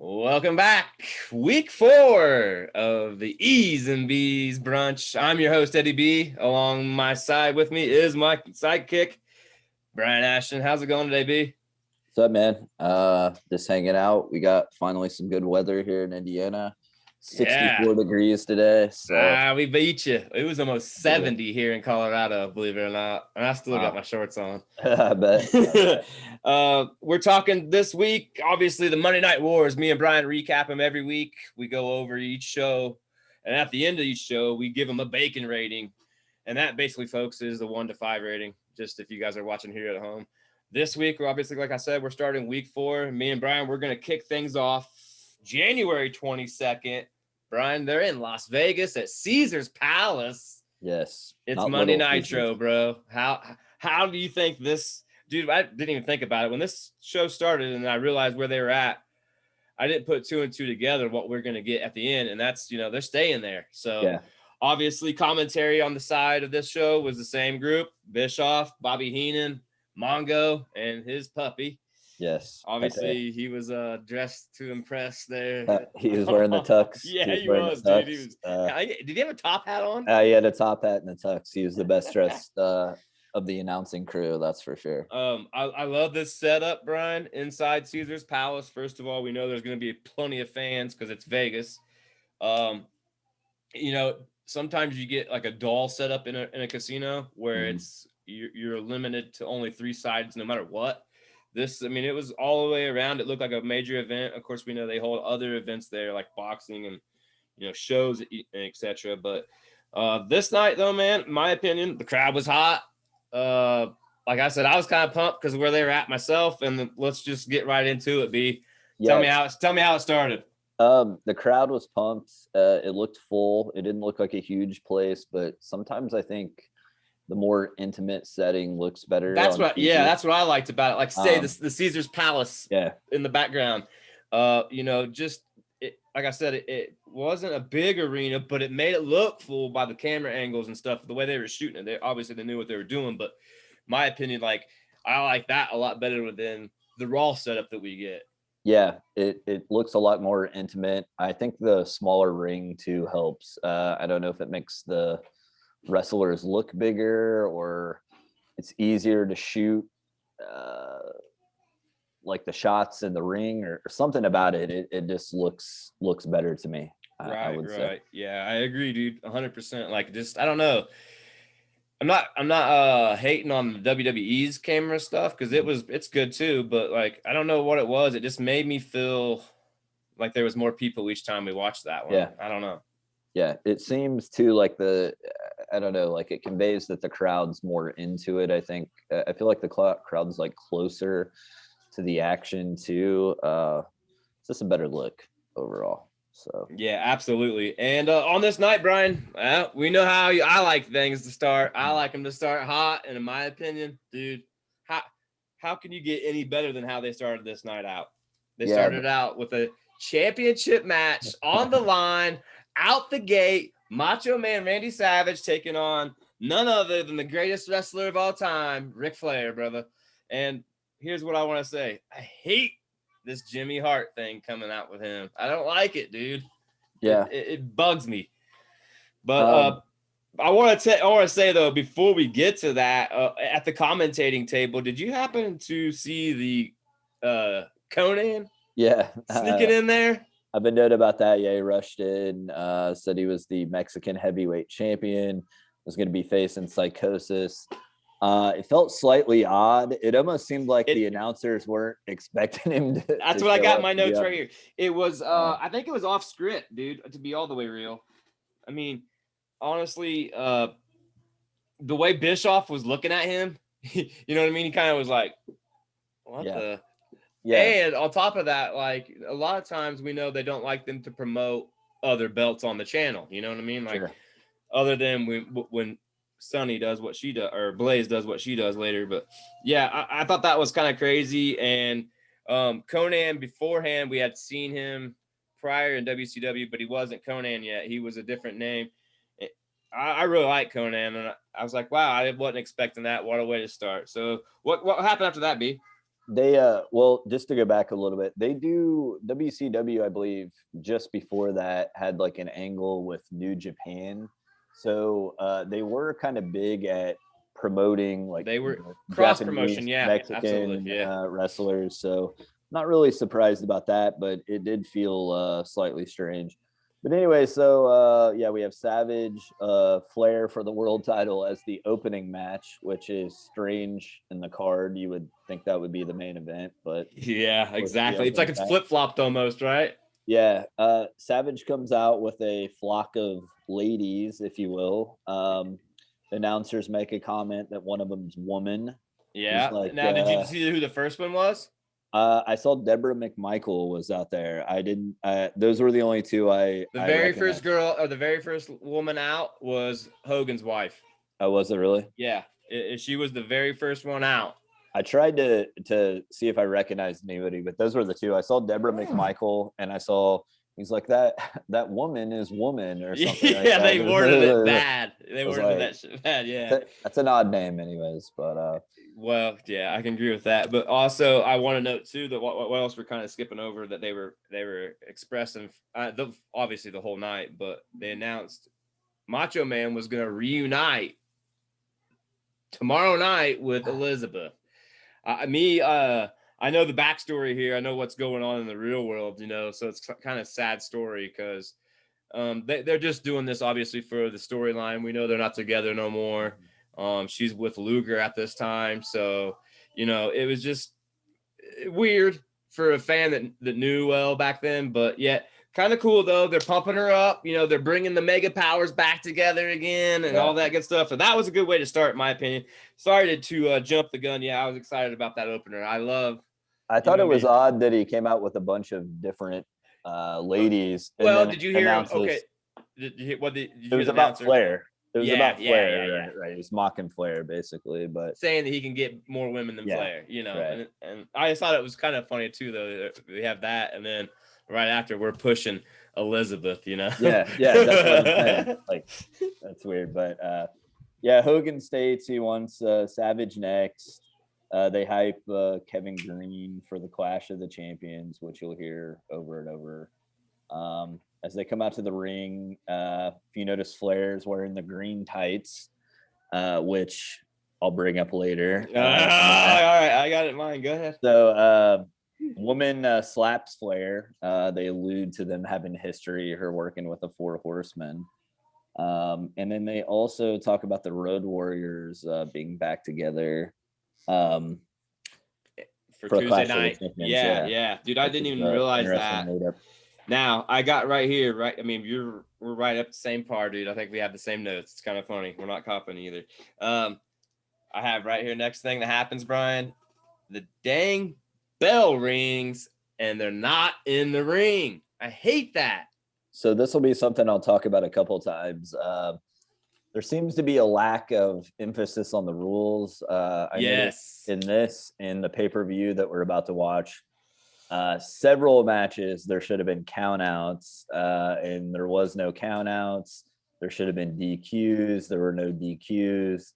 Welcome back. Week 4 of the Eeez and Beez Brunch. I'm your host, Eddie B. Along my side with me is my sidekick, Brian Ashton. How's it going today, B? What's up, man? Just hanging out. We got finally some good weather here in Indiana. 64 degrees today. So we beat you. It was almost 70 here in Colorado, believe it or not. And I still got my shorts on. I bet. We're talking this week, obviously, the Monday Night Wars. Me and Brian recap them every week. We go over each show. And at the end of each show, we give them a bacon rating. And that basically, folks, is the 1 to 5 rating, just if you guys are watching here at home. This week, we're obviously, like I said, we're starting week 4. Me and Brian, we're going to kick things off January 22nd. Brian, they're in Las Vegas at Caesar's Palace. Yes. It's Monday Nitro, bro. How do you think this... Dude, I didn't even think about it. When this show started and I realized where they were at, I didn't put 2 and 2 together what we're going to get at the end. And that's, they're staying there. So obviously commentary on the side of this show was the same group: Bischoff, Bobby Heenan, Mongo, and his puppy. Yes. Obviously, he was dressed to impress there. He was wearing the tux. Yeah, he was, dude. He was, did he have a top hat on? He had a top hat and a tux. He was the best dressed of the announcing crew, that's for sure. I love this setup, Brian, inside Caesar's Palace. First of all, we know there's going to be plenty of fans because it's Vegas. Sometimes you get like a dull setup in a casino where it's you're limited to only 3 sides no matter what. This, it was all the way around. It looked like a major event. Of course, we know they hold other events there like boxing and shows, etc. But this night, though, man, in my opinion, the crowd was hot. Like I said, I was kind of pumped because of where they were at myself. And let's just get right into it, B. Tell me how it started. The crowd was pumped. It looked full. It didn't look like a huge place, but sometimes I think the more intimate setting looks better. That's what I liked about it. Like say the Caesar's Palace in the background. Like I said, it wasn't a big arena, but it made it look full by the camera angles and stuff, the way they were shooting it. They knew what they were doing, but my opinion, I like that a lot better than the Raw setup that we get. Yeah, it looks a lot more intimate. I think the smaller ring too helps. I don't know if it makes the wrestlers look bigger or it's easier to shoot like the shots in the ring or something about it. It just looks better to me. I would say. Yeah, I agree, dude. 100%. I don't know. I'm not hating on the WWE's camera stuff because it's good too, but I don't know what it was. It just made me feel like there was more people each time we watched that one. Yeah. I don't know. Yeah, it seems too like I don't know, it conveys that the crowd's more into it. I think I feel like the crowd's closer to the action too. It's just a better look overall. So yeah, absolutely. And on this night, Brian, we know how I like things to start. I like them to start hot, and in my opinion, dude, how can you get any better than how they started this night out? They started out with a championship match on the line, out the gate. Macho Man Randy Savage taking on none other than the greatest wrestler of all time, Ric Flair, brother. And here's what I want to say. I hate this Jimmy Hart thing coming out with him. I don't like it, dude. Yeah. It bugs me. But I want to say, though, before we get to that, at the commentating table, did you happen to see the Conan? Yeah. Sneaking in there? I've been noted about that. Yeah, he rushed in, said he was the Mexican heavyweight champion, was going to be facing Psychosis. It felt slightly odd. It almost seemed like the announcers weren't expecting him to. That's what I got in my notes right here. It was, I think it was off script, dude, to be all the way real. Honestly, the way Bischoff was looking at him, you know what I mean? He kind of was like, what the... Yeah. And on top of that, a lot of times we know they don't like them to promote other belts on the channel. You know what I mean? Sure. Other than when Sunny does what she does, or Blaze does what she does later. But yeah, I thought that was kind of crazy. And Conan beforehand, we had seen him prior in WCW, but he wasn't Conan yet. He was a different name. I really like Conan, and I was like, wow, I wasn't expecting that. What a way to start. So what happened after that, B? They well, just to go back a little bit, they do WCW, I believe, just before that had like an angle with New Japan. So they were kind of big at promoting like They were cross promotion. Japanese, Yeah, absolutely. Mexican Yeah. wrestlers. So not really surprised about that, but it did feel slightly strange. But anyway, so yeah, we have Savage, Flair for the world title as the opening match, which is strange in the card. You would think that would be the main event, but Yeah, exactly. It's like it's flip flopped almost, right? yeah, Savage comes out with a flock of ladies, if you will. Announcers make a comment that one of them's woman. Yeah. Like, now, did you see who the first one was? I saw Deborah McMichael was out there. I didn't. Those were the only two I. The very first girl or the very first woman out was Hogan's wife. Oh, was it really? Yeah, she was the very first one out. I tried to see if I recognized anybody, but those were the two. I saw Deborah McMichael, and I saw he's like that woman is woman or something. Yeah, like that. they worded it bad. They worded that shit bad. Yeah, that's an odd name, anyways. But well, yeah, I can agree with that. But also, I want to note too that what else we're kind of skipping over that they were expressing obviously the whole night, but they announced Macho Man was going to reunite tomorrow night with Elizabeth. I know the backstory here. I know what's going on in the real world, so it's kind of sad story because they're just doing this obviously for the storyline. We know they're not together no more. She's with Luger at this time. So, it was just weird for a fan that knew well back then, but yet kind of cool though. They're pumping her up. They're bringing the mega powers back together again and all that good stuff. So that was a good way to start, in my opinion. Sorry to jump the gun. Yeah, I was excited about that opener. I thought it was odd that he came out with a bunch of different ladies. Well, did you hear? Okay, it was about Flair. It was about Flair, yeah. Right. He was mocking Flair, basically, but saying that he can get more women than Flair, right. and I just thought it was kind of funny too, though. We have that, and then right after we're pushing Elizabeth, Yeah, that's what I'm saying. Like, that's weird, but yeah, Hogan states he wants Savage next. They hype Kevin Green for the Clash of the Champions, which you'll hear over and over. As they come out to the ring, if you notice, Flair's wearing the green tights, which I'll bring up later. All right, I got it in mind. Go ahead. So, woman slaps Flair. They allude to them having history, her working with the Four Horsemen. And then they also talk about the Road Warriors being back together. For Tuesday night. Yeah. Dude, I didn't even realize that. Now, I got right here, right? I mean, we're right up the same par, dude. I think we have the same notes. It's kind of funny. We're not copying either. I have right here, next thing that happens, Brian. The dang bell rings, and they're not in the ring. I hate that. So this will be something I'll talk about a couple times. There seems to be a lack of emphasis on the rules. Yes. In the pay-per-view that we're about to watch, several matches there should have been countouts, and there was no countouts. There should have been DQs. There were no DQs.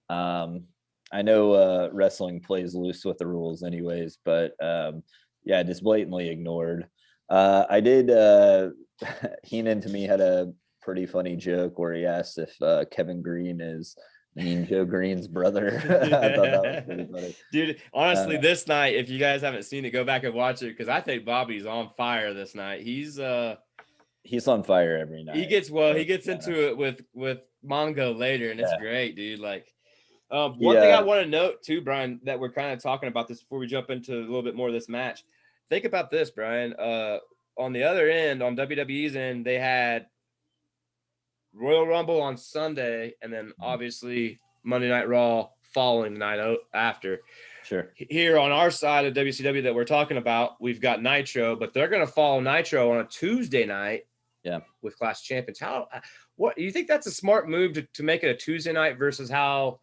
I know wrestling plays loose with the rules, anyways, but yeah, just blatantly ignored. I did. Heenan to me had a pretty funny joke where he asked if Kevin Green is Mean Joe Green's brother. I thought that was pretty funny. Dude, honestly, this night, if you guys haven't seen it, go back and watch it, because I think Bobby's on fire this night. He's on fire every night. He gets into it with Mongo later, and it's great, dude. Like, one thing I want to note too, Brian, that we're kind of talking about this before we jump into a little bit more of this match. Think about this, Brian. On the other end, on WWE's end, they had Royal Rumble on Sunday, and then obviously Monday Night Raw following the night after. Sure. Here on our side of WCW that we're talking about, we've got Nitro, but they're going to follow Nitro on a Tuesday night. Yeah. With Clash Champions. What do you think that's a smart move to make it a Tuesday night versus how,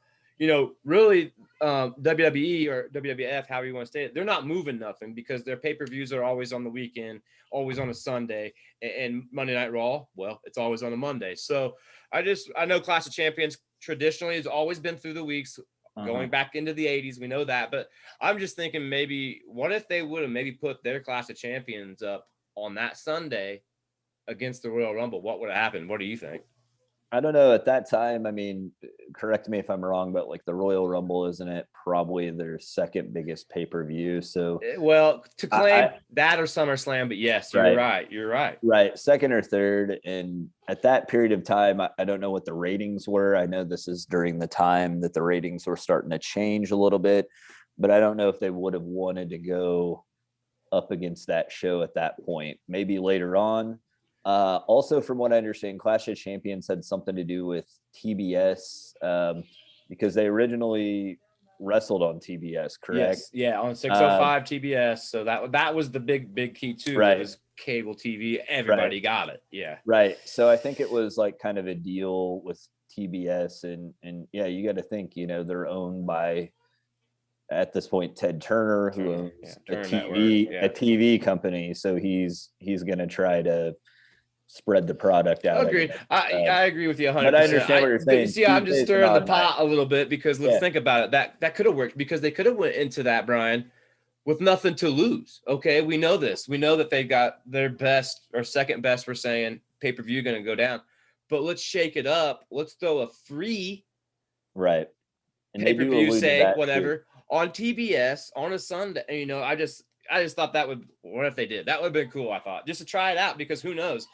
really WWE or WWF, however you want to say it, they're not moving nothing because their pay-per-views are always on the weekend, always on a Sunday, and Monday Night Raw, well, it's always on a Monday. So I know Clash of Champions traditionally has always been through the weeks going back into the 80s. We know that, but I'm just thinking maybe what if they would have maybe put their Clash of Champions up on that Sunday against the Royal Rumble? What would have happened? What do you think? I don't know. At that time, I mean, correct me if I'm wrong, but like the Royal Rumble, isn't it probably their second biggest pay-per-view? So, Well, to claim that or SummerSlam, but yes, you're right. You're right. Right. Second or third. And at that period of time, I don't know what the ratings were. I know this is during the time that the ratings were starting to change a little bit, but I don't know if they would have wanted to go up against that show at that point. Maybe later on. Also, from what I understand, Clash of Champions had something to do with TBS because they originally wrestled on TBS, correct? Yes. Yeah, on 605 TBS. So that was the big key too. Right. It was cable TV. Everybody got it. Yeah. Right. So I think it was like kind of a deal with TBS and yeah, you got to think, they're owned by at this point Ted Turner, who owns a TV company. So he's going to try to spread the product out. Agreed. I agree with you 100%. But I understand what you're saying. See, I'm just stirring the pot a little bit because let's think about it. That could have worked because they could have went into that, Brian, with nothing to lose. Okay, we know this. We know that they got their best or second best. We're saying pay-per-view going to go down, but let's shake it up. Let's throw a free pay-per-view sake, whatever, on TBS on a Sunday. And, I just thought that would. What if they did? That would have been cool. I thought just to try it out because who knows.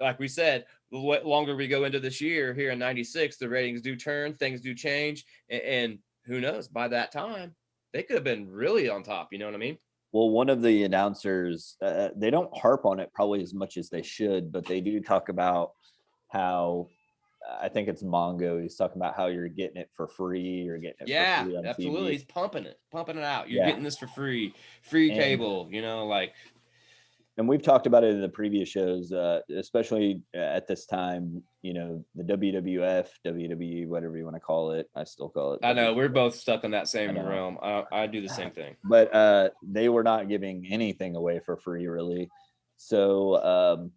Like we said, the longer we go into this year here in 96, the ratings do turn, things do change. And who knows, by that time, they could have been really on top. You know what I mean? Well, one of the announcers, they don't harp on it probably as much as they should, but they do talk about how, I think it's Mongo. He's talking about how you're getting it for free. You're getting it for free on absolutely. TV. He's pumping it out. You're getting this for free cable, And we've talked about it in the previous shows, especially at this time, the WWF, WWE, whatever you want to call it. I still call it. I know we're both stuck in that same realm. I do the same thing. But they were not giving anything away for free, really. So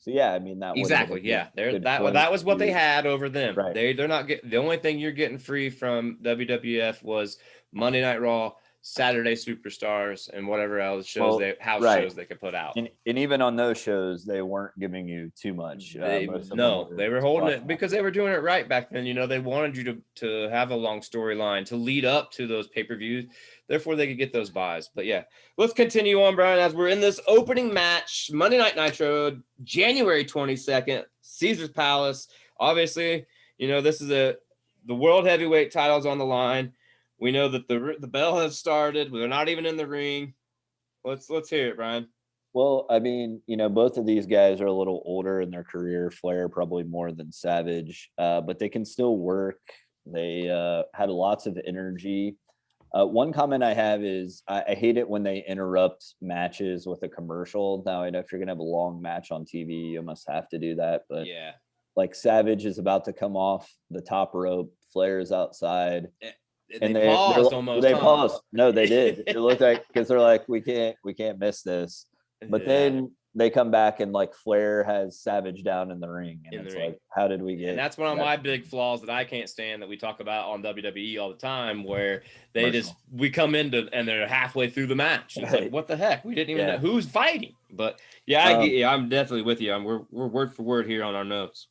yeah, I mean that exactly. Yeah, that was what they had over them. Right. They're not getting the only thing you're getting free from WWF was Monday Night Raw, Saturday Superstars, and whatever else shows shows they could put out. And even on those shows, they weren't giving you too much. They were holding it because they were doing it right back then. They wanted you to have a long storyline to lead up to those pay-per-views. Therefore, they could get those buys. But yeah, let's continue on, Brian, as we're in this opening match, Monday Night Nitro, January 22nd, Caesar's Palace. Obviously, this is the World Heavyweight titles on the line. We know that the bell has started. We're not even in the ring. Let's hear it, Brian. Well, I mean, both of these guys are a little older in their career. Flair probably more than Savage, but they can still work. They had lots of energy. One comment I have is I hate it when they interrupt matches with a commercial. Now, I know if you're going to have a long match on TV, you must have to do that. But yeah, like Savage is about to come off the top rope. Flair is outside. And they paused almost. They paused. No, they did. It looked like because they're like, we can't miss this. But then they come back and like Flair has Savage down in the ring, and it's like, how did we get? And that's one of my big flaws that I can't stand that we talk about on WWE all the time, where we come into and they're halfway through the match. It's like, what the heck? We didn't even know who's fighting. But I'm definitely with you. We're word for word here on our notes.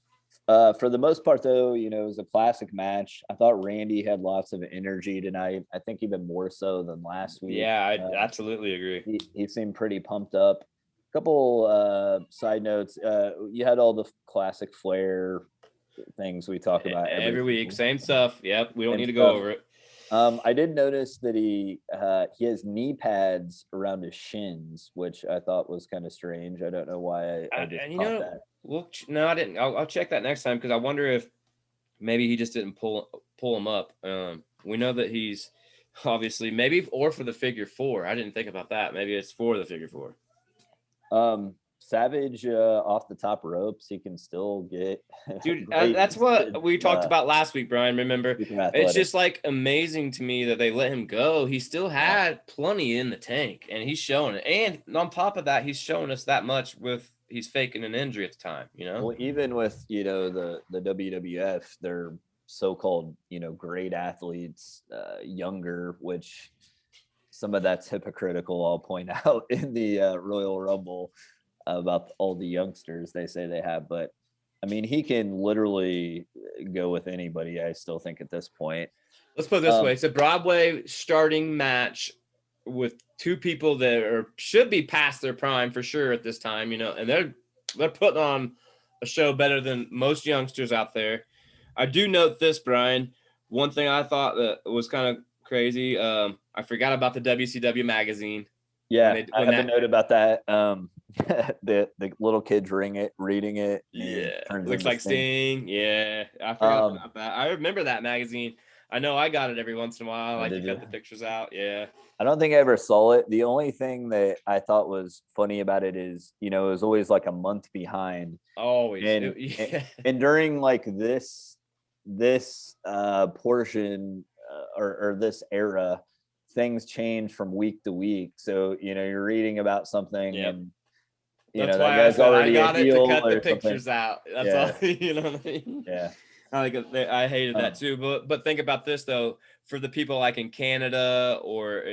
For the most part, though, it was a classic match. I thought Randy had lots of energy tonight. I think even more so than last week. Yeah, I absolutely agree. He seemed pretty pumped up. A couple side notes. You had all the classic Flair things we talk about every week. Same stuff. Yep, we don't need to go over it. I did notice that he has knee pads around his shins, which I thought was kind of strange. I don't know why I just caught that. Well, no, I didn't. I'll check that next time because I wonder if maybe he just didn't pull him up. We know that he's obviously or for the figure four. I didn't think about that. Maybe it's for the figure four. Savage off the top ropes, he can still get. Dude, that's what we talked about last week, Brian. Remember, it's just like amazing to me that they let him go. He still had plenty in the tank, and he's showing it. And on top of that, he's showing us that much with. He's faking an injury at the time, Well, even with the WWF, they're so-called, great athletes younger, which some of that's hypocritical, I'll point out, in the Royal Rumble about all the youngsters they say they have. But I mean, he can literally go with anybody, I still think, at this point. Let's put it this way. It's a Broadway starting match with two people that should be past their prime for sure at this time, and they're putting on a show better than most youngsters out there. I do note this, Brian. One thing I thought that was kind of crazy. I forgot about the WCW magazine. Yeah, I have a note about that. The little kids reading it. Yeah, looks like Sting. Yeah, I forgot about that. I remember that magazine. I know I got it every once in a while. I like to cut the pictures out. Yeah. I don't think I ever saw it. The only thing that I thought was funny about it is, it was always like a month behind. Always. And during like this portion or this era, things change from week to week. So, you're reading about something and that's that why guy's already I got a it heel to cut the or pictures something. out. That's all. You know what I mean? Yeah. I hated that too. But think about this though, for the people like in Canada or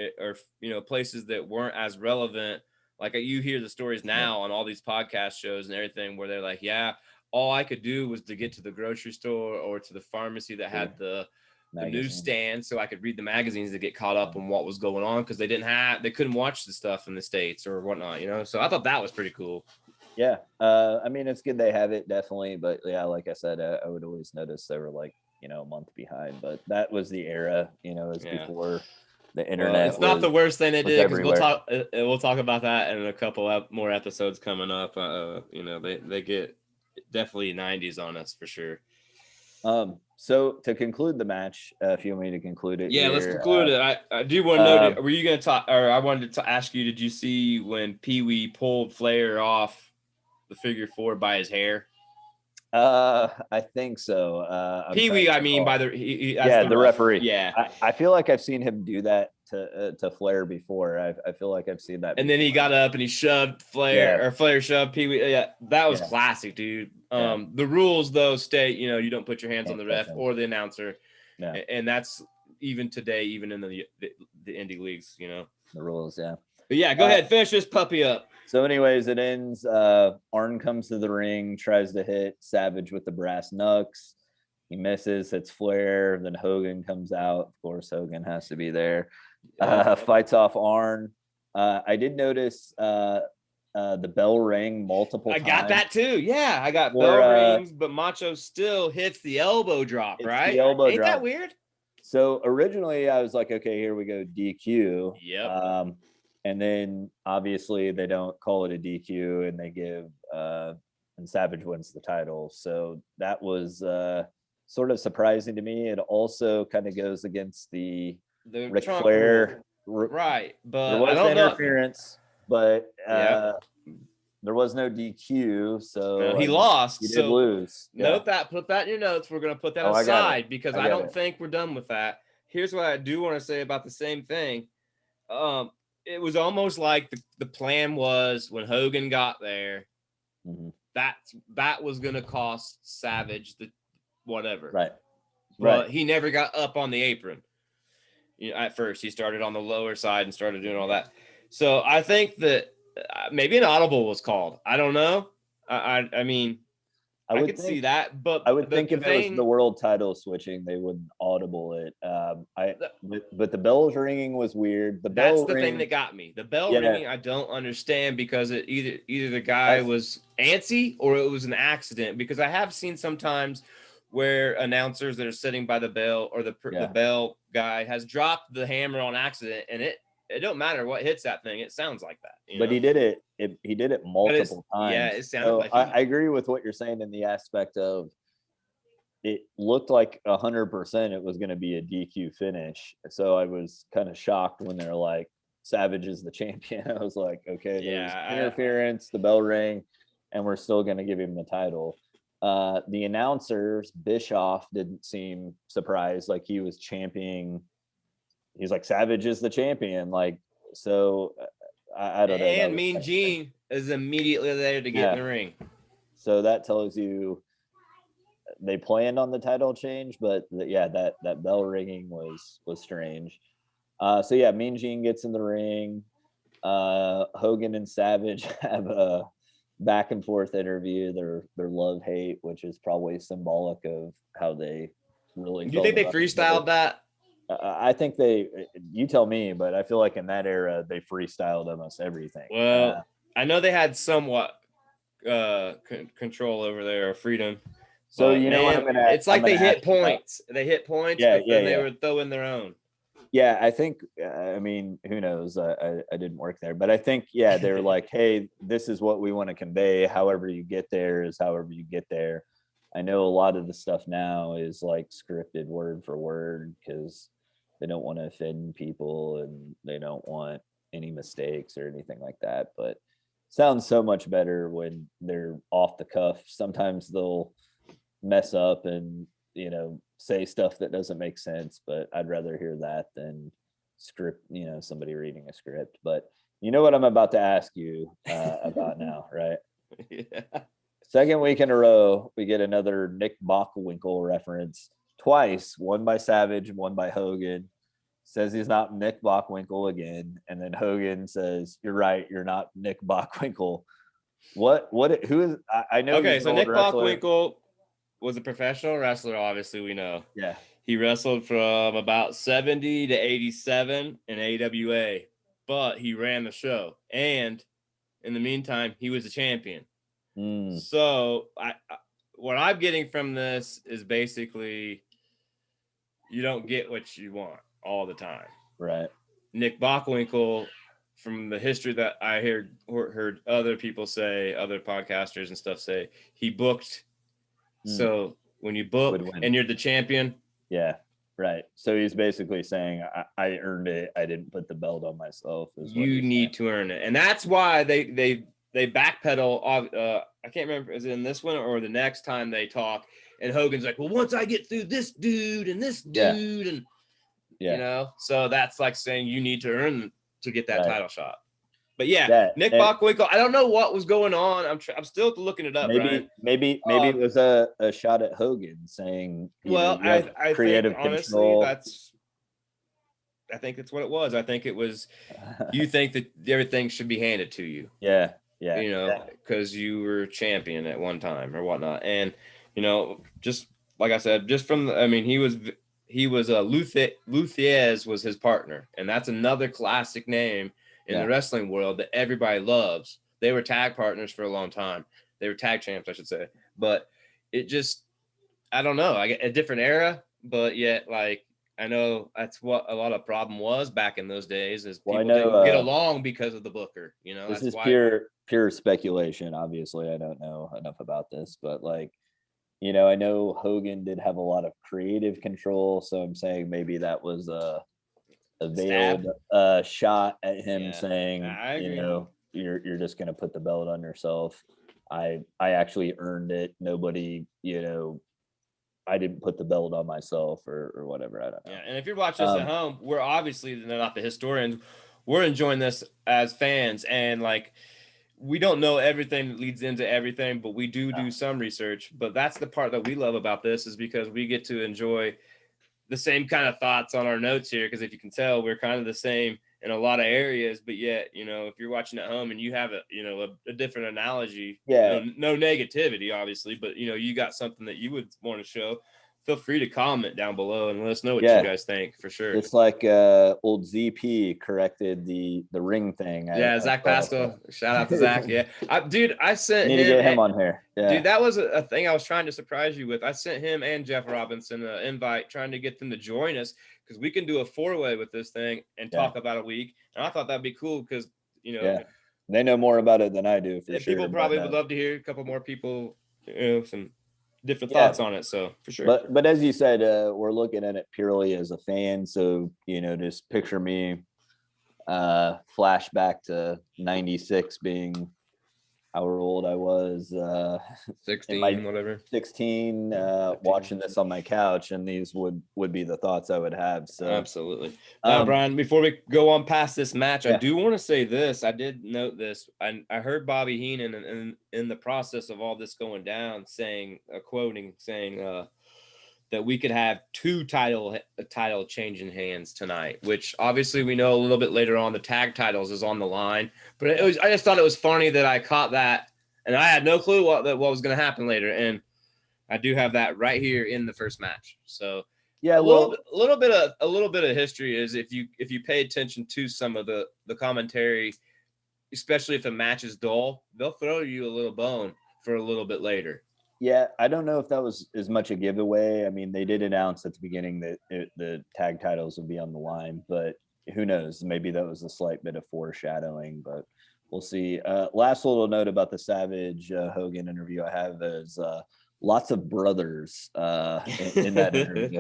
places that weren't as relevant, like you hear the stories now on all these podcast shows and everything where they're like, yeah, all I could do was to get to the grocery store or to the pharmacy that had the newsstand so I could read the magazines to get caught up on what was going on, because they couldn't watch the stuff in the States or whatnot, so I thought that was pretty cool. Yeah, I mean, it's good they have it, definitely, but yeah, like I said, I would always notice they were like, a month behind, but that was the era, as before the internet. Well, it's not the worst thing they did, because we'll talk about that in a couple more episodes coming up. They get definitely 90s on us for sure. So to conclude the match, if you want me to conclude it, let's conclude it. I do want to know, were you going to talk, or I wanted to ask you, did you see when Pee Wee pulled Flair off the figure 4 by his hair? I think so. Pee Wee, I mean, by the the referee. Yeah, I feel like I've seen him do that to Flair before. I feel like I've seen that. And then he got up and he shoved Flair, or Flair shoved Pee Wee. Yeah, that was classic, dude. The rules though state, you don't put your hands on the ref or the announcer, and that's even today, even in the indie leagues, the rules. Yeah. But yeah, go ahead, finish this puppy up. So anyways, it ends. Arn comes to the ring, tries to hit Savage with the brass knucks. He misses, hits Flair. Then Hogan comes out. Of course, Hogan has to be there. Fights off Arn. I did notice the bell rang multiple times. I got that too. Yeah, I got bell rings, but Macho still hits the elbow drop, right? The elbow Ain't drop. that weird? So originally I was like, okay, here we go, DQ. Yep. And then obviously they don't call it a DQ, and they give and Savage wins the title. So that was sort of surprising to me. It also kind of goes against the Ric Flair. Right. But there was interference, but there was no DQ. So he lost. He did lose. Note that. Put that in your notes. We're going to put that aside because I don't think we're done with that. Here's what I do want to say about the same thing. It was almost like the plan was when Hogan got there, that was going to cost Savage the whatever. Right. But he never got up on the apron. At first, he started on the lower side and started doing all that. So I think that maybe an audible was called. I don't know. I mean, I could see that, but I would think if it was the world title switching, they wouldn't audible it. But the bells ringing was weird. That's the thing that got me. The bell ringing, I don't understand, because it either the guy was antsy or it was an accident. Because I have seen sometimes where announcers that are sitting by the bell or the bell guy has dropped the hammer on accident, and it don't matter what hits that thing, it sounds like that. But he did it. He did it multiple times. Yeah, it sounded like I agree with what you're saying in the aspect of it looked like 100% it was going to be a DQ finish. So I was kind of shocked when they're like, Savage is the champion. I was like, okay, there's interference, the bell rang, and we're still going to give him the title. The announcers, Bischoff, didn't seem surprised. Like he was championing. He's like, Savage is the champion. Like, so I don't know. And Mean Gene is immediately there to get in the ring. So that tells you they planned on the title change, but yeah, that bell ringing was strange. So yeah, Mean Gene gets in the ring. Hogan and Savage have a back and forth interview, their love hate, which is probably symbolic of how they really Do you felt think they about each other. freestyled that? I think you tell me, but I feel like in that era they freestyled almost everything. Well, I know they had somewhat control over their freedom. So But you know what, man, it's like they hit points. They hit points, Yeah, but then yeah, they yeah. were throwing their own. Yeah, I think, I mean, who knows? I didn't work there, but I think, yeah, they're like, hey, this is what we want to convey. However you get there is however you get there. I know a lot of the stuff now is like scripted word for word because they don't want to offend people and they don't want any mistakes or anything like that. But sounds so much better when they're off the cuff. Sometimes they'll mess up and say stuff that doesn't make sense, but I'd rather hear that than script, somebody reading a script. But you know what I'm about to ask you about now, right? Yeah. Second week in a row, we get another Nick Bockwinkel reference twice, one by Savage and one by Hogan. Says he's not Nick Bockwinkel again, and then Hogan says, "You're right, you're not Nick Bockwinkel." Who is? I know. Okay, he's so an Nick old wrestler. Bockwinkel was a professional wrestler, obviously, we know. Yeah. He wrestled from about 70 to 87 in AWA, but he ran the show. And in the meantime, he was a champion. So what I'm getting from this is basically you don't get what you want all the time. Right. Nick Bockwinkel, from the history that I heard other people say, other podcasters and stuff say, he booked. So when you book and you're the champion. Yeah. Right. So he's basically saying, I earned it. I didn't put the belt on myself. You need to earn it. And that's why they backpedal. I can't remember, is it in this one or the next time they talk? And Hogan's like, well, once I get through this dude and this dude, and so that's like saying you need to earn to get that title shot. But Nick Bockwinkel, I don't know what was going on. I'm still looking it up. Maybe it was a shot at Hogan saying, I creative think, honestly, control. I think that's what it was. I think it was, you think that everything should be handed to you. Yeah. Because you were champion at one time or whatnot. And, just like I said, he was Eeez was his partner. And that's another classic name in the wrestling world that everybody loves. They were tag partners for a long time. They were tag champs, I should say. But it just, I don't know, I get a different era, but yet, like, I know that's what a lot of problem was back in those days, is people didn't get along because of the booker. This is pure speculation. Obviously, I don't know enough about this, but like, I know Hogan did have a lot of creative control, so I'm saying maybe that was a veiled shot at him saying, you're just going to put the belt on yourself. I actually earned it. Nobody, I didn't put the belt on myself or whatever. I don't know. Yeah, and if you're watching this at home, we're obviously not the historians. We're enjoying this as fans, and like, we don't know everything that leads into everything, but we do some research. But that's the part that we love about this, is because we get to enjoy the same kind of thoughts on our notes here. Because if you can tell, we're kind of the same in a lot of areas, but yet, if you're watching at home and you have a different analogy, no negativity, obviously, but you got something that you would want to show, feel free to comment down below and let us know what you guys think, for sure. It's like old ZP corrected the ring thing. Zach Pascal, shout out to Zach. I sent him. Need to get him on here. Dude, that was a thing I was trying to surprise you with. I sent him and Jeff Robinson an invite, trying to get them to join us, because we can do a 4-way with this thing and talk about a week. And I thought that'd be cool, because they know more about it than I do, for sure. People probably would love to hear a couple more people, some different thoughts on it. So for sure. But as you said, we're looking at it purely as a fan. So just picture me flashback to '96 being however old I was, 16, whatever. 16, 15. watching this on my couch, and these would be the thoughts I would have. So Absolutely. Now, um, Brian, before we go on past this match, I yeah, do want to say this. I did note this. I heard Bobby Heenan in the process of all this going down saying, quoting, saying that we could have two title changing hands tonight, which obviously we know a little bit later on the tag titles is on the line. But I just thought it was funny that I caught that, and I had no clue what was going to happen later. And I do have that right here in the first match. So yeah. a Well, little bit of history is if you pay attention to some of the commentary, especially if a match is dull, they'll throw you a little bone for a little bit later. yeah, I don't know if that was as much a giveaway. I mean, they did announce at the beginning that the tag titles would be on the line, but who knows? Maybe that was a slight bit of foreshadowing, but we'll see. Last little note about the Savage Hogan interview I have is lots of brothers in that interview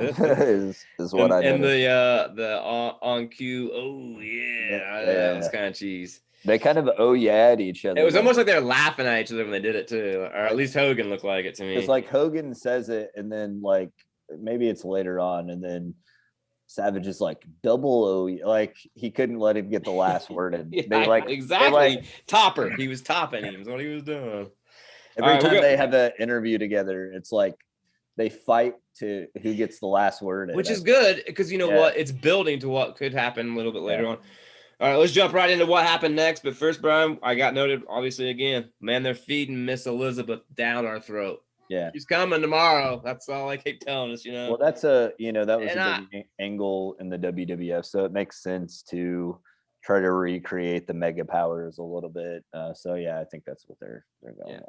is what I and noticed. the on cue. Oh yeah, that was Yeah. kind of cheese. They kind of yeah at each other. It was almost like they were laughing at each other when they did it too, or at least Hogan looked like it to me. Because like Hogan says it, and then like maybe it's later on, and then Savage is like double O, like he couldn't let him get the last word in. Yeah, exactly topper. He was topping him. Is what he was doing. Every time they have an interview together, it's like they fight to who gets the last word in. Which is good because you know what? It's building to what could happen a little bit later on. All right, let's jump right into what happened next. But first, Brian, I got noted, obviously, again, man, they're feeding Miss Elizabeth down our throat. Yeah. She's coming tomorrow. That's all I keep telling us, Well, that's that was a big angle in the WWF. So it makes sense to try to recreate the mega powers a little bit. So, yeah, I think that's what they're going on.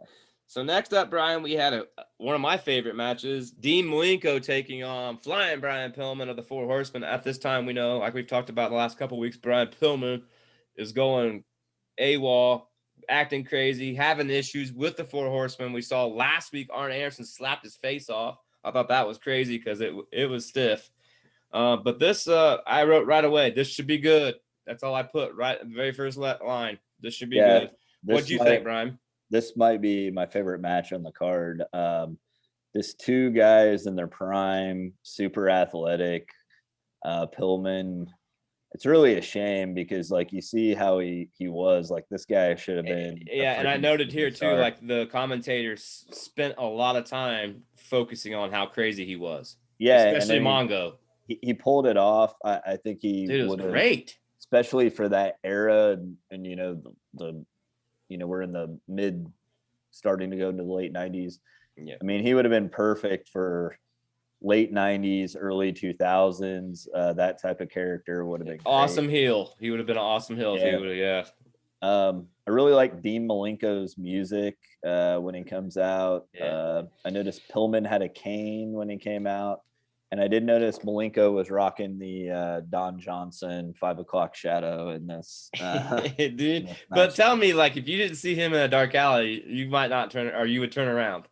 So next up, Brian, we had one of my favorite matches, Dean Malenko taking on Flying Brian Pillman of the Four Horsemen. At this time, we know, like we've talked about the last couple of weeks, Brian Pillman is going AWOL, acting crazy, having issues with the Four Horsemen. We saw last week Arn Anderson slapped his face off. I thought that was crazy because it was stiff. But this, I wrote right away, this should be good. That's all I put right at the very first line. This should be good. What do you think, Brian? This might be my favorite match on the card. This two guys in their prime, super athletic. Pillman, it's really a shame because like you see how he was, like this guy should have been. Yeah, and I noted here too, like the commentators spent a lot of time focusing on how crazy he was. Yeah, especially Mongo. He pulled it off. I think he was great, especially for that era, and we're in the starting to go into the late 90s. Yeah. I mean, he would have been perfect for late 90s, early 2000s. That type of character would have been awesome great. Heel. He would have been an awesome heel if he would have, I really like Dean Malenko's music when he comes out. I noticed Pillman had a cane when he came out. And I did notice Malenko was rocking the Don Johnson 5 o'clock shadow in this. Dude, but tell me, like, if you didn't see him in a dark alley, you might not turn, or you would turn around.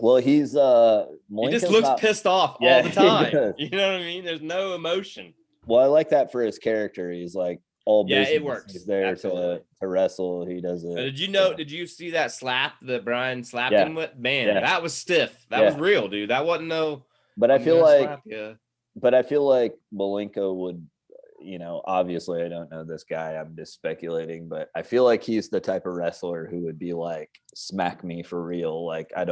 Well, he's he just looks pissed off all the time. You know what I mean? There's no emotion. Well, I like that for his character. He's like all business. It works. He's there to wrestle. He does it. Did you see that slap that Brian slapped him with? Man, that was stiff. That was real, dude. That wasn't no. But I feel like, Malenko would, obviously I don't know this guy. I'm just speculating, but I feel like he's the type of wrestler who would be like, smack me for real. Like, I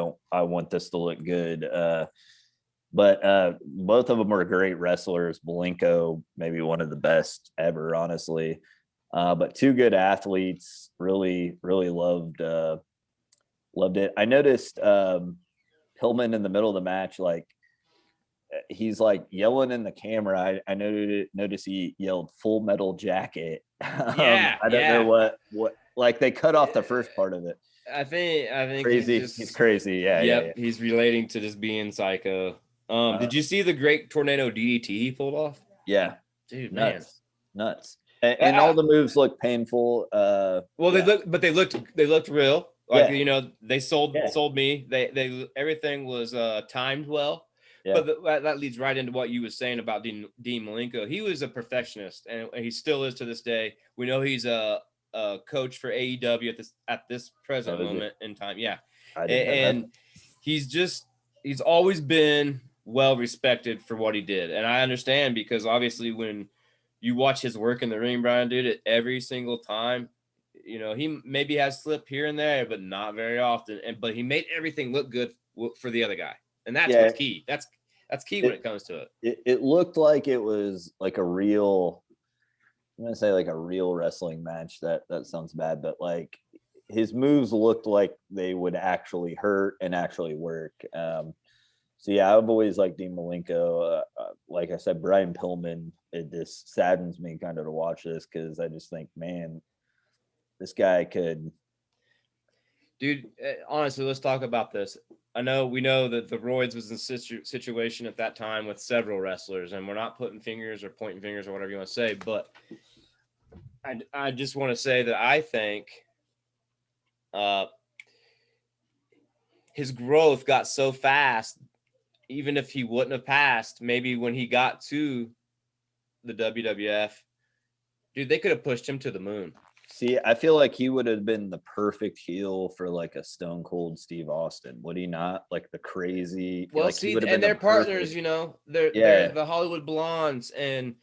want this to look good. But both of them are great wrestlers. Malenko, maybe one of the best ever, honestly. But two good athletes. Really, really loved it. I noticed Pillman in the middle of the match, like, he's like yelling in the camera. I noticed he yelled Full Metal Jacket. I don't know what like they cut off the first part of it. I think crazy. He's crazy. Yeah. He's relating to just being psycho. Did you see the great tornado DDT he pulled off? Yeah, dude, nuts. And all the moves look painful. Well, they looked real. Like they sold me. They everything was timed well. Yeah. But that leads right into what you were saying about Dean Malenko. He was a perfectionist, and he still is to this day. We know he's a coach for AEW at this present moment in time. Yeah, I didn't know and he's always been well respected for what he did, and I understand because obviously when you watch his work in the ring, Brian, dude, every single time, you know, he maybe has slip here and there, but not very often, but he made everything look good for the other guy, and that's what's key. That's key when it comes to it. It looked like it was like a real, I'm gonna say like a real wrestling match. That sounds bad, but like his moves looked like they would actually hurt and actually work. So yeah, I've always liked Dean Malenko. Like I said, Brian Pillman. It just saddens me kind of to watch this because I just think, man, this guy could. Dude, honestly, let's talk about this. We know that the Roids was in situation at that time with several wrestlers, and we're not putting fingers or pointing fingers or whatever you want to say, but I just want to say that I think his growth got so fast, even if he wouldn't have passed, maybe when he got to the WWF, dude, they could have pushed him to the moon. See, I feel like he would have been the perfect heel for like a Stone Cold Steve Austin, would he not? Like the crazy. Well, like see, and they're partners, you know. They're the Hollywood Blondes, and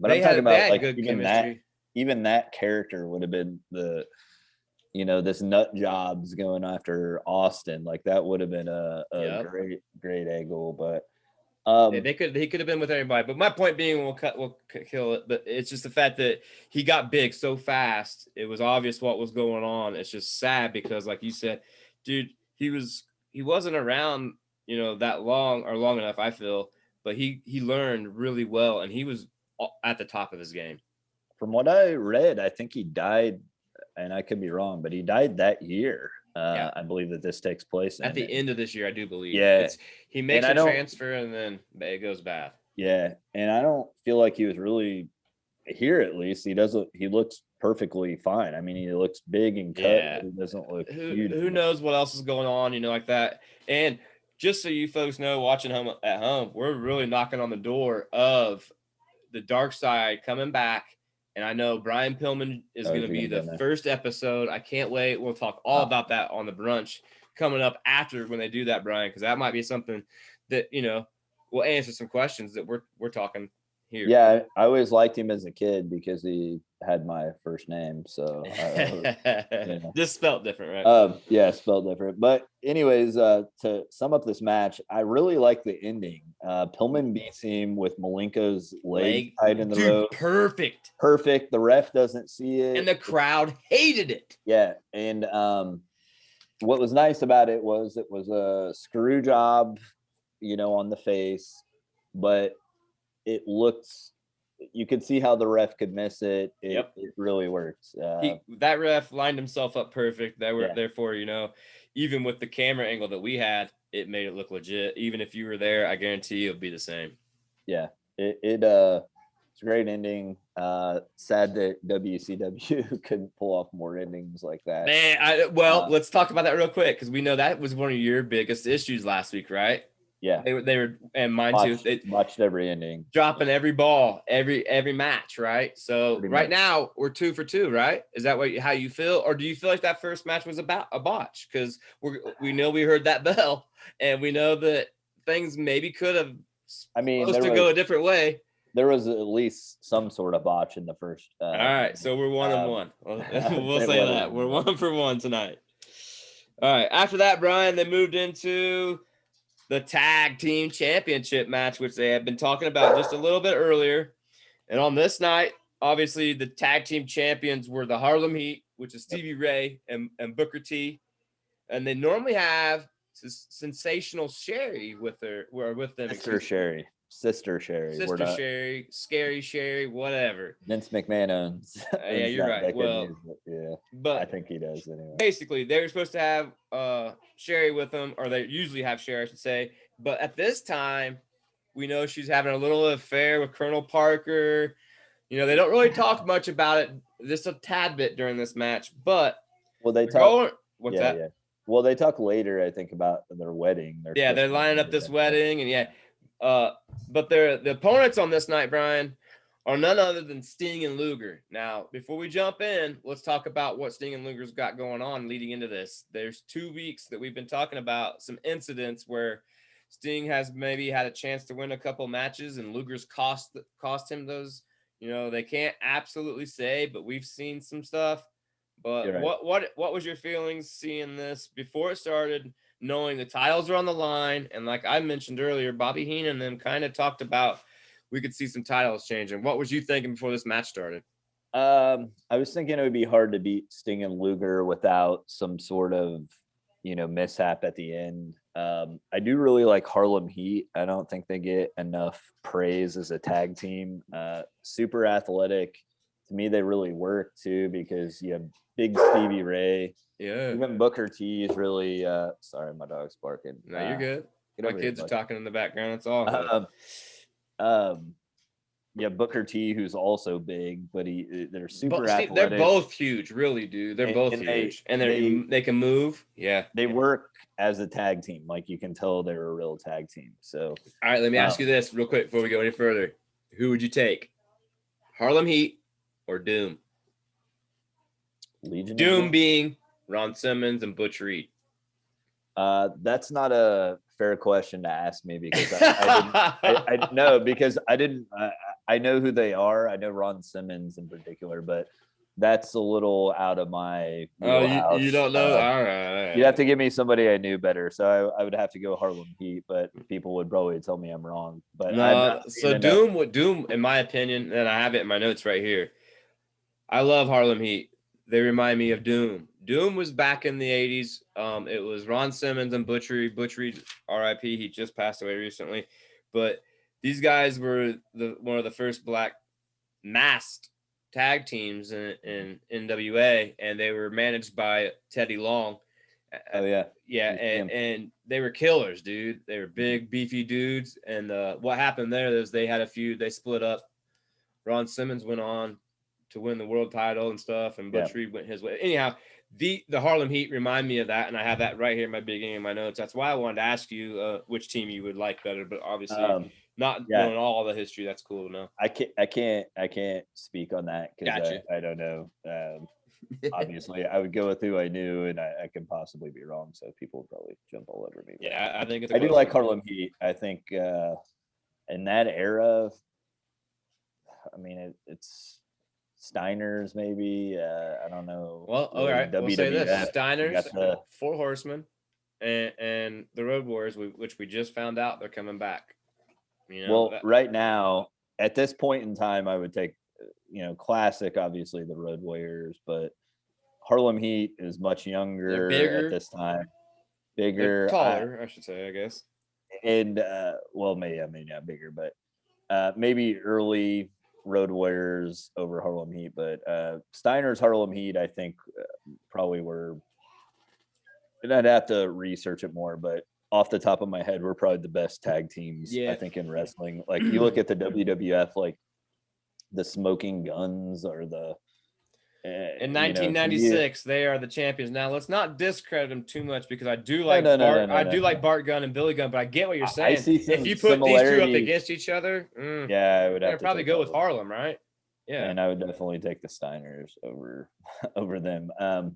but I'm talking about like good even chemistry. Even that character would have been this nut jobs going after Austin. Like that would have been a great angle, but. He could have been with everybody, but my point being, we'll kill it. But it's just the fact that he got big so fast. It was obvious what was going on. It's just sad because, like you said, dude, he wasn't around, you know, that long or long enough. I feel, but he learned really well, and he was at the top of his game. From what I read, I think he died, and I could be wrong, but he died that year. I believe that this takes place at the end of this year. I do believe. Yeah, he makes a transfer and then it goes bad. Yeah, and I don't feel like he was really here. At least he doesn't. He looks perfectly fine. I mean, he looks big and cut. Yeah. But he doesn't look huge. Who knows what else is going on? You know, like that. And just so you folks know, watching at home, we're really knocking on the door of the dark side coming back. And I know Brian Pillman is going to be the first episode. I can't wait. We'll talk all about that on the brunch coming up after when they do that, Brian, because that might be something that, you know, will answer some questions that we're talking here. Yeah, I always liked him as a kid because he had my first name. So just spelled different, right? Yeah, spelled different. But anyways, to sum up this match, I really like the ending. Pillman beats him with Malenko's leg tied in the rope. Perfect. The ref doesn't see it, and the crowd hated it. Yeah, and what was nice about it was a screw job, you know, on the face, but it looks, you could see how the ref could miss it. It really worked. That ref lined himself up perfect. Therefore, you know, even with the camera angle that we had, it made it look legit. Even if you were there, I guarantee you it'll be the same. Yeah, it's a great ending. Sad that WCW couldn't pull off more endings like that. Man, let's talk about that real quick because we know that was one of your biggest issues last week, right? Yeah, they were, and mine too. They watched every ending, dropping every ball, every match, right? So right now we're 2 for 2, right? Is that how you feel, or do you feel like that first match was about a botch? Because we know we heard that bell, and we know that things maybe could have. Supposed to go a different way. There was at least some sort of botch in the first. All right, so we're 1-1. We'll say that we're 1 for 1 tonight. All right. After that, Brian, they moved into the tag team championship match, which they had been talking about just a little bit earlier. And on this night, obviously, the tag team champions were the Harlem Heat, which is Stevie Ray and Booker T. And they normally have Sensational Sherry with them. Sister Sherry, Scary Sherry, whatever. Vince McMahon owns. Yeah, you're right. Well, but I think he does anyway. Basically, they were supposed to have Sherry with them, or they usually have Sherry, I should say. But at this time, we know she's having a little affair with Colonel Parker. You know, they don't really talk much about it, just a tad bit during this match. But they talk. What's that? Yeah. Well, they talk later, I think, about their wedding. They're lining up this wedding, and but the opponents on this night, Brian, are none other than Sting and Luger. Now, before we jump in, let's talk about what Sting and Luger's got going on leading into this. There's 2 weeks that we've been talking about some incidents where Sting has maybe had a chance to win a couple matches and Luger's cost him those. You know, they can't absolutely say, but we've seen some stuff. But You're right. what was your feelings seeing this before it started, knowing the titles are on the line, and like I mentioned earlier, Bobby Heenan and them kind of talked about we could see some titles changing. What was you thinking before this match started? I was thinking it would be hard to beat Sting and Luger without some sort of, mishap at the end. I do really like Harlem Heat. I don't think they get enough praise as a tag team. Super athletic. To me, they really work too because you have big Stevie Ray. Yeah. Even Booker T is really. Sorry, my dog's barking. No, you're good. Get My over here, kids are bud. talking in the background. It's all good. Yeah, Booker T, who's also big, but they're super But athletic. they're both huge, really, dude. They're both huge, and they can move. Yeah, they work as a tag team. Like you can tell they're a real tag team. So, all right, let me ask you this real quick before we go any further. Who would you take, Harlem Heat or Doom? Legion. Doom being Ron Simmons and Butch Reed. That's not a fair question to ask me because I know because I didn't. I know who they are. I know Ron Simmons in particular, but that's a little out of my wheelhouse. You don't know? All right. You'd have to give me somebody I knew better. So I would have to go Harlem Heat, but people would probably tell me I'm wrong. But no, so Doom, in my opinion, and I have it in my notes right here. I love Harlem Heat. They remind me of Doom. Doom was back in the 80s. It was Ron Simmons and Butch Reed. Butch Reed, R.I.P. He just passed away recently. But these guys were one of the first black masked tag teams in NWA, and they were managed by Teddy Long. Oh, yeah. Yeah, and they were killers, dude. They were big, beefy dudes. And what happened there is they had a feud. They split up. Ron Simmons went on to win the world title and stuff, and Butch Reed went his way. Anyhow, the Harlem Heat remind me of that, and I have that right here in my beginning of my notes. That's why I wanted to ask you which team you would like better, but obviously not knowing all the history, that's cool to know. I can't speak on that because I don't know. Obviously, I would go with who I knew, and I can possibly be wrong, so people would probably jump all over me. Yeah, I think it's. I do like Harlem Heat. I think in that era, I mean, it's Steiner's maybe. I don't know. Well, all right. We'll say this: Steiner's, 4 Horsemen, and the Road Warriors, which we just found out they're coming back. Right now, at this point in time, I would take, classic, obviously the Road Warriors, but Harlem Heat is much younger at this time, bigger, they're taller, I should say, I guess. And maybe not bigger, but maybe early Road Warriors over Harlem Heat, but Steiner's Harlem Heat, I think, probably were. And I'd have to research it more, but off the top of my head, we're probably the best tag teams, I think, in wrestling. Like you look at the WWF, like the Smoking Guns or the. In 1996, they are the champions. Now, let's not discredit them too much because I do like Bart Gunn and Billy Gunn, but I get what you're saying. If you put these two up against each other, I would have to probably go with Harlem, right? Yeah, and I would definitely take the Steiners over them.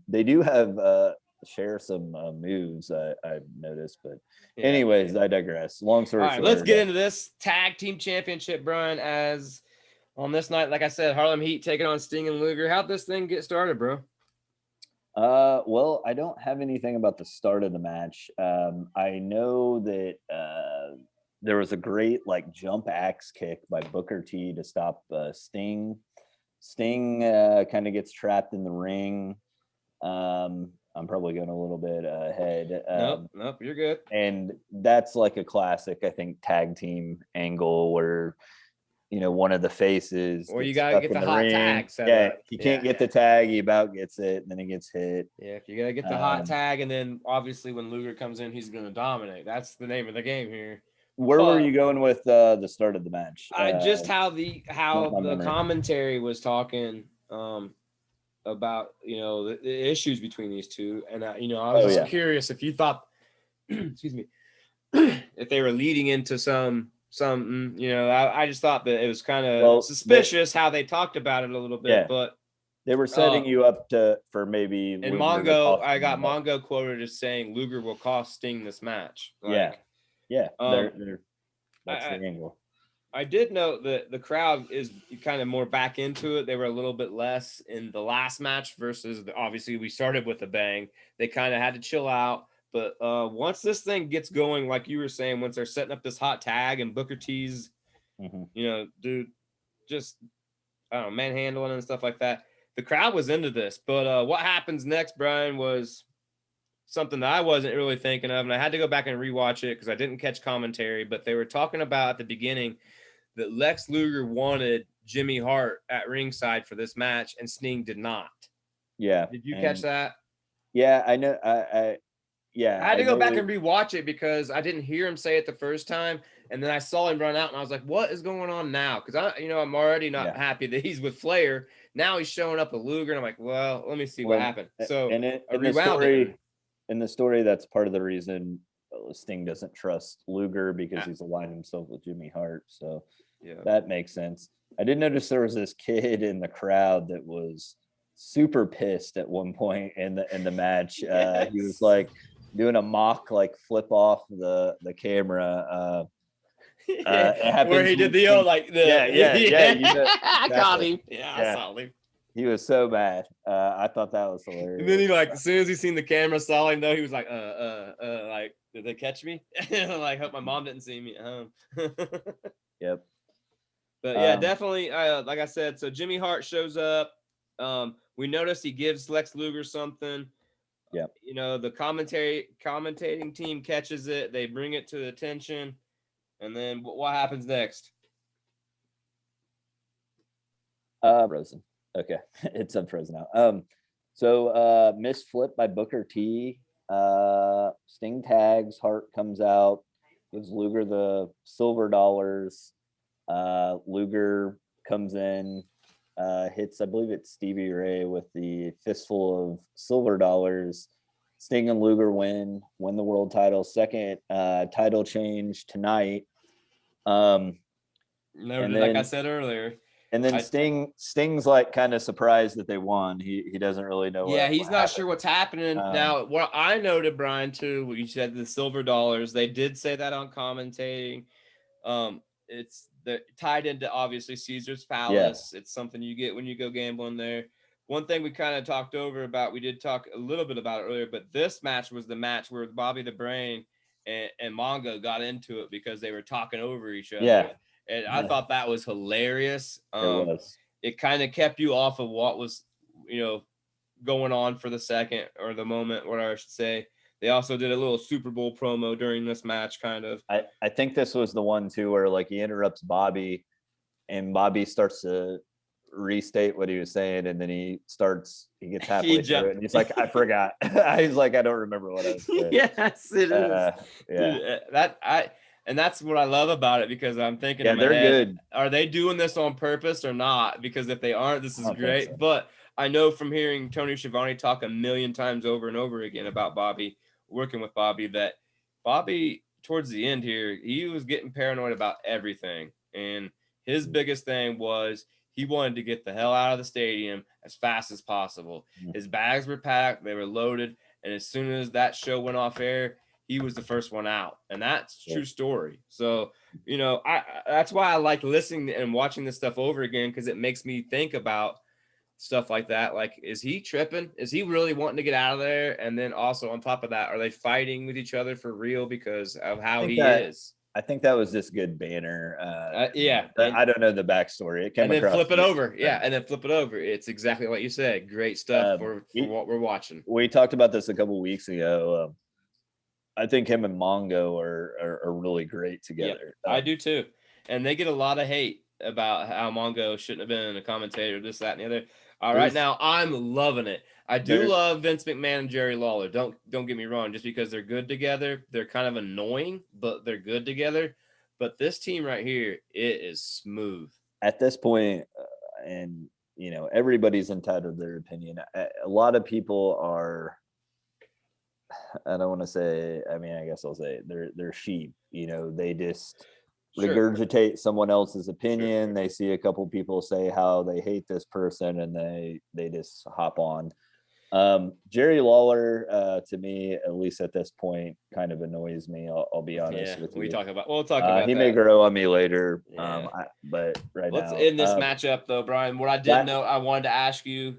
They do have share some moves I've noticed, but anyways, I digress. Long story short. All right, let's get into this tag team championship, Brian. As on this night, like I said, Harlem Heat taking on Sting and Luger. How'd this thing get started, bro? Well, I don't have anything about the start of the match. I know that there was a great jump axe kick by Booker T to stop Sting. Sting kind of gets trapped in the ring. I'm probably going a little bit ahead. Nope, you're good. And that's like a classic, I think, tag team angle where one of the faces. Or you gotta get the hot tag set up. He can't get the tag. He about gets it, and then he gets hit. Yeah, if you gotta get the hot tag, and then obviously when Luger comes in, he's gonna dominate. That's the name of the game here. Where were you going with the start of the match? Just how the commentary was talking about the issues between these two, and I was curious if you thought, excuse me, if they were leading into some something. You know, I just thought that it was kind of Well, suspicious how they talked about it a little bit, Yeah. but they were setting you up for maybe and Luger to Mongo, cost I him got the belt. Mongo quoted as saying Luger will cost Sting this match. Yeah. Like, Yeah. um, That's the angle. I did note that the crowd is kind of more back into it. They were a little bit less in the last match versus obviously we started with a bang. They kind of had to chill out. But once this thing gets going, like you were saying, once they're setting up this hot tag and Booker T's, you know, dude, just, I don't know, manhandling and stuff like that. The crowd was into this. But what happens next, Brian, was something that I wasn't really thinking of. And I had to go back and rewatch it because I didn't catch commentary. But they were talking about at the beginning that Lex Luger wanted Jimmy Hart at ringside for this match, and Sting did not. Yeah. Did you catch that? Yeah, I know. I had to go back and rewatch it because I didn't hear him say it the first time, and then I saw him run out, and I was like, "What is going on now?" Because I'm already not happy that he's with Flair. Now he's showing up with Luger, and I'm like, "Well, let me see what happened." So in the story, that's part of the reason Sting doesn't trust Luger because he's aligned himself with Jimmy Hart. So that makes sense. I did notice there was this kid in the crowd that was super pissed at one point in the match. He was like doing a mock like flip off the camera. Where he did the old like the I got him. I saw him. He was so mad. I thought that was hilarious. And then he like as soon as he seen the camera, saw him though, he was like, like, did they catch me? Like, hope my mom didn't see me at home. Yep. But yeah, definitely. Like I said, so Jimmy Hart shows up. We notice he gives Lex Luger something. Yeah. You know, the commentating team catches it. They bring it to attention. And then what happens next? Frozen. Okay. It's unfrozen now. So missed flip by Booker T. Sting tags, Hart comes out, gives Luger the silver dollars. Luger comes in, hits, I believe it's Stevie Ray with the fistful of silver dollars. Sting and Luger win the world title. Second title change tonight. Like I said earlier. And then Sting's like kind of surprised that they won. He doesn't really know. Yeah, he's not sure what's happening. Now, what I noted, Brian, too, what you said, the silver dollars, they did say that on commentating. It's tied into obviously Caesar's Palace. It's something you get when you go gambling there. One thing we kind of talked over about, we did talk a little bit about it earlier, but this match was the match where Bobby the Brain and Mongo got into it because they were talking over each other. Yeah. And I thought that was hilarious. It was. It kind of kept you off of what was, going on for the second or the moment, what I should say. They also did a little Super Bowl promo during this match, kind of. I think this was the one too where like he interrupts Bobby, and Bobby starts to restate what he was saying, and then he gets halfway through it, and he's like, I forgot. He's like, I don't remember what I was saying. Yes, it is. Dude, and that's what I love about it, because I'm thinking in my they're head, good. Are they doing this on purpose or not? Because if they aren't, this is great. So. But I know from hearing Tony Schiavone talk a million times over and over again about Bobby, working with Bobby, that Bobby, towards the end here, he was getting paranoid about everything. And his biggest thing was he wanted to get the hell out of the stadium as fast as possible. His bags were packed, they were loaded. And as soon as that show went off air, he was the first one out. And that's true story. So, that's why I like listening and watching this stuff over again, because it makes me think about stuff like that. Like, is he tripping? Is he really wanting to get out of there? And then also on top of that, are they fighting with each other for real because of how he is? I think that was just good banner. I don't know the backstory. It came and then across flip it over. Yeah, and then flip it over. It's exactly what you said. Great stuff for what we're watching. We talked about this a couple of weeks ago. I think him and Mongo are really great together. Yeah, I do too. And they get a lot of hate about how Mongo shouldn't have been a commentator, this, that, and the other. Right now, I'm loving it. I do love Vince McMahon and Jerry Lawler. Don't get me wrong. Just because they're good together, they're kind of annoying, but they're good together. But this team right here, it is smooth. At this point, and everybody's entitled to their opinion. A lot of people are. I don't want to say. I mean, I guess I'll say they're sheep. They just regurgitate someone else's opinion. They see a couple people say how they hate this person, and they just hop on. Jerry Lawler, to me, at least at this point, kind of annoys me. I'll be honest with you. We'll talk about he that. may grow on me later. Yeah. But right Let's now, end this matchup though, Brian. What I did know, I wanted to ask you.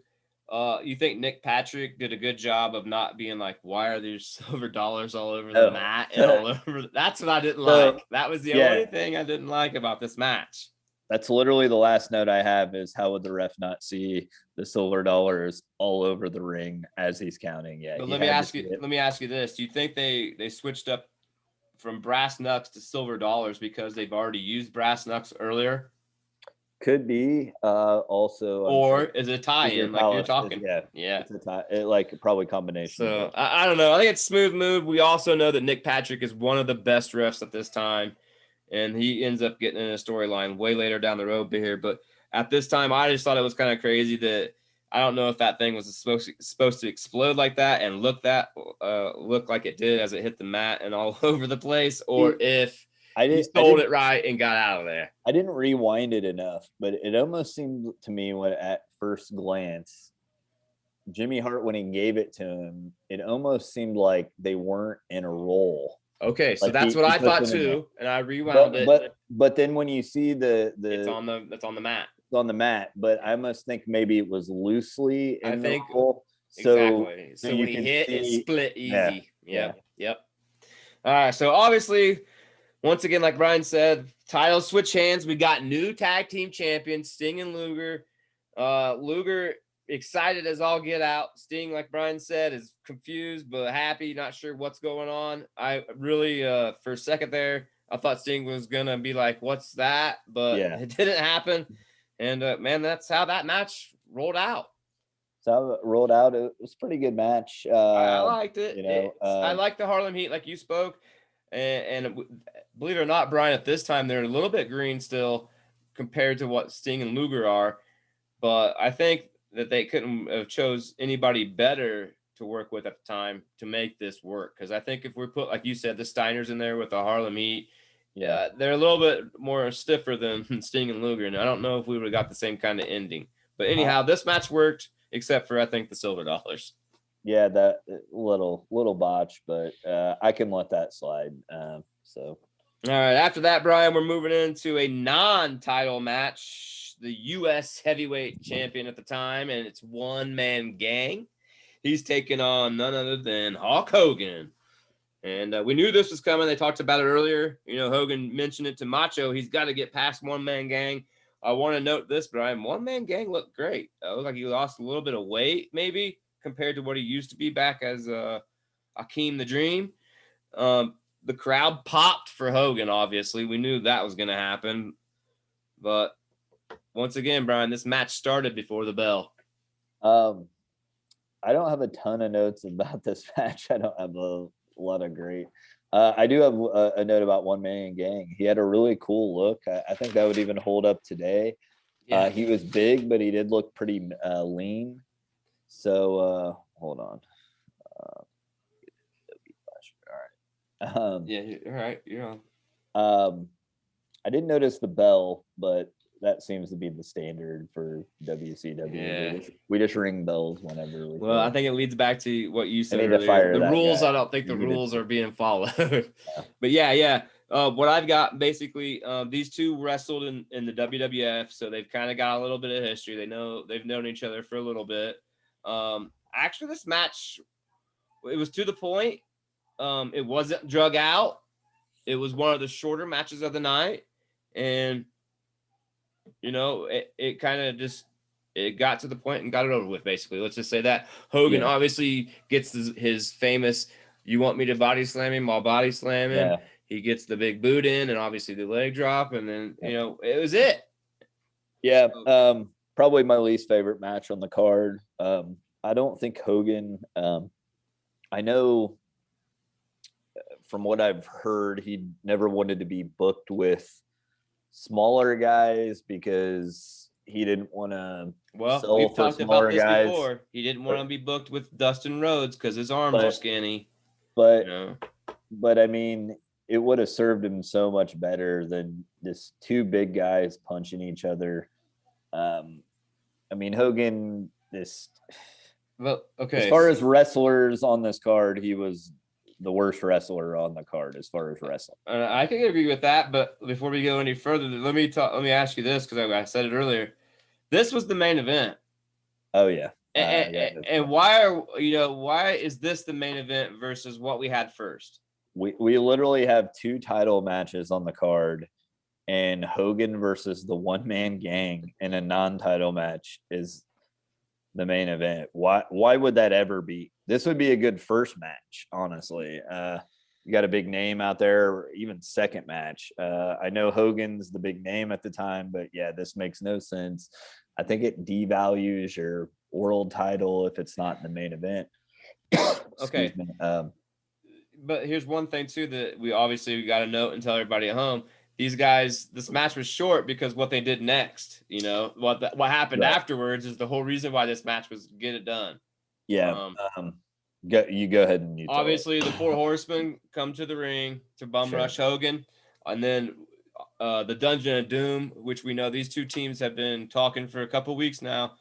You think Nick Patrick did a good job of not being like, why are there silver dollars all over the mat and all over? That's what I didn't like. That was the only thing I didn't like about this match. That's literally the last note I have is how would the ref not see the silver dollars all over the ring as he's counting? Yeah. But let me ask you this. Do you think they switched up from brass knucks to silver dollars because they've already used brass knucks earlier? Could be. Also, or is it a tie-in like you're talking? Yeah. It's a tie, like probably combination. So I don't know. I think it's smooth move. We also know that Nick Patrick is one of the best refs at this time. And he ends up getting in a storyline way later down the road here. But at this time, I just thought it was kind of crazy that I don't know if that thing was supposed to explode like that and look like it did as it hit the mat and all over the place, or if he sold it right and got out of there. I didn't rewind it enough, but it almost seemed to me at first glance, Jimmy Hart, when he gave it to him, it almost seemed like they weren't in a roll. Okay, so that's what I thought too, and I rewound it. But then when you see it's on the mat. It's on the mat, but I must think maybe it was loosely in the roll. Exactly. So when he hit, it split easy. Yep. All right. So obviously, once again, like Brian said, titles switch hands. We got new tag team champions, Sting and Luger. Luger excited as all get out. Sting, like Brian said, is confused but happy, not sure what's going on. I really, for a second there, I thought Sting was gonna be like, "What's that?" But it didn't happen. And man, that's how that match rolled out. So it rolled out. It was a pretty good match. I liked it. I like the Harlem Heat, like you spoke. And believe it or not, Brian, at this time they're a little bit green still compared to what Sting and Luger are. But I think that they couldn't have chose anybody better to work with at the time to make this work. Because I think if we put, like you said, the Steiners in there with the Harlem Heat, they're a little bit more stiffer than Sting and Luger. And I don't know if we would have got the same kind of ending. But anyhow, this match worked, except for, I think, the silver dollars. Yeah, that little botch, but I can let that slide. All right. After that, Brian, we're moving into a non-title match. The U.S. heavyweight champion at the time, and it's one-man gang. He's taking on none other than Hulk Hogan. And we knew this was coming. They talked about it earlier. You know, Hogan mentioned it to Macho. He's got to get past one-man gang. I want to note this, Brian. One-man gang looked great. It looked like he lost a little bit of weight, maybe, compared to what he used to be back as Akeem the Dream. The crowd popped for Hogan, obviously. We knew that was going to happen. But once again, Brian, this match started before the bell. I don't have a ton of notes about this match. I don't have a lot of great. I do have a note about One Man Gang. He had a really cool look. I think that would even hold up today. Yeah. He was big, but he did look pretty lean. So hold on. All right. All right. You're on. I didn't notice the bell, but that seems to be the standard for WCW. Yeah. We just ring bells whenever we I think it leads back to what you said earlier. The rules, I don't think the rules are being followed. But yeah. What I've got, basically, these two wrestled in the WWF, so they've kind of got a little bit of history. They've known each other for a little bit. Actually, this match, it was to the point. It wasn't drug out. It was one of the shorter matches of the night. And you know, it kind of just it got to the point and got it over with, basically. Let's just say that. Hogan obviously gets his famous, "You want me to body slam him? I'll body slam him." Yeah. He gets the big boot in and obviously the leg drop, and then you know, it was it. Yeah, probably my least favorite match on the card. I don't think Hogan, I know from what I've heard, he never wanted to be booked with smaller guys because he didn't want to we've talked about this guys before. He didn't want to be booked with Dustin Rhodes because his arms are skinny. But I mean, it would have served him so much better than this two big guys punching each other. I mean, Hogan, Well, as okay. far as wrestlers on this card, he was the worst wrestler on the card as far as wrestling. I can agree with that, but before we go any further, let me ask you this, because I said it earlier. This was the main event. Oh yeah. And why is this the main event versus what we had first? We literally have two title matches on the card, and Hogan versus the one man gang in a non-title match is the main event. Why would that ever be? This would be a good first match, honestly. You got a big name out there, even second match. I know Hogan's the big name at the time, but yeah, this makes no sense. I think it devalues your world title if it's not in the main event. Okay. But here's one thing too that we got to note and tell everybody at home. These guys, this match was short because what they did next, what happened afterwards is the whole reason why this match was get it done. Yeah. You go ahead and obviously the Four Horsemen come to the ring to bum rush Hogan, and then the Dungeon of Doom, which we know these two teams have been talking for a couple weeks now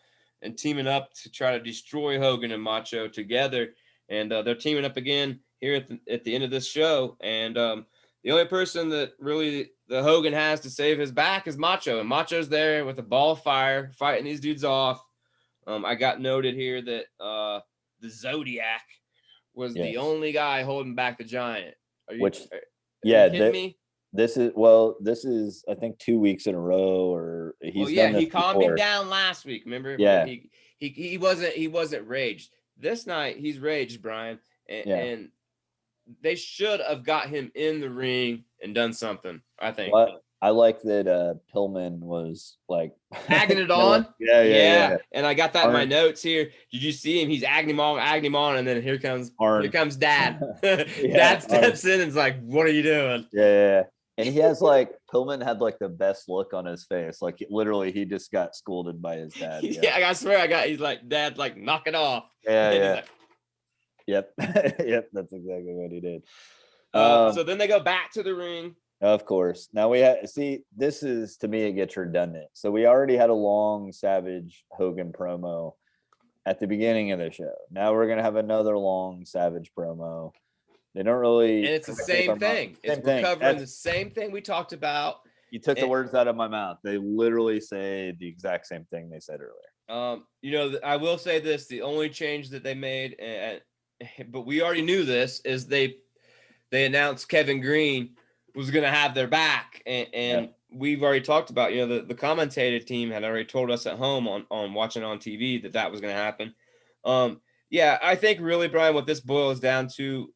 and teaming up to try to destroy Hogan and Macho together, and they're teaming up again here at the end of this show, and the only person that really the Hogan has to save his back is Macho, and Macho's there with a ball of fire fighting these dudes off. I got noted here that the Zodiac was the only guy holding back the Giant. Are you kidding me? This is I think 2 weeks in a row, or he calmed him down last week. Remember? Yeah. He wasn't raged. This night he's raged, Brian, and they should have got him in the ring and done something, I think. I like that Pillman was like agging it on. Yeah. And I got that in my notes here. Did you see him? He's agging him on, and then here comes Dad. Dad steps in and is like, "What are you doing?" Yeah. And he has Pillman had the best look on his face. Literally, he just got scolded by his dad. Yeah, I swear he's like, "Dad, knock it off." Yeah. Yep. Yep. That's exactly what he did. So then they go back to the ring. Of course. Now this is, to me, it gets redundant. So we already had a long Savage Hogan promo at the beginning of the show. Now we're going to have another long Savage promo. They don't really. And it's the same thing. We're covering the same thing we talked about. You took the words out of my mouth. They literally say the exact same thing they said earlier. I will say this. The only change that they made, but we already knew this, is they announced Kevin Green was going to have their back, and we've already talked about, the commentator team had already told us at home on watching on TV that was going to happen. I think really, Brian, what this boils down to,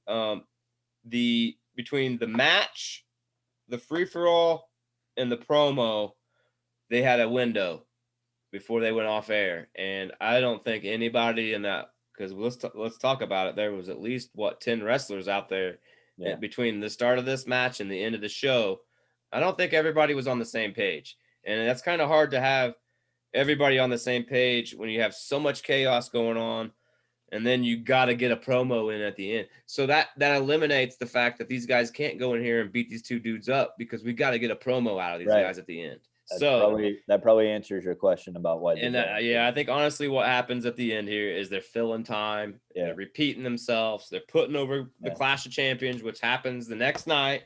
between the match, the free-for-all, and the promo, they had a window before they went off air, and I don't think anybody in that, because let's talk about it, there was at least 10 wrestlers out there. Yeah. Between the start of this match and the end of the show, I don't think everybody was on the same page. And that's kind of hard to have everybody on the same page when you have so much chaos going on, and then you got to get a promo in at the end. So that eliminates the fact that these guys can't go in here and beat these two dudes up, because we got to get a promo out of these guys at the end. That probably answers your question about why. And I think honestly what happens at the end here is they're filling time. Yeah. They're repeating themselves. They're putting over the Clash of Champions, which happens the next night.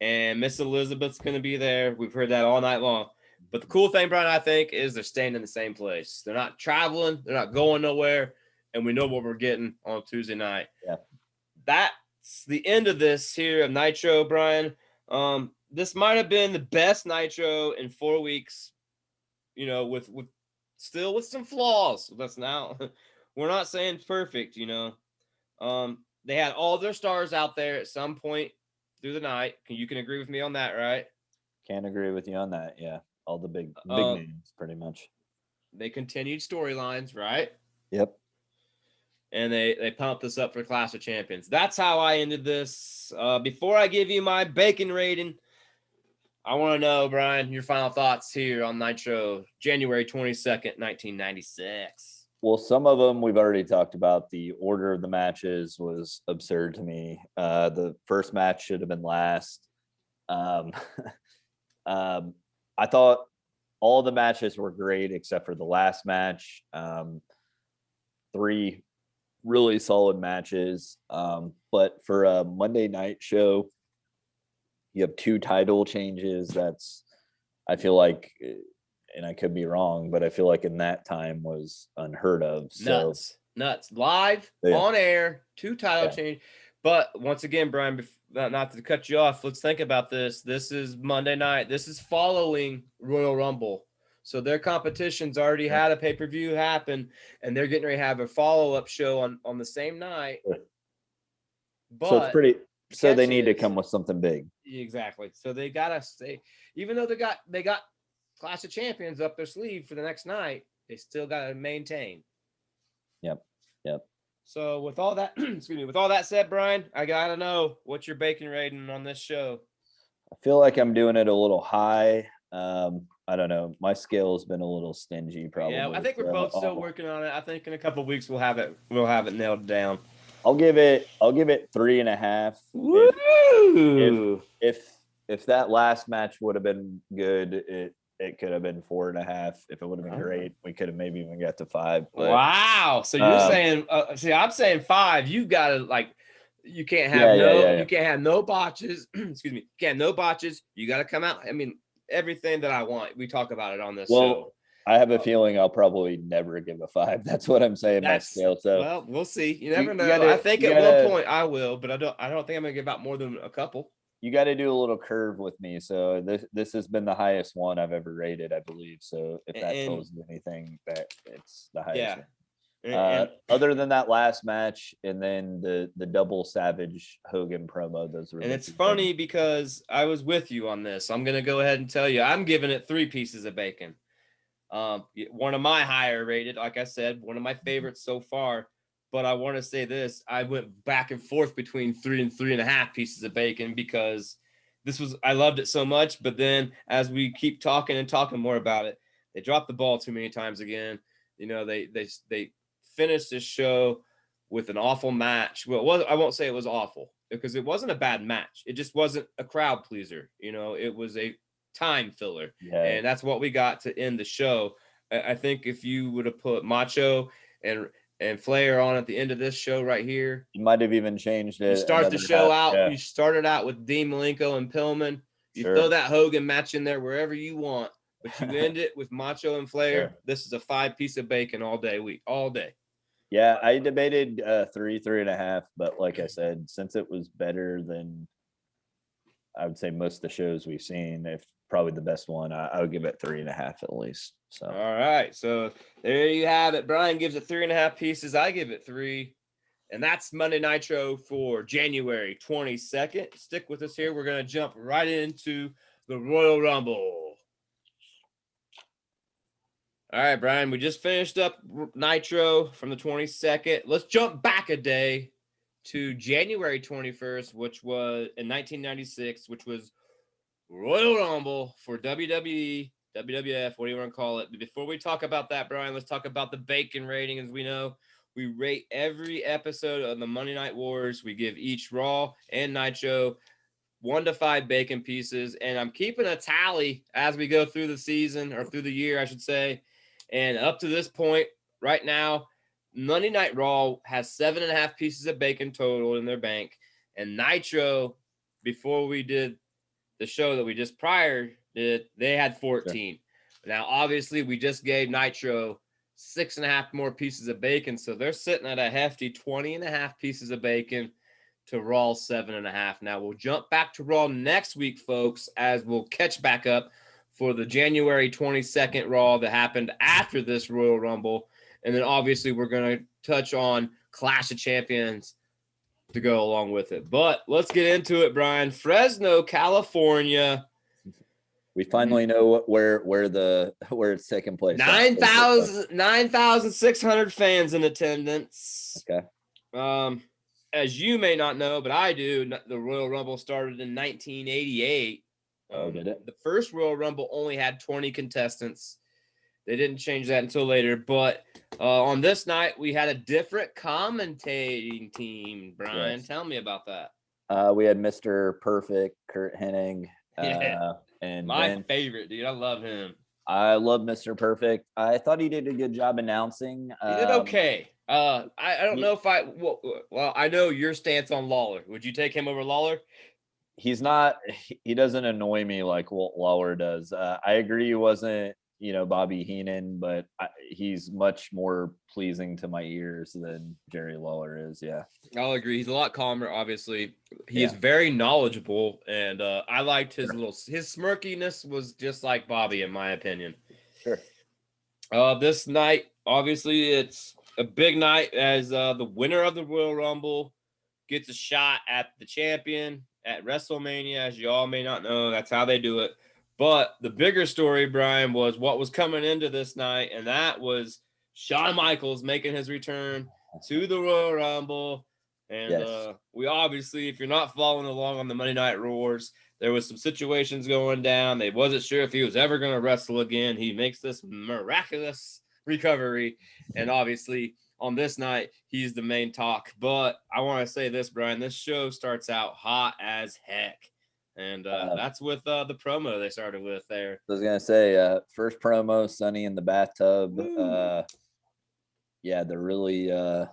And Miss Elizabeth's going to be there. We've heard that all night long. But the cool thing, Brian, I think, is they're staying in the same place. They're not traveling. They're not going nowhere. And we know what we're getting on Tuesday night. Yeah. That's the end of this here of Nitro, Brian. This might have been the best Nitro in 4 weeks, with some flaws. We're not saying perfect, They had all their stars out there at some point through the night. You can agree with me on that, right? Can't agree with you on that. Yeah. All the big names, pretty much. They continued storylines, right? Yep. And they pumped us up for Clash of Champions. That's how I ended this. Before I give you my bacon rating, I want to know, Brian, your final thoughts here on Nitro, January 22nd, 1996. Well, some of them we've already talked about. The order of the matches was absurd to me. The first match should have been last. Um, I thought all the matches were great except for the last match. Three really solid matches. But for a Monday night show, you have 2 title changes. I feel like, and I could be wrong, but I feel like in that time was unheard of. So Nuts. Live, on air, 2 title change. But once again, Brian, not to cut you off, let's think about this. This is Monday night. This is following Royal Rumble. So their competition's already had a pay-per-view happen, and they're getting ready to have a follow-up show on the same night. But so it's pretty. So they need to come with something big. Exactly. So they gotta stay, even though they got Clash of Champions up their sleeve for the next night, they still gotta maintain. Yep. So with all that, with all that said, Brian, I gotta know what's your bacon rating on this show. I feel like I'm doing it a little high. I don't know. My scale's been a little stingy, probably. Yeah, I think we're both still working on it. I think in a couple of weeks we'll have it nailed down. I'll give it 3.5. Woo! If that last match would have been good, it could have been 4.5. If it would have been great, we could have maybe even got to 5. But, wow! So you're saying? I'm saying 5. You gotta you can't have you can't have no botches. Excuse me. You can't have no botches. You gotta come out. I mean, everything that I want. We talk about it on this show. I have a feeling I'll probably never give a 5. That's what I'm saying. My scale. So well, we'll see. You never know. I think at one point I will, but I don't think I'm gonna give out more than a couple. You got to do a little curve with me. So this has been the highest one I've ever rated, I believe. So if that tells you anything, that it's the highest one. Other than that last match, and then the double Savage Hogan promo, those were. And it's funny because I was with you on this. I'm gonna go ahead and tell you, I'm giving it 3 pieces of bacon. One of my higher rated, like I said, one of my favorites so far. But I want to say this: I went back and forth between 3 and 3.5 pieces of bacon because I loved it so much. But then as we keep talking more about it, they dropped the ball too many times again. You know, they finished this show with an awful match. Well, I won't say it was awful because it wasn't a bad match. It just wasn't a crowd pleaser. You know, it was a time filler. Yeah. And that's what we got to end the show. I think if you would have put Macho and Flair on at the end of this show right here, you might have even changed it. You start the show out. Yeah. You started out with Dean Malenko and Pillman. You throw that Hogan match in there wherever you want, but you end it with Macho and Flair. Sure. This is a 5 piece of bacon all day. Yeah, I debated 3.5, but like I said, since it was better than I would say most of the shows we've seen, if probably the best one, I would give it 3.5 at least. So all right, so there you have it. Brian gives it 3.5 pieces. I give it 3, and that's Monday Nitro for January 22nd. Stick with us here. We're gonna jump right into the Royal Rumble. All right, Brian, we just finished up Nitro from the 22nd. Let's jump back a day to January 21st, which was in 1996, which was Royal Rumble for WWE, WWF, what do you want to call it? But before we talk about that, Brian, let's talk about the bacon rating. As we know, we rate every episode of the Monday Night Wars. We give each Raw and Nitro 1 to 5 bacon pieces. And I'm keeping a tally as we go through the season, or through the year, I should say. And up to this point, right now, Monday Night Raw has 7.5 pieces of bacon total in their bank. And Nitro, before we did the show that we just prior did, they had 14. Sure. Now, obviously, we just gave Nitro 6.5 more pieces of bacon. So they're sitting at a hefty 20.5 pieces of bacon to Raw 7.5. Now, we'll jump back to Raw next week, folks, as we'll catch back up for the January 22nd Raw that happened after this Royal Rumble. And then obviously we're going to touch on Clash of Champions to go along with it. But let's get into it, Brian. Fresno, California. We finally know where it's taking place. 9,600 fans in attendance. Okay. As you may not know, but I do, the Royal Rumble started in 1988. Did it? The first Royal Rumble only had 20 contestants. They didn't change that until later. But on this night, we had a different commentating team. Brian, Yes. tell me about that. We had Mr. Perfect, Kurt Hennig, Yeah, and my Vince. favorite, dude. I love him. I love Mr. Perfect. I thought he did a good job announcing. He did okay. I don't he- know if well, I know your stance on Lawler. Would you take him over Lawler? He's not. He doesn't annoy me like what Lawler does. I agree he wasn't, Bobby Heenan, but he's much more pleasing to my ears than Jerry Lawler is. Yeah. I'll agree. He's a lot calmer. Obviously, he is Yeah. very knowledgeable, and I liked his Sure. his smirkiness was just like Bobby, in my opinion. Sure. This night, obviously, it's a big night as the winner of the Royal Rumble gets a shot at the champion at WrestleMania. As you all may not know, that's how they do it. But the bigger story, Brian, was what was coming into this night, and that was Shawn Michaels making his return to the Royal Rumble. And Yes. we obviously, if you're not following along on the Monday Night Roars, there was some situations going down. They wasn't sure if he was ever going to wrestle again. He makes this miraculous recovery, and obviously on this night, he's the main talk. But I want to say this, Brian, this show starts out hot as heck. And that's with the promo they started with there. I was going to say, first promo, Sonny in the bathtub. Yeah, they're really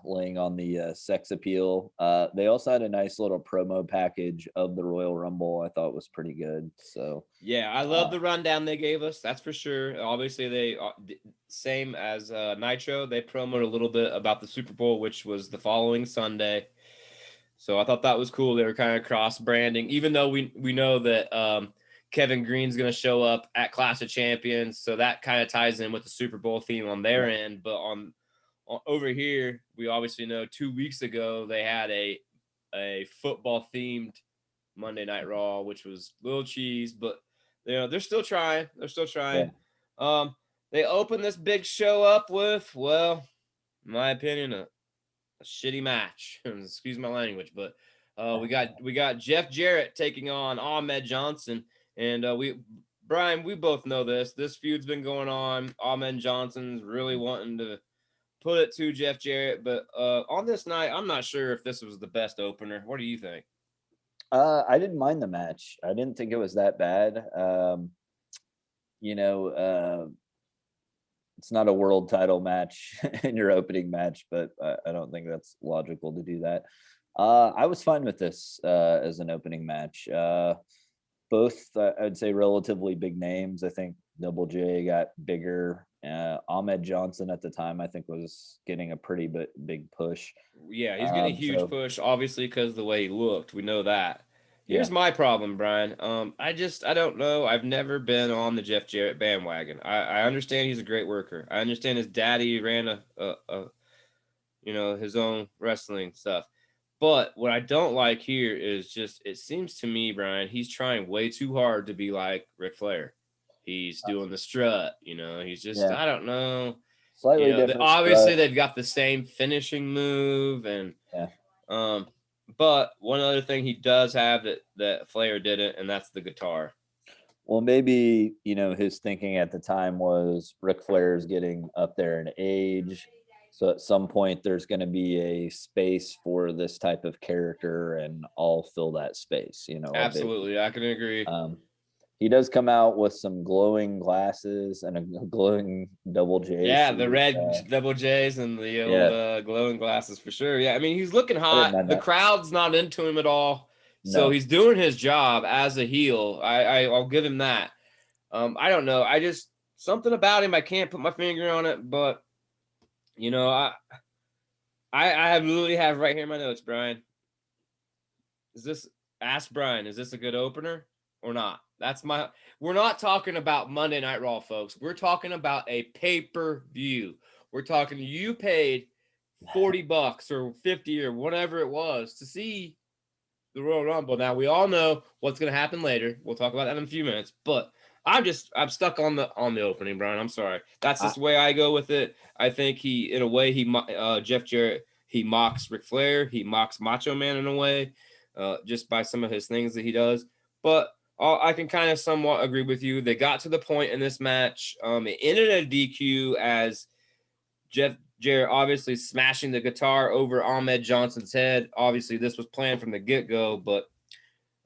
laying on the sex appeal. They also had a nice little promo package of the Royal Rumble. I thought was pretty good. So yeah, I love the rundown they gave us. That's for sure. Obviously, they same as Nitro. They promoted a little bit about the Super Bowl, which was the following Sunday. So I thought that was cool. They were kind of cross branding, even though we know that Kevin Green's going to show up at Clash of Champions. So that kind of ties in with the Super Bowl theme on their end. But on over here, we obviously know 2 weeks ago they had a football themed Monday Night Raw, which was little cheese, but they're still trying. They're still trying. Yeah. They opened this big show up with, well, in my opinion, a shitty match. Excuse my language, but we got Jeff Jarrett taking on Ahmed Johnson, and Brian, we both know this. This feud's been going on. Ahmed Johnson's really wanting to put it to Jeff Jarrett, but on this night, I'm not sure if this was the best opener. What do you think? I didn't mind the match. I didn't think it was that bad. It's not a world title match in your opening match, but I don't think that's logical to do that. I was fine with this as an opening match. Both, I'd say, relatively big names. I think Double J got bigger. Ahmed Johnson at the time, I think, was getting a pretty big push. Yeah, he's getting a huge push, obviously, because of the way he looked. We know that. Here's my problem, Brian. I don't know. I've never been on the Jeff Jarrett bandwagon. I understand he's a great worker. I understand his daddy ran his own wrestling stuff. But what I don't like here is just, it seems to me, Brian, he's trying way too hard to be like Ric Flair. He's doing the strut, he's just, I don't know. Slightly different. Obviously, they've got the same finishing move, and but one other thing he does have that Flair didn't, and that's the guitar. Well, maybe, his thinking at the time was Ric Flair's getting up there in age. So at some point there's going to be a space for this type of character, and I'll fill that space, Absolutely. I can agree. He does come out with some glowing glasses and a glowing Double J. Yeah, the red Double J's and the old glowing glasses for sure. Yeah, I mean, he's looking hot. The crowd's not into him at all. So he's doing his job as a heel. I'll give him that. I don't know. Something about him, I can't put my finger on it, but I literally have right here in my notes, Brian. Ask Brian, is this a good opener or not? We're not talking about Monday Night Raw, folks. We're talking about a pay-per-view. We're talking, you paid $40 or 50 or whatever it was to see the Royal Rumble. Now, we all know what's going to happen later. We'll talk about that in a few minutes, but I'm stuck on the opening, Brian. I'm sorry. That's just the way I go with it. I think Jeff Jarrett, he mocks Ric Flair. He mocks Macho Man in a way, just by some of his things that he does. But I can kind of somewhat agree with you. They got to the point in this match. It ended a DQ as Jeff Jarrett obviously smashing the guitar over Ahmed Johnson's head. Obviously, this was planned from the get-go, but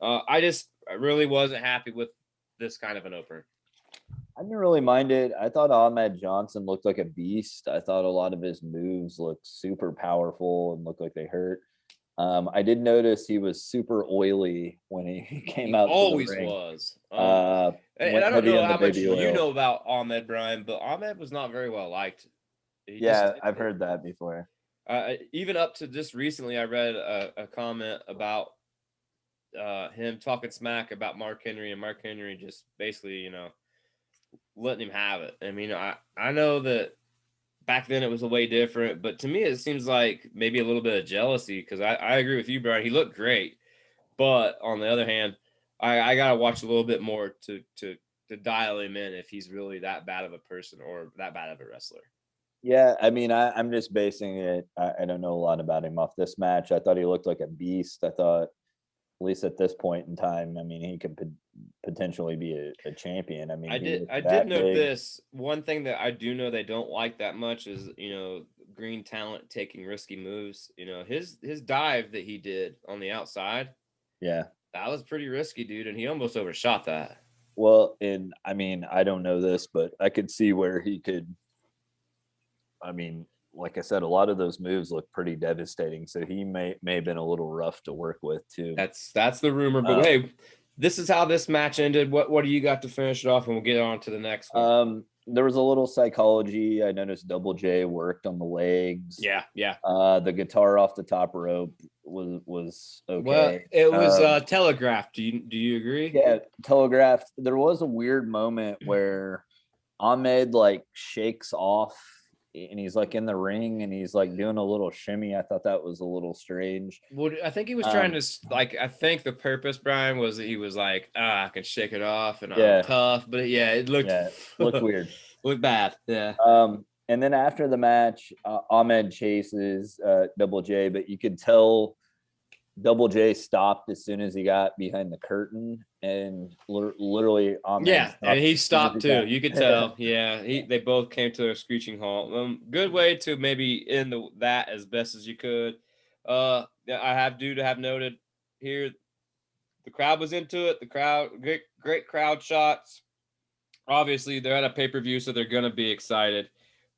I really wasn't happy with this kind of an opener. I didn't really mind it. I thought Ahmed Johnson looked like a beast. I thought a lot of his moves looked super powerful and looked like they hurt. I did notice he was super oily when he came out. Always to the ring. was. And I don't know how much you know about Ahmed, Bryan, but Ahmed was not very well liked. I've heard that before. Even up to just recently, I read a comment about him talking smack about Mark Henry, and Mark Henry just basically, letting him have it. I mean, I know that back then it was a way different, but to me it seems like maybe a little bit of jealousy, because I agree with you, Bryan. He looked great, but on the other hand, I gotta watch a little bit more to dial him in if he's really that bad of a person or that bad of a wrestler. Yeah, I mean, I'm just basing it. I don't know a lot about him off this match. I thought he looked like a beast. I thought, at least at this point in time, I mean, he could potentially be a champion. I mean, I did note this. One thing that I do know they don't like that much is, green talent taking risky moves. His dive that he did on the outside. Yeah. That was pretty risky, dude, and he almost overshot that. Well, and I mean, I don't know this, but I could see where he could. I mean, like I said, a lot of those moves look pretty devastating. So he may have been a little rough to work with too. That's the rumor. But hey, this is how this match ended. What do you got to finish it off, and we'll get on to the next one. There was a little psychology. I noticed Double J worked on the legs. Yeah. The guitar off the top rope was okay. Well, it was telegraphed. Do you agree? Yeah, telegraphed. There was a weird moment where Ahmed like shakes off, and he's like in the ring and he's like doing a little shimmy. I thought that was a little strange. Well, I think he was trying to I think the purpose, Bryan, was that he was like, I can shake it off and I'm tough. But it looked weird. Looked bad. Yeah. And then after the match, Ahmed chases Double J, but you could tell Double J stopped as soon as he got behind the curtain, and literally Ahmed and he stopped too. You could tell. Yeah, they both came to a screeching halt. Good way to maybe end that as best as you could. I have noted here, the crowd was into it. The crowd, great crowd shots. Obviously, they're at a pay-per-view, so they're gonna be excited.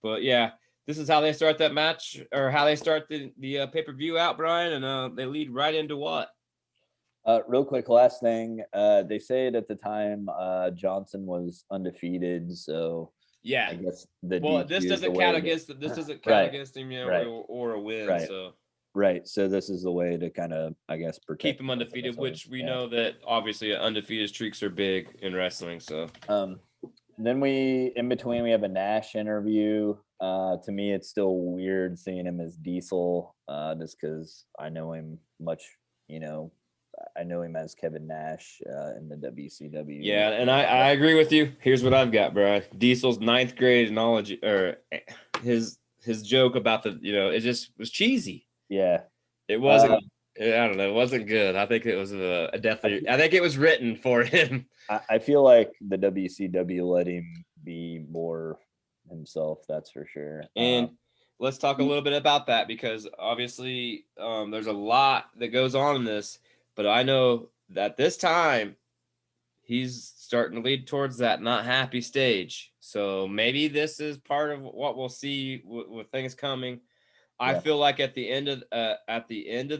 But yeah, this is how they start that match, or how they start the pay-per-view out, Bryan, and they lead right into what? Real quick, last thing. They said at the time Johnson was undefeated, so yeah, I guess this doesn't count against against him, or a win. Right. So so this is the way to kind of, I guess, keep him undefeated, which we know that obviously undefeated streaks are big in wrestling. So then in between we have a Nash interview. To me, it's still weird seeing him as Diesel, just because I know him much. I know him as Kevin Nash in the WCW. Yeah, and I agree with you. Here's what I've got, bro. Diesel's ninth grade knowledge, or his joke about it just was cheesy. Yeah, it wasn't. I don't know. It wasn't good. I think it was definitely. I think it was written for him. I feel like the WCW let him be more himself. That's for sure. And let's talk a little bit about that, because obviously there's a lot that goes on in this. But I know that this time he's starting to lead towards that not happy stage. So maybe this is part of what we'll see with things coming. I feel like at the end of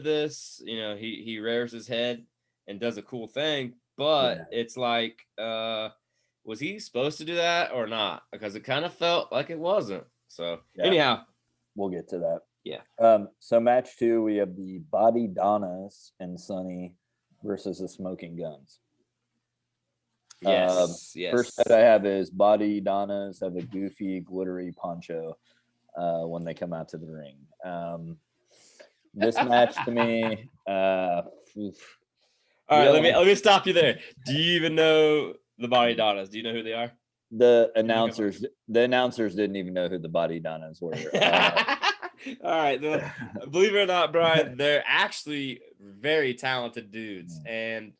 this, he rears his head and does a cool thing, but it's like, was he supposed to do that or not? Because it kind of felt like it wasn't. So anyhow, we'll get to that. Yeah. So match 2, we have the Body Donnas and Sonny versus the Smoking Guns. Yes. First that I have is Body Donnas have a goofy, glittery poncho when they come out to the ring. This match to me, all right, let me stop you there. Do you even know the Body Donnas? Do you know who they are? The announcers didn't even know who the Body Donnas were. All right, believe it or not, Bryan, they're actually very talented dudes, and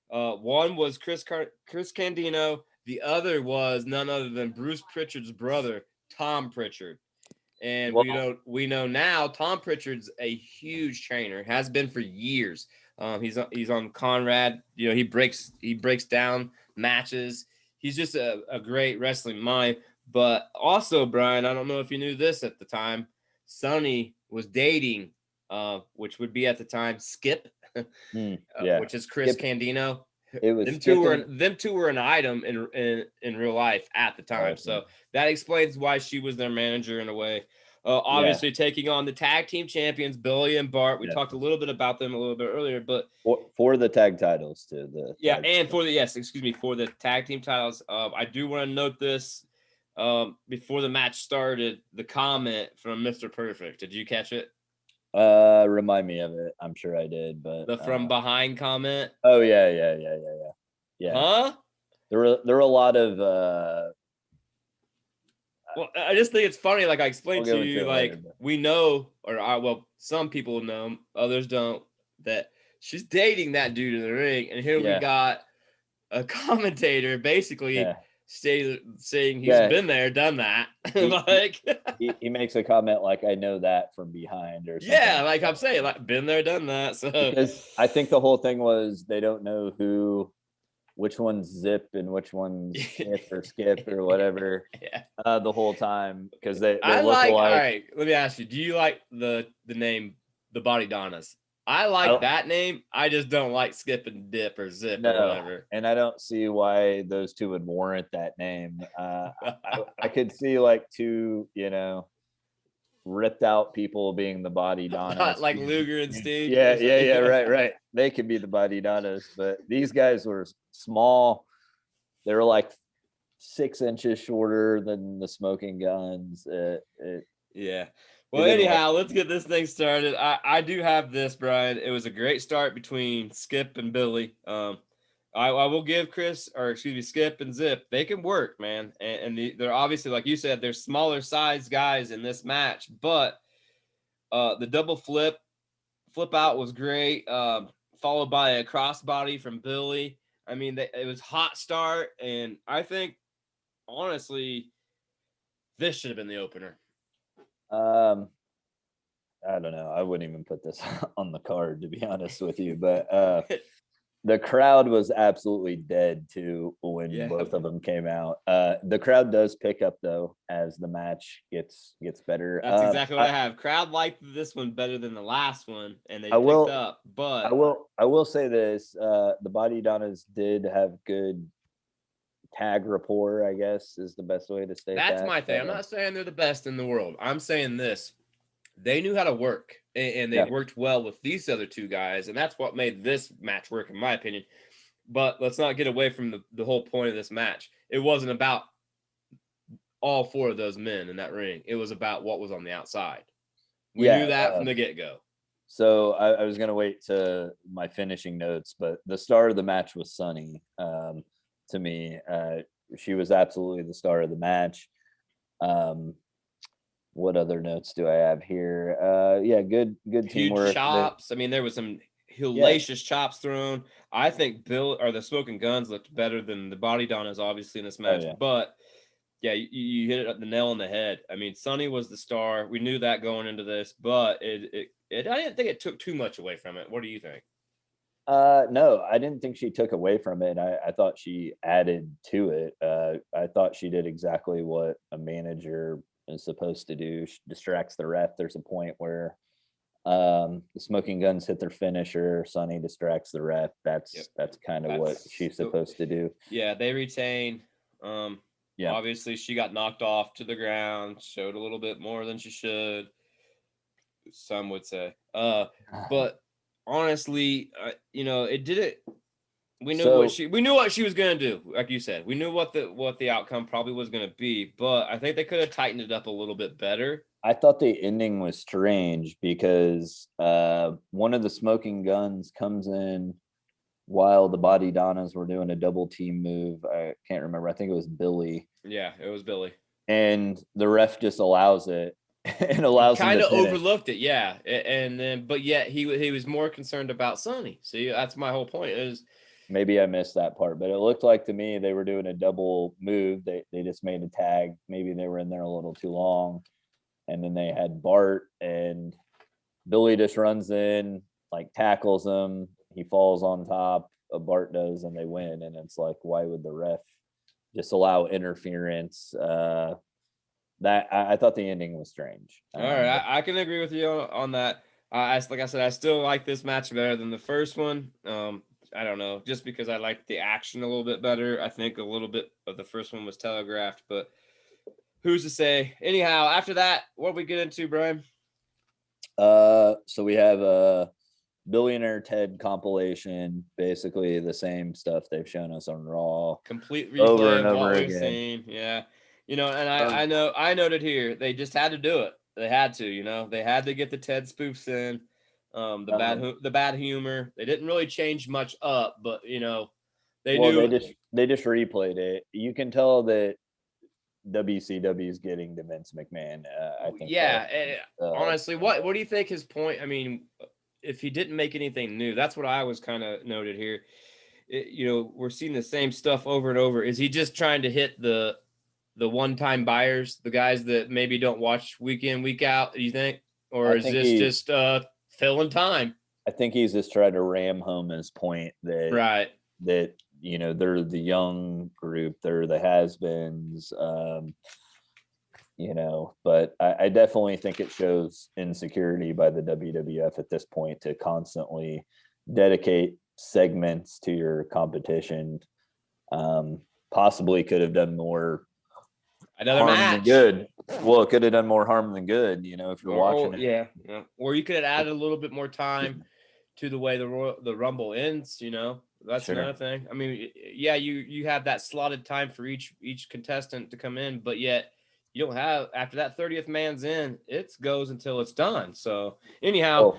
One was Chris Candido. The other was none other than Bruce Pritchard's brother, Tom Pritchard. And Well, we know now Tom Pritchard's a huge trainer, has been for years. He's on Conrad. You know, he breaks down matches. He's just a great wrestling mind. But also, Brian, I don't know if you knew this at the time. Sonny was dating, which would be at the time Skip, yeah. which is Chris Skip, Candido. it was Them two Skip were and them two were an item in real life at the time. okay. So that explains why she was their manager in a way. Yeah, Obviously taking on the tag team champions Billy and Bart. We yeah. talked a little bit about them a little bit earlier, but For the tag titles too. The yeah, tag and for the tag team titles. I do want to note this before the match started. The comment from Mr. Perfect. Did you catch it? Remind me of it. I'm sure I did, but The from behind comment. oh yeah. Huh? There were a lot of Well, I just think it's funny. Like I explained I'll to go into you, it like later, but we know, well, some people know, others don't, that she's dating that dude in the ring, and here we yeah, got a commentator basically yeah, saying he's yeah. been there, done that. He, Like, he makes a comment like, "I know that from behind" or something yeah, like like I'm that. saying, like been there, done that. So Because I think the whole thing was they don't know which one's Zip and which one's Skip or whatever yeah, the whole time because they I look like. All alike. right, let me ask you: do you like the name the Body Donnas? I like I, that name. I just don't like Skip and Dip or Zip or no, whatever. and I don't see why those two would warrant that name. I could see like two, ripped out people being the Body Donnas. Like Luger and Sting. Yeah, right. They could be the Body Donnas, but these guys were small. They were like 6 inches shorter than the Smoking Guns. Yeah. It Well, didn't look. anyhow, let's get this thing started. I do have this, Brian. It was a great start between Skip and Billy. I will give Skip and Zip. They can work, man, and they're obviously, like you said, they're smaller size guys in this match. But the double flip out was great, followed by a crossbody from Billy. I mean, it was hot start, and I think honestly, this should have been the opener. Um, I don't know. I wouldn't even put this on the card to be honest with you, but the crowd was absolutely dead too when Yeah. both of them came out. The crowd does pick up though as the match gets better. That's exactly what I have. Crowd liked this one better than the last one, and they I picked will. up. But I will say this: the Body Donnas did have good tag rapport. I guess is the best way to state that's that. my thing. I'm not saying they're the best in the world. I'm saying this: they knew how to work, and they Yeah. worked well with these other two guys, and that's what made this match work, in my opinion. But let's not get away from the whole point of this match. It wasn't about all four of those men in that ring. It was about what was on the outside. We knew that from the get-go. So I was going to wait to my finishing notes, but the star of the match was Sunny. To me, she was absolutely the star of the match. What other notes do I have here? Yeah, good teamwork. Huge chops. I mean, there was some hellacious chops thrown. I think the Smoking Guns looked better than the Body Donnas, obviously, in this match. yeah. But yeah, you hit it the nail on the head. I mean, Sunny was the star. We knew that going into this, but I didn't think it took too much away from it. What do you think? No, I didn't think she took away from it. I thought she added to it. I thought she did exactly what a manager is supposed to do. She distracts the ref. There's a point where the Smoking Guns hit their finisher. Sunny distracts the ref. That's kind of what she's supposed to do. Yeah, they retain. Yeah. Obviously, she got knocked off to the ground. Showed a little bit more than she should. Some would say. But honestly, it did it. We knew what she was gonna do. Like you said, we knew what the outcome probably was gonna be. But I think they could have tightened it up a little bit better. I thought the ending was strange because one of the Smoking Guns comes in while the Body Donnas were doing a double team move. I can't remember. I think it was Billy. Yeah, it was Billy. And the ref just allows it and allows him to kind of finish. overlooked it, yeah. And then, but yet he was more concerned about Sonny. See, that's my whole point. Is Maybe I missed that part, but it looked like to me they were doing a double move. They just made a tag. Maybe they were in there a little too long. And then they had Bart, and Billy just runs in, like tackles him. He falls on top. Bart does, and they win. And it's like, why would the ref just allow interference? That I thought the ending was strange. All right, I can agree with you on that. Like I said, I still like this match better than the first one. I don't know, just because I like the action a little bit better. I think a little bit of the first one was telegraphed, but who's to say? Anyhow, after that, what we get into, Brian? So we have a Billionaire Ted compilation, basically the same stuff they've shown us on Raw. Complete replay over and of over what we've again. seen. Yeah. And I noted here, they just had to do it. They had to, they had to get the Ted spoofs in, the bad humor. They didn't really change much up, but they knew. They just replayed it. You can tell that WCW is getting to Vince McMahon. I think. Yeah. Honestly, what do you think his point? I mean, if he didn't make anything new, that's what I was kind of noted here. We're seeing the same stuff over and over. Is he just trying to hit the one-time buyers, the guys that maybe don't watch week in, week out, do you think? Or is this just filling time? I think he's just trying to ram home his point that they're the young group, they're the has-beens, but I definitely think it shows insecurity by the WWF at this point to constantly dedicate segments to your competition. Possibly could have done more another match than good. Well, it could have done more harm than good, if you're watching it. Yeah. Or you could have added a little bit more time to the way the Rumble ends, That's another thing. I mean, yeah, you have that slotted time for each contestant to come in, but yet you don't have, after that 30th man's in, it goes until it's done. So anyhow,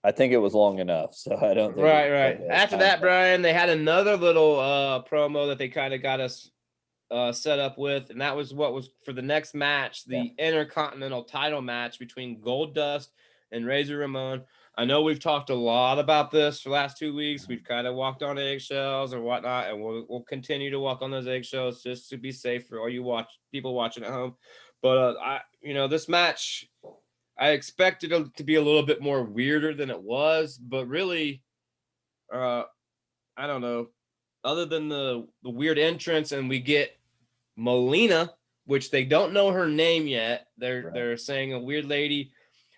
I think it was long enough, so I don't think. Right. After that, Brian, they had another little promo that they kind of got us set up with, and that was what was for the next match, the Intercontinental title match between Goldust and Razor Ramon. I know we've talked a lot about this for the last 2 weeks. We've kind of walked on eggshells or whatnot, and we'll continue to walk on those eggshells just to be safe for all you people watching at home. But this match, I expected it to be a little bit more weirder than it was, but really, I don't know. Other than the weird entrance, and we get Melina, which they don't know her name yet. They're saying a weird lady.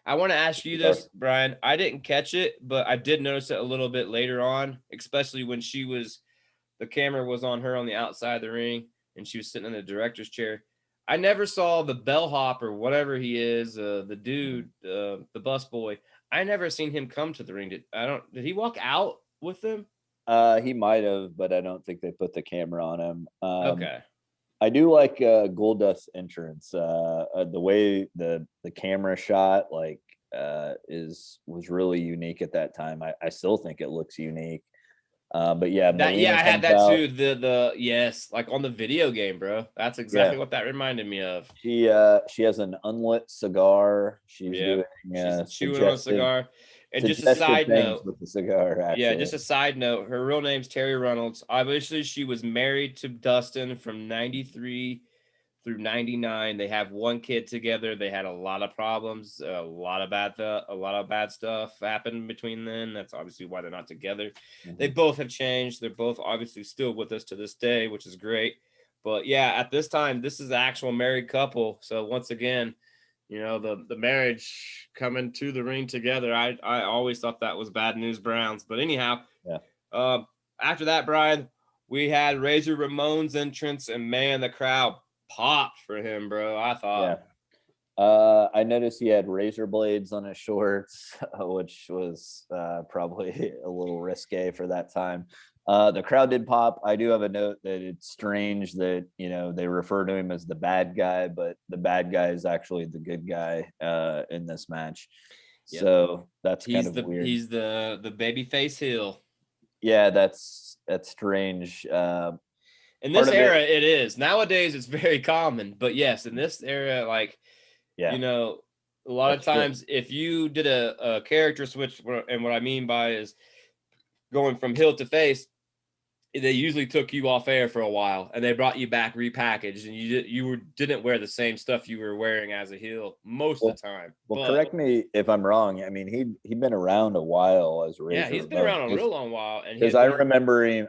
I want to ask you this, Brian. I didn't catch it, but I did notice it a little bit later on, especially when the camera was on her on the outside of the ring, and she was sitting in the director's chair. I never saw the bellhop or whatever he is, the dude, the bus boy. I never seen him come to the ring. Did he walk out with them? He might have, but I don't think they put the camera on him. Okay. I do like Goldust's entrance. The way the camera shot was really unique at that time. I still think it looks unique. But yeah, I had that too. The yes, like on the video game, bro. That's exactly what that reminded me of. She has an unlit cigar. She's chewing on a cigar. And just a side note with the cigar, actually. Yeah, just a side note. Her real name's Terry Reynolds. Obviously, she was married to Dustin from 93 through 99. They have one kid together. They had a lot of problems, a lot of bad stuff happened between them. That's obviously why they're not together. Mm-hmm. They both have changed. They're both obviously still with us to this day, which is great. But yeah, at this time, this is the actual married couple. So once again, the marriage coming to the ring together. I always thought that was bad news, Browns. But anyhow, after that, Brian, we had Razor Ramon's entrance, and man, the crowd popped for him, bro. I thought. Yeah. I noticed he had razor blades on his shorts, which was probably a little risque for that time. The crowd did pop. I do have a note that it's strange that, they refer to him as the bad guy, but the bad guy is actually the good guy in this match. Yep. So that's kind of weird. He's the babyface heel. Yeah, that's strange. In this era, it is. Nowadays, it's very common. But yes, in this era, a lot of times, if you did a character switch, and what I mean by is going from heel to face, they usually took you off air for a while and they brought you back repackaged, and didn't wear the same stuff you were wearing as a heel most of the time. Well, But correct me if I'm wrong. I mean, he'd been around a while as yeah, Razor he's been Ramon. around a real long while, and Because I remember him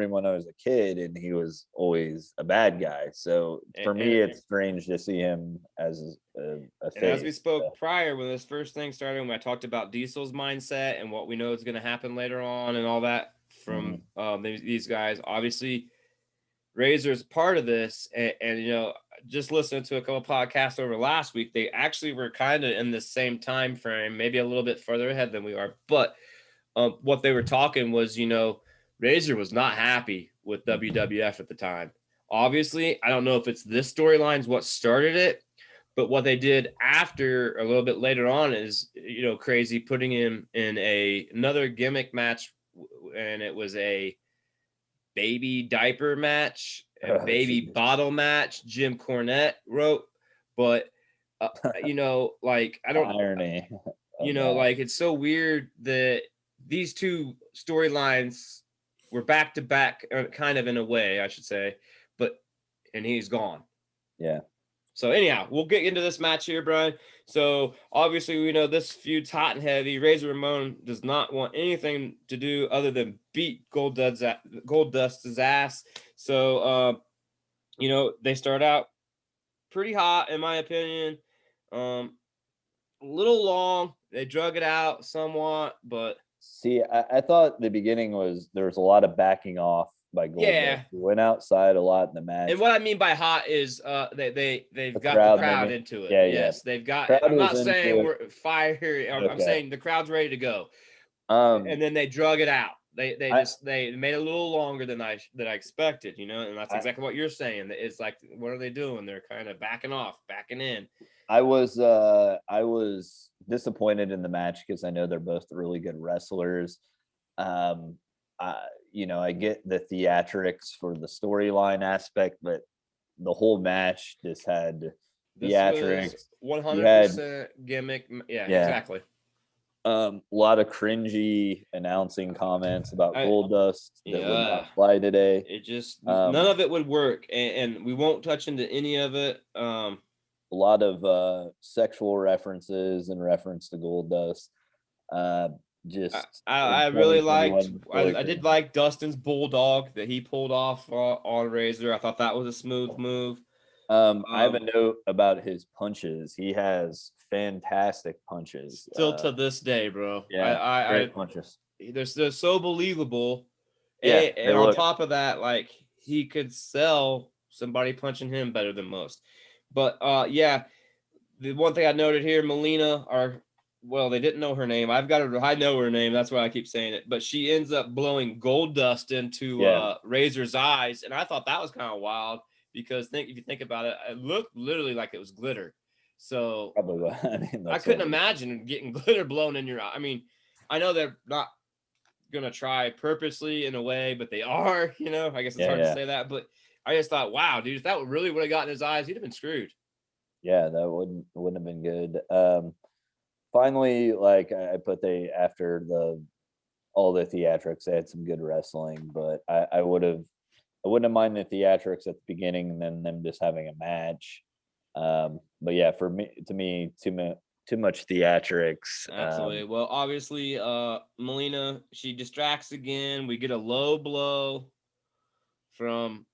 when I was a kid, and he was always a bad guy. So for me, it's strange to see him as a face. And as we spoke prior, when this first thing started, when I talked about Diesel's mindset and what we know is going to happen later on and all that from these guys, obviously Razor's part of this. And you know, just listening to a couple podcasts over last week, they actually were kind of in the same time frame, maybe a little bit further ahead than we are. But what they were talking was, you know, Razor was not happy with WWF at the time. Obviously, I don't know if it's this storyline's what started it, but what they did after a little bit later on is, you know, crazy, putting him in another gimmick match, and it was a baby diaper match, a baby bottle match. Jim Cornette wrote, but you know, like I don't irony. You know, like it's so weird that these two storylines were back to back, kind of in a way, I should say, and he's gone. Yeah. So anyhow, we'll get into this match here, Brian. So obviously we know this feud's hot and heavy. Razor Ramon does not want anything to do other than beat Goldust's ass. So you know, they start out pretty hot, in my opinion. A little long. They drug it out somewhat, but see, I thought the beginning there was a lot of backing off by Goldust. Yeah, he went outside a lot in the match. And what I mean by hot is they've got the crowd into it. Yeah, yes, they've got. I'm not saying we're fire. I'm saying the crowd's ready to go. And then they drug it out. They made it a little longer than I expected, you know, and that's exactly what you're saying. It's like, what are they doing? They're kind of backing off, backing in. I was disappointed in the match because I know they're both really good wrestlers. You know, I get the theatrics for the storyline aspect, but the whole match just had theatrics. 100% gimmick. Yeah, exactly. A lot of cringy announcing comments about Goldust that would not fly today. It just none of it would work, and we won't touch into any of it. A lot of sexual references in reference to Goldust. I really liked. I did like Dustin's bulldog that he pulled off on Razor. I thought that was a smooth move. I have a note about his punches. He has fantastic punches. Still to this day, bro. Yeah, great punches. They're so believable. Yeah, and on top of that, like he could sell somebody punching him better than most. But yeah, the one thing I noted here, Melina, they didn't know her name. I know her name. That's why I keep saying it. But she ends up blowing Goldust into Razor's eyes, and I thought that was kind of wild because if you think about it, it looked literally like it was glitter. So probably, I couldn't imagine getting glitter blown in your eye. I mean, I know they're not gonna try purposely in a way, but they are. You know, I guess it's hard to say that, but I just thought, wow, dude, if that really would have gotten his eyes, he'd have been screwed. Yeah, that wouldn't have been good. Finally, like I put after all the theatrics, they had some good wrestling, but I wouldn't have minded the theatrics at the beginning and then them just having a match. But yeah, to me, too much theatrics. Absolutely. Well, obviously, Melina, she distracts again. We get a low blow from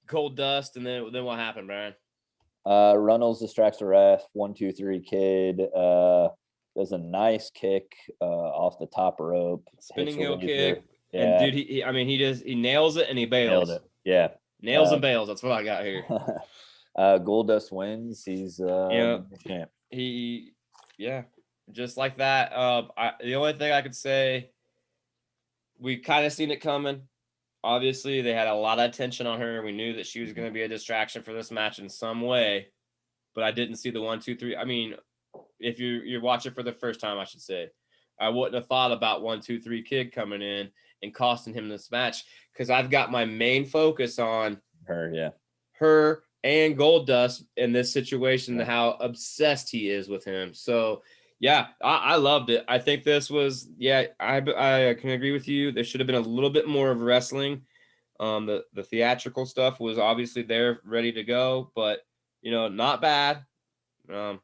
Goldust, and then what happened, Brian? Runnels distracts the ref. 1, 2, 3 kid does a nice kick off the top rope. Spinning heel kick. Yeah. And dude, he nails it and he bails. Nailed it. Yeah. Nails and bails. That's what I got here. Goldust wins. He's champ. Just like that. The only thing I could say, we kind of seen it coming. Obviously, they had a lot of attention on her. We knew that she was going to be a distraction for this match in some way, but I didn't see the 1, 2, 3. I mean, if you're watching for the first time, I should say, I wouldn't have thought about 1, 2, 3 kid coming in and costing him this match because I've got my main focus on her and Goldust in this situation, how obsessed he is with him. So Yeah, I loved it. I think this was, yeah, I can agree with you. There should have been a little bit more of wrestling. The theatrical stuff was obviously there, ready to go, but not bad. Um,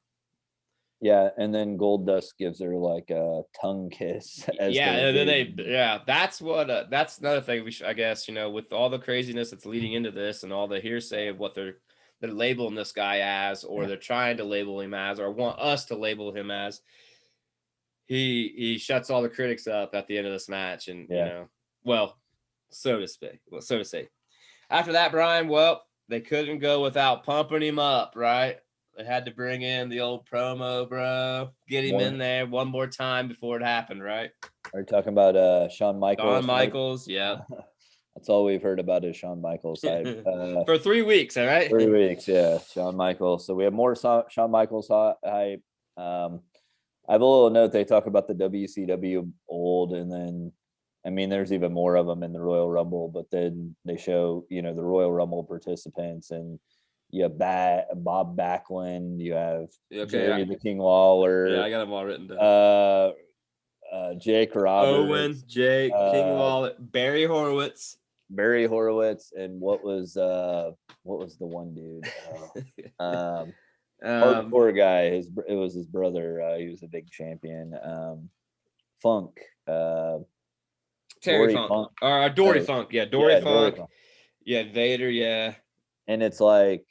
Yeah, and then Gold Dust gives her like a tongue kiss as yeah, they're and then leaving. that's what that's another thing we should, I guess, with all the craziness that's leading into this and all the hearsay of what they're labeling this guy as, or they're trying to label him as, or want us to label him as. He shuts all the critics up at the end of this match, and Yeah. well, so to speak. Well, so to say. After that, Brian, well, they couldn't go without pumping him up, right? They had to bring in the old promo, bro. Get him in there one more time before it happened, right? Are you talking about Shawn Michaels? Shawn Michaels, yeah. That's all we've heard about is Shawn Michaels hype. For 3 weeks, all right? 3 weeks, yeah. Shawn Michaels. So we have more Shawn Michaels hype. I have a little note. They talk about the WCW old, and then, I mean, there's even more of them in the Royal Rumble, but then they show, the Royal Rumble participants, and you have Bob Backlund, you have Jerry the King Lawler. Yeah, I got them all written down. Jake Roberts. Owen, Jake, King Lawler, Barry Horowitz. And what was the one dude? Hardcore guy. It was his brother. He was a big champion. Funk. Terry Funk. Or Dory Funk. Yeah, Dory Funk. Yeah, Vader. Yeah. And it's like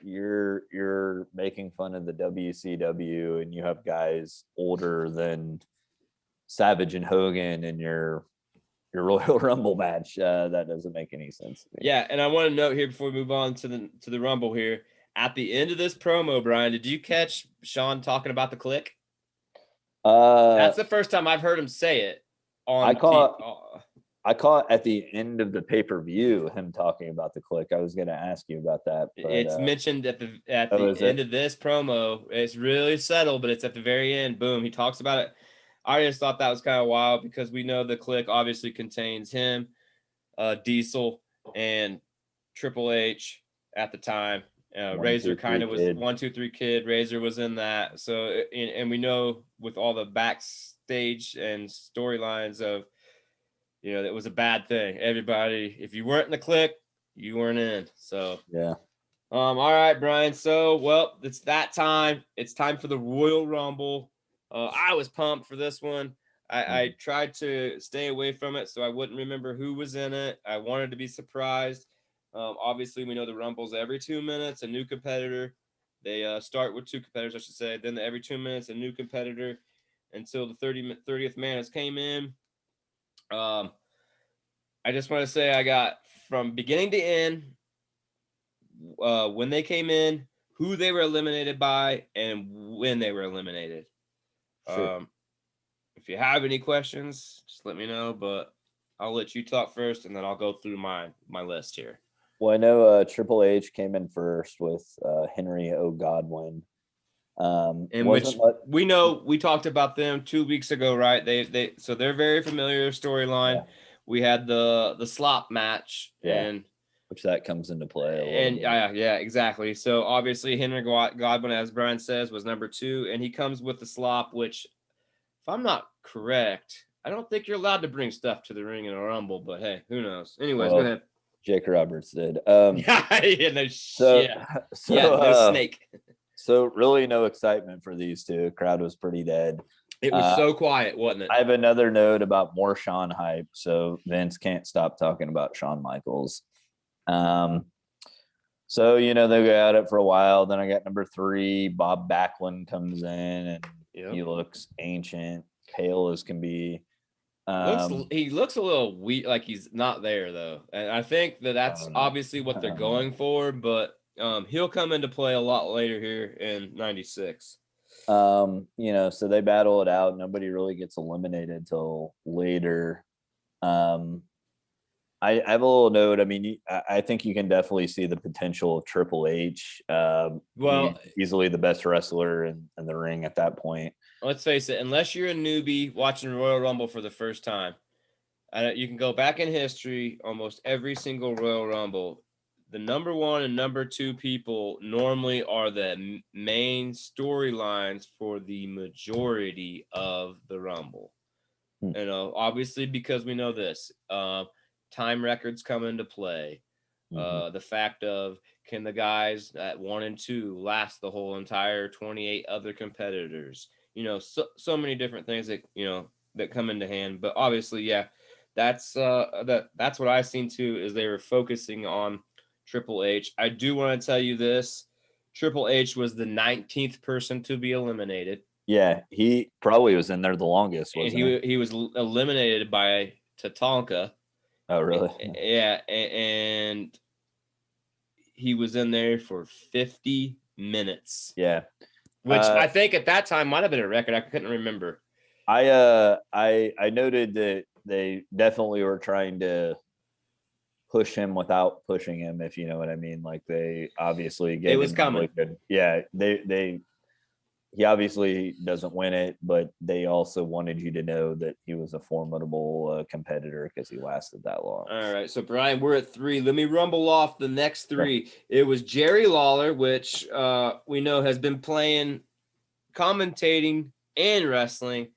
you're making fun of the WCW, and you have guys older than Savage and Hogan in your Royal Rumble match. That doesn't make any sense to me. Yeah, and I want to note here before we move on to the Rumble here. At the end of this promo, Brian, did you catch Shawn talking about the Click? That's the first time I've heard him say it. I caught at the end of the pay-per-view him talking about the Click. I was going to ask you about that. But, it's mentioned at the end of this promo. It's really subtle, but it's at the very end. Boom, he talks about it. I just thought that was kind of wild because we know the Click obviously contains him, Diesel, and Triple H at the time. Razor kind of was 1, 2, 3 Kid. Razor was in that. So, and we know with all the backstage and storylines of, it was a bad thing. Everybody, if you weren't in the Click, you weren't in. So, yeah. All right, Brian. So, well, it's that time. It's time for the Royal Rumble. I was pumped for this one. I tried to stay away from it so I wouldn't remember who was in it. I wanted to be surprised. Obviously, we know the Rumbles every 2 minutes, a new competitor. They start with 2 competitors, I should say. Then every 2 minutes, a new competitor until the 30th man has came in. I just want to say I got from beginning to end when they came in, who they were eliminated by, and when they were eliminated. Sure. If you have any questions, just let me know, but I'll let you talk first, and then I'll go through my list here. Well, I know Triple H came in first with Henry O. Godwin. In which we know we talked about them 2 weeks ago, right? So they're very familiar storyline. Yeah. We had the slop match, and which that comes into play a little bit. Yeah, exactly. So obviously Henry Godwin, as Brian says, was number 2, and he comes with the slop, which, if I'm not correct, I don't think you're allowed to bring stuff to the ring in a Rumble, but hey, who knows? Anyways, go ahead. Jake Roberts did. No snake. So really no excitement for these two. Crowd was pretty dead. It was so quiet, wasn't it? I have another note about more Shawn hype. So Vince can't stop talking about Shawn Michaels. So, they go at it for a while. Then I got number 3, Bob Backlund comes in, and he looks ancient, pale as can be. He looks a little weak, like he's not there though, and I think that's obviously what they're going for. But he'll come into play a lot later here in '96. So they battle it out. Nobody really gets eliminated till later. I have a little note. I mean, I think you can definitely see the potential of Triple H. Easily the best wrestler in the ring at that point. Let's face it, unless you're a newbie watching Royal Rumble for the first time, you can go back in history, almost every single Royal Rumble, the number 1 and number 2 people normally are the main storylines for the majority of the Rumble. You know, obviously, because we know this, time records come into play. The fact of, can the guys at 1 and 2 last the whole entire 28 other competitors? You know, so many different things that, you know, that come into hand. But obviously, yeah, that's what I've seen too, is they were focusing on Triple H. I do want to tell you this: Triple H was the 19th person to be eliminated. Yeah, he probably was in there the longest, wasn't and he was eliminated by Tatanka. Oh, really? Yeah, and he was in there for 50 minutes. Yeah. Which I think at that time might have been a record. I couldn't remember. I noted that they definitely were trying to push him without pushing him, if you know what I mean. Like, they obviously gave it was him coming. really good, yeah, he obviously doesn't win it, but they also wanted you to know that he was a formidable competitor because he lasted that long. All right, so Brian, we're at 3. Let me rumble off the next 3. Sure. It was Jerry Lawler, which we know has been playing, commentating, and wrestling,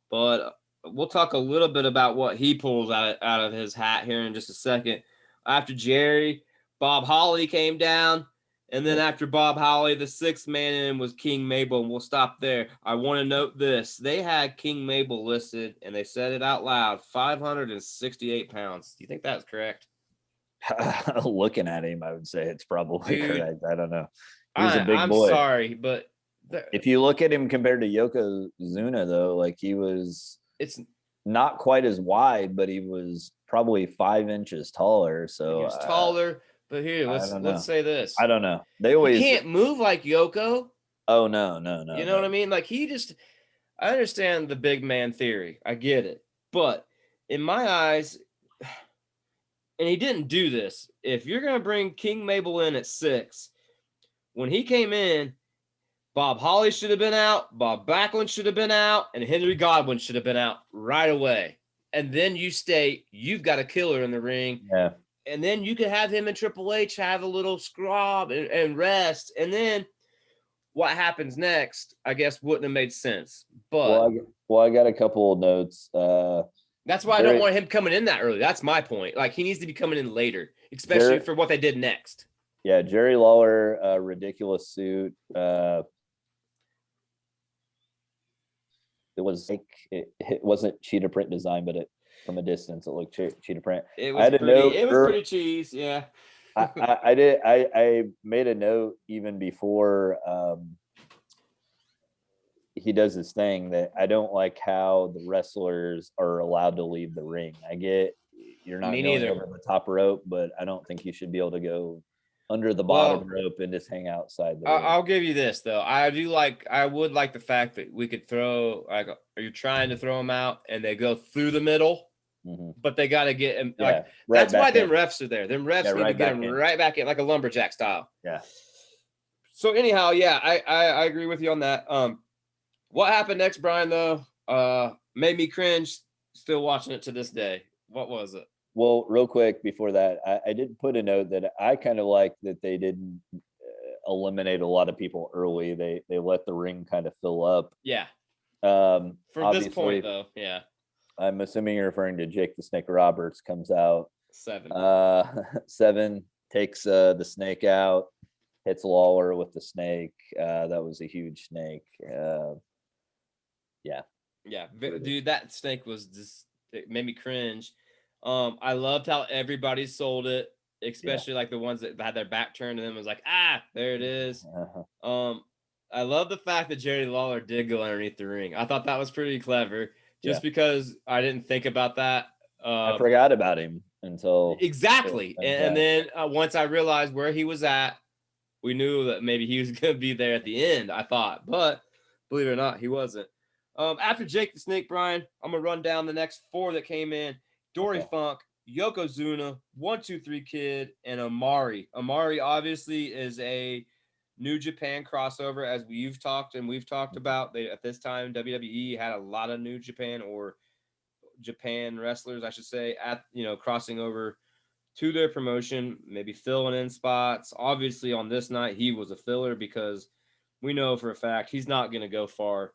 but we'll talk a little bit about what he pulls out of his hat here in just a second. After Jerry, Bob Holly came down. And then after Bob Holly, the 6th man in was King Mabel, and we'll stop there. I want to note this. They had King Mabel listed, and they said it out loud, 568 pounds. Do you think that's correct? Looking at him, I would say it's probably correct. I don't know. He's a big I'm boy. Sorry, but... if you look at him compared to Yokozuna, though, like, it's not quite as wide, but he was probably 5 inches taller. So he was taller. But here, let's say this. I don't know. He can't move like Yoko. Oh, no. You know what I mean? Like, I understand the big man theory. I get it. But in my eyes, and he didn't do this, if you're going to bring King Mabel in at 6, when he came in, Bob Holly should have been out, Bob Backlund should have been out, and Henry Godwin should have been out right away. And then you state you've got a killer in the ring. Yeah. And then you could have him and Triple H have a little scrub and rest. And then what happens next, I guess, wouldn't have made sense. But I got a couple of notes. That's why I don't want him coming in that early. That's my point. Like, he needs to be coming in later, especially for what they did next. Yeah, Jerry Lawler, ridiculous suit. It wasn't cheetah print design, but from a distance, it looked cheetah print. It was pretty cheese, yeah. I made a note even before he does his thing that I don't like how the wrestlers are allowed to leave the ring. I get you're not going over the top rope, but I don't think you should be able to go under the bottom rope and just hang outside the ring. I'll give you this, though. I would like the fact that we could throw, like, are you trying to throw them out and they go through the middle? Mm-hmm. But they got to get him. Yeah, that's why them refs are there. Them refs need to get him right back in, like a lumberjack style. Yeah. So anyhow, yeah, I agree with you on that. What happened next, Brian, though, made me cringe. Still watching it to this day. What was it? Well, real quick before that, I did put a note that I kind of like that they didn't eliminate a lot of people early. They let the ring kind of fill up. Yeah. For this point, though, yeah. I'm assuming you're referring to Jake the Snake Roberts. Comes out 7. 7 takes the snake out, hits Lawler with the snake. That was a huge snake. Yeah, dude, that snake was just, it made me cringe. I loved how everybody sold it, especially like the ones that had their back turned and then was like, there it is. I love the fact that Jerry Lawler did go underneath the ring. I thought that was pretty clever. Just because I didn't think about that. I forgot about him until exactly. And then once I realized where he was at, we knew that maybe he was going to be there at the end, I thought. But believe it or not, he wasn't. After Jake the Snake, Brian, I'm going to run down the next 4 that came in. Dory Funk, Yokozuna, 1-2-3 Kid, and Amari. Amari obviously is a New Japan crossover, as we've talked about. They, at this time, WWE had a lot of New Japan or Japan wrestlers, I should say, crossing over to their promotion, maybe filling in spots. Obviously, on this night, he was a filler because we know for a fact he's not going to go far.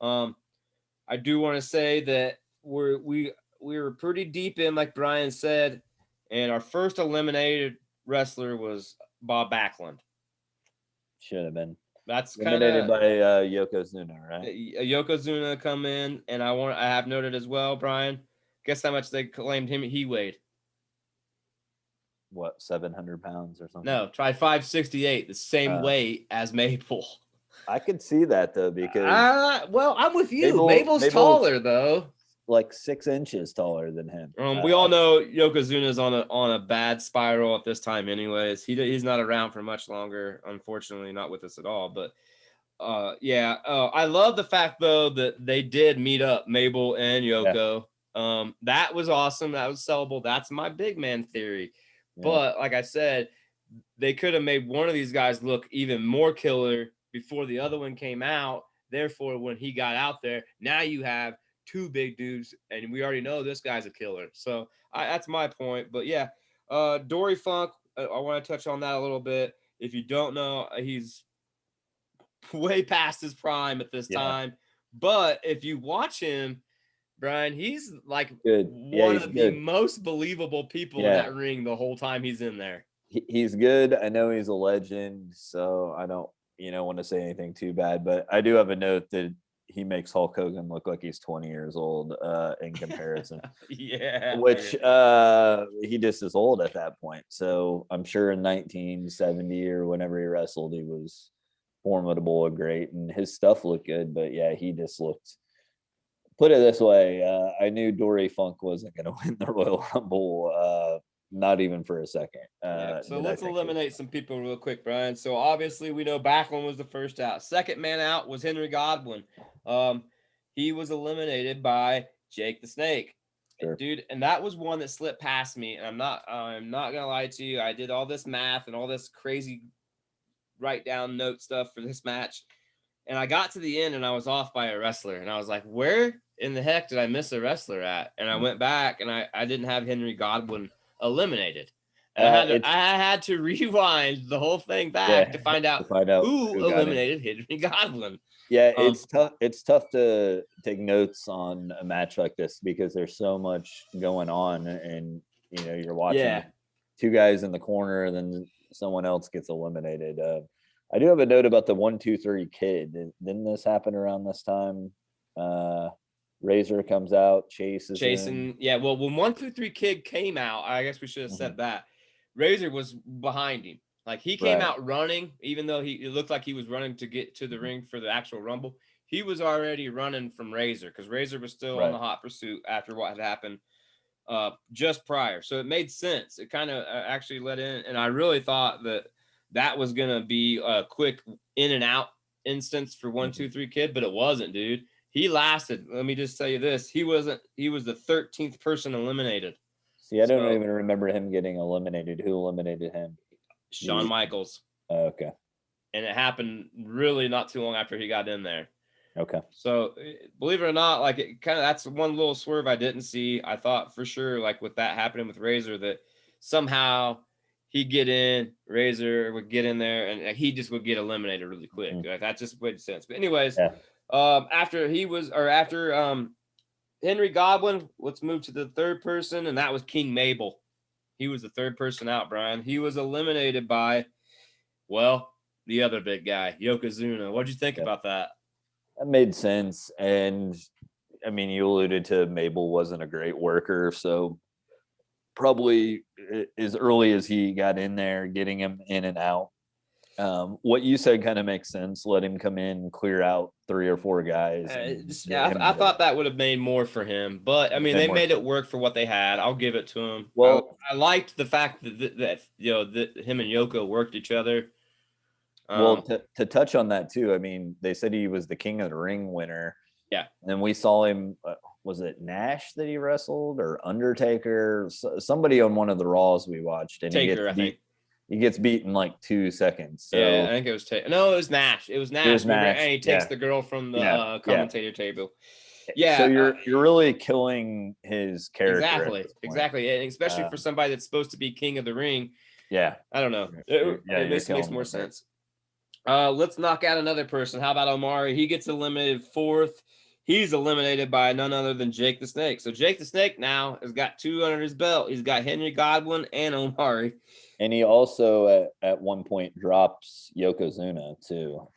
I do want to say that we were pretty deep in, like Brian said, and our first eliminated wrestler was Bob Backlund. Should have been. That's eliminated kind by Yokozuna, right? Yokozuna come in, and I have noted as well, Brian. Guess how much they claimed he weighed? What, 700 pounds or something? No, try 568, the same weight as Mabel. I could see that though, because well, I'm with you. Mabel's taller though, like 6 inches taller than him. We all know Yokozuna's on a bad spiral at this time, anyways. He's not around for much longer, unfortunately, not with us at all. But I love the fact though that they did meet up, Mabel and Yoko. Yeah. That was awesome. That was sellable. That's my big man theory. Yeah. But like I said, they could have made one of these guys look even more killer before the other one came out. Therefore, when he got out there, now you have 2 big dudes, and we already know this guy's a killer. So that's my point. But yeah, Dory Funk, I want to touch on that a little bit. If you don't know, he's way past his prime at this time. But if you watch him, Brian, he's like one of the most believable people in that ring the whole time he's in there. He's good. I know he's a legend, so I don't, want to say anything too bad, but I do have a note that he makes Hulk Hogan look like he's 20 years old in comparison. Which he just is old at that point. So I'm sure in 1970 or whenever he wrestled, he was formidable and great, and his stuff looked good. But yeah, he just looked. Put it this way, I knew Dory Funk wasn't going to win the Royal Rumble, not even for a second. So let's eliminate some people real quick, Brian. So obviously we know Backlund was the first out. Second man out was Henry Godwin. He was eliminated by Jake the Snake. Sure. Dude, and that was one that slipped past me. And I'm not gonna lie to you. I did all this math and all this crazy write down note stuff for this match. And I got to the end and I was off by a wrestler. And I was like, where in the heck did I miss a wrestler at? And I went back and I didn't have Henry Godwin eliminated. And I had to rewind the whole thing back to find out who eliminated Henry Godwin. Yeah, it's tough. It's tough to take notes on a match like this because there's so much going on, and you're watching 2 guys in the corner, and then someone else gets eliminated. I do have a note about the 1, 2, 3 kid. Didn't this happen around this time? Razor comes out, chasing. Yeah, well, when 1, 2, 3 kid came out, I guess we should have said that. Razor was behind him. Like he came out running, even though it looked like he was running to get to the ring for the actual Rumble. He was already running from Razor because Razor was still on the hot pursuit after what had happened just prior. So it made sense. It kind of actually let in, and I really thought that was gonna be a quick in and out instance for 1, 2, 3 kid, but it wasn't, dude. He lasted. Let me just tell you this: he was the 13th person eliminated. See, I don't even remember him getting eliminated. Who eliminated him? Shawn Michaels. Okay. And it happened really not too long after he got in there. Okay. So believe it or not, like it kind of, that's one little swerve I didn't see. I thought for sure, like with that happening with Razor, that somehow he'd get in, Razor would get in there, and he just would get eliminated really quick. Like, that just made sense. But anyways, after Henry Godwin, let's move to the third person, and that was King Mabel. He was the third person out, Brian. He was eliminated by, the other big guy, Yokozuna. What'd you think about that? That made sense. And I mean, you alluded to Mabel wasn't a great worker, so probably as early as he got in there, getting him in and out. What you said kind of makes sense. Let him come in, clear out 3 or 4 guys. I thought that would have made more for him, but I mean, they made it work for what they had. I'll give it to him. Well, I liked the fact that him and Yoko worked each other. To touch on that too, I mean, they said he was the King of the Ring winner. Yeah. And we saw him. Was it Nash that he wrestled, or Undertaker? Somebody on one of the Raws we watched, and Taker, I think. He gets beat in like 2 seconds. So yeah, I think it was Taker. No, it was Nash. It was Nash. And he takes the girl from the commentator table. Yeah, So you're really killing his character. Exactly, and especially for somebody that's supposed to be king of the ring. Yeah, I don't know. it makes more sense. Let's knock out another person. How about Omari? He gets eliminated 4th. He's eliminated by none other than Jake the Snake. So Jake the Snake now has got 2 under his belt. He's got Henry Godwin and Omari. And he also at one point drops Yokozuna too.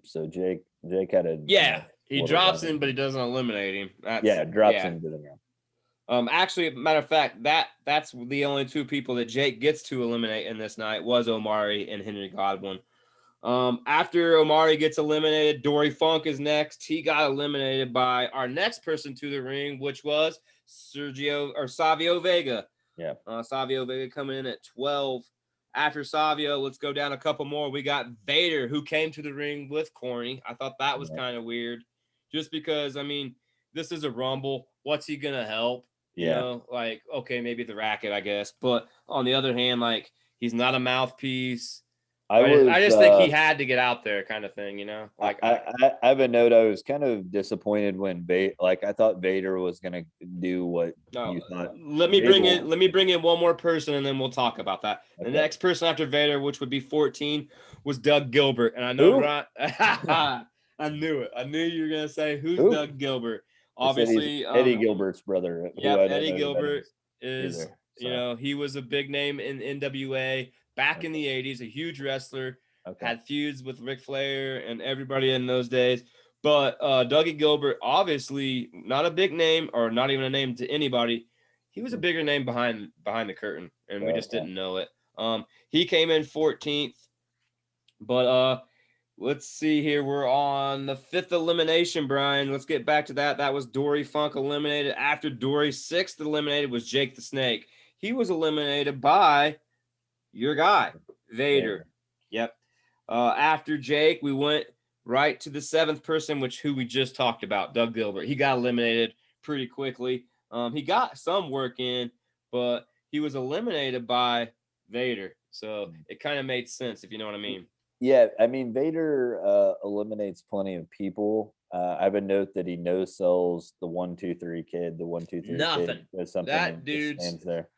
So Jake had a he drops him, but he doesn't eliminate him. Drops him to the ground. Actually, matter of fact, that's the only 2 people that Jake gets to eliminate in this night was Omari and Henry Godwin. After Omari gets eliminated, Dory Funk is next. He got eliminated by our next person to the ring, which was Savio Vega. Yeah. Savio Vega coming in at 12. After Savio, let's go down a couple more. We got Vader, who came to the ring with Corny. I thought that was kind of weird, just because, I mean, this is a Rumble. What's he going to help? You know, like, okay, maybe the racket, I guess. But on the other hand, like, he's not a mouthpiece. I just think he had to get out there, kind of thing, you know. Like I have a note. I was kind of disappointed when I thought Vader was gonna do what you thought. Let me bring in one more person, and then we'll talk about that. Okay. The next person after Vader, which would be 14, was Doug Gilbert, and I know I knew it. I knew you were gonna say who's Doug Gilbert. Obviously, Eddie Gilbert's brother. Yeah, Eddie Gilbert is. You know, he was a big name in NWA. Back in the 80s, a huge wrestler, had feuds with Ric Flair and everybody in those days. But Dougie Gilbert, obviously not a big name or not even a name to anybody. He was a bigger name behind the curtain, and we just didn't know it. He came in 14th. But let's see here. We're on the 5th elimination, Brian. Let's get back to that. That was Dory Funk eliminated. After Dory, 6th eliminated was Jake the Snake. He was eliminated by your guy, Vader. Yep. After Jake, we went right to the 7th person, who we just talked about, Doug Gilbert. He got eliminated pretty quickly. He got some work in, but he was eliminated by Vader. So it kind of made sense, if you know what I mean. Yeah, I mean, Vader eliminates plenty of people. I have a note that he no-sells the 1-2-3 kid. The 1-2-3 Nothing. Kid something that dude stands there.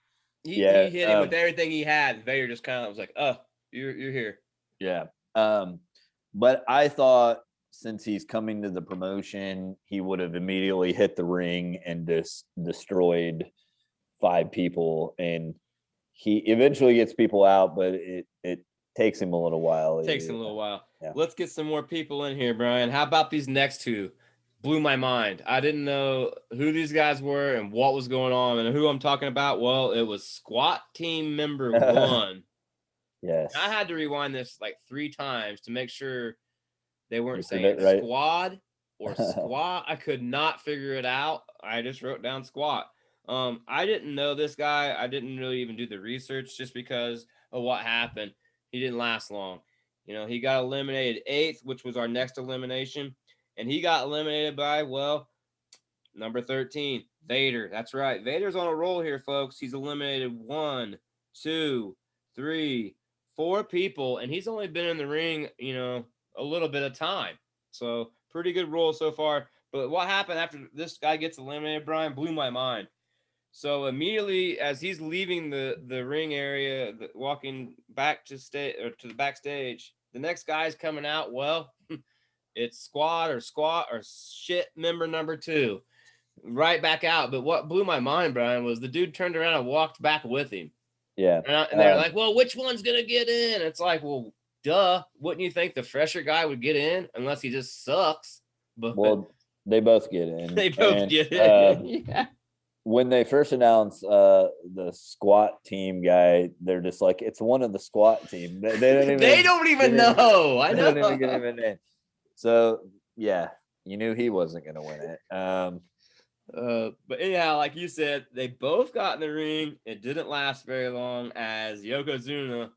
He hit him with everything he had. Vader just kind of was like, "Oh, you're here." Yeah. But I thought since he's coming to the promotion, he would have immediately hit the ring and just destroyed 5 people. And he eventually gets people out, but it takes him a little while. Yeah. Let's get some more people in here, Brian. How about these next 2? Blew my mind. I didn't know who these guys were and what was going on. And who I'm talking about, well, it was Squat Team Member 1. Yes. I had to rewind this like 3 times to make sure they weren't saying right? Squad or Squat. I could not figure it out. I just wrote down Squat. I didn't know this guy. I didn't really even do the research just because of what happened. He didn't last long. You know, he got eliminated 8th, which was our next elimination. And he got eliminated by, number 13, Vader. That's right. Vader's on a roll here, folks. He's eliminated 1, 2, 3, 4 people. And he's only been in the ring, you know, a little bit of time. So pretty good roll so far. But what happened after this guy gets eliminated, Brian, blew my mind. So immediately as he's leaving the ring area, walking back to the backstage, the next guy's coming out. Well, it's squat or shit member number 2, right back out. But what blew my mind, Brian, was the dude turned around and walked back with him. Yeah. And they're like, well, which one's going to get in? It's like, well, duh. Wouldn't you think the fresher guy would get in unless he just sucks? But well, they both get in. They both get in. Yeah. When they first announced the squat team guy, they're just like, it's one of the squat team. They don't even know. I know. They don't even get him in. So yeah, you knew he wasn't going to win it. But anyhow, like you said, they both got in the ring. It didn't last very long as Yokozuna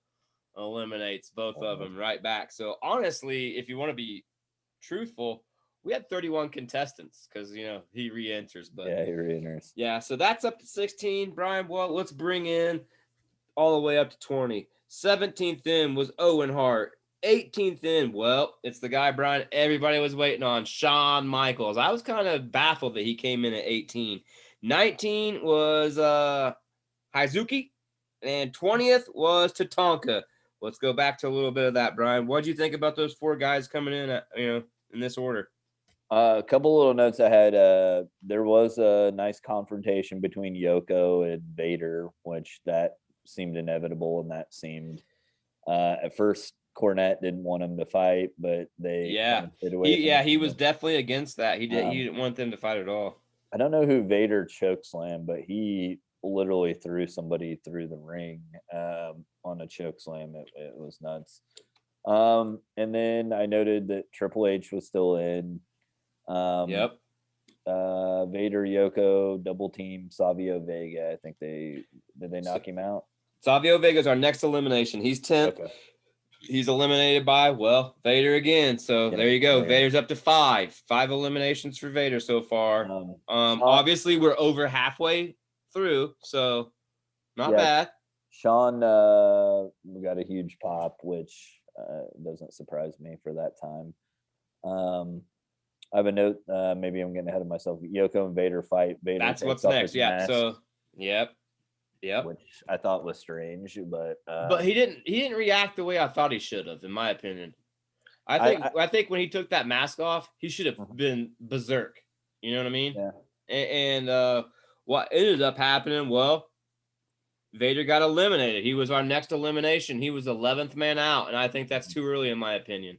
eliminates both of them right back. So honestly, if you want to be truthful, we had 31 contestants because, you know, he re-enters. But yeah, he re-enters. Yeah, so that's up to 16. Brian, well, let's bring in all the way up to 20. 17th in was Owen Hart. 18th in, well, it's the guy, Brian, everybody was waiting on, Shawn Michaels. I was kind of baffled that he came in at 18. 19 was Hazuki, and 20th was Tatanka. Let's go back to a little bit of that, Brian. What do you think about those 4 guys coming in, in this order? A couple little notes I had. There was a nice confrontation between Yoko and Vader, which that seemed inevitable, and that seemed at first Cornette didn't want him to fight, but they kind of stayed away from he was definitely against that. He didn't want them to fight at all. I don't know who Vader chokeslammed, but he literally threw somebody through the ring on a chokeslam. It was nuts. And then I noted that Triple H was still in. Yep. Vader, Yoko, double team Savio Vega. I think did they knock him out? Savio Vega's our next elimination. He's 10th. Okay. He's eliminated by, Vader again. So there you go. Vader's up to 5. 5 eliminations for Vader so far. Obviously, we're over halfway through, so not bad. Sean got a huge pop, which doesn't surprise me for that time. I have a note. Maybe I'm getting ahead of myself. Yoko and Vader fight. Vader. That's what's next. Yeah. Mask, so, yep. Which I thought was strange, but he didn't react the way I thought he should have, in my opinion. I think when he took that mask off, he should have been berserk. You know what I mean? Yeah. And what ended up happening? Well, Vader got eliminated. He was our next elimination. He was 11th man out, and I think that's too early, in my opinion.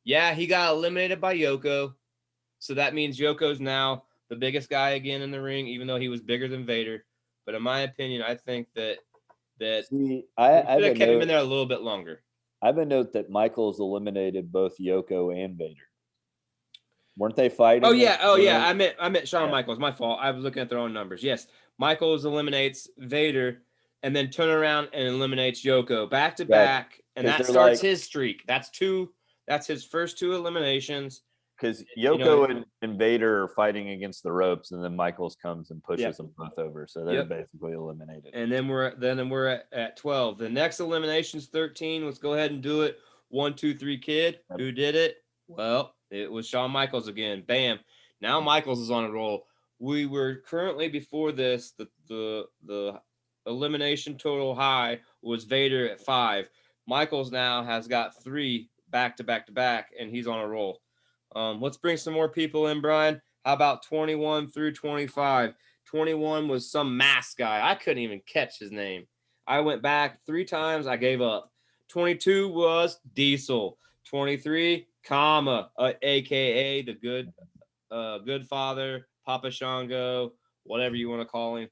Yeah, he got eliminated by Yoko, so that means Yoko's now the biggest guy again in the ring, even though he was bigger than Vader. But in my opinion, I think that I should have kept him in there a little bit longer. I have a note that Michaels eliminated both Yoko and Vader. Weren't they fighting? Oh yeah. I meant Shawn Michaels. My fault. I was looking at their own numbers. Yes, Michaels eliminates Vader, and then turn around and eliminates Yoko back to back, and that starts his streak. That's his first 2 eliminations. Because Yoko and Vader are fighting against the ropes, and then Michaels comes and pushes them both over, so they're basically eliminated. And then we're at 12. The next elimination's 13. Let's go ahead and do it. 1, 2, 3, kid. Yep. Who did it? Well, it was Shawn Michaels again. Bam. Now Michaels is on a roll. We were currently before this. The elimination total high was Vader at 5. Michaels now has got 3 back to back to back, and he's on a roll. Let's bring some more people in, Brian. How about 21 through 25? 21 was some mask guy. I couldn't even catch his name. I went back 3 times. I gave up. 22 was Diesel. 23, Kama, a.k.a. the good father, Papa Shango, whatever you want to call him.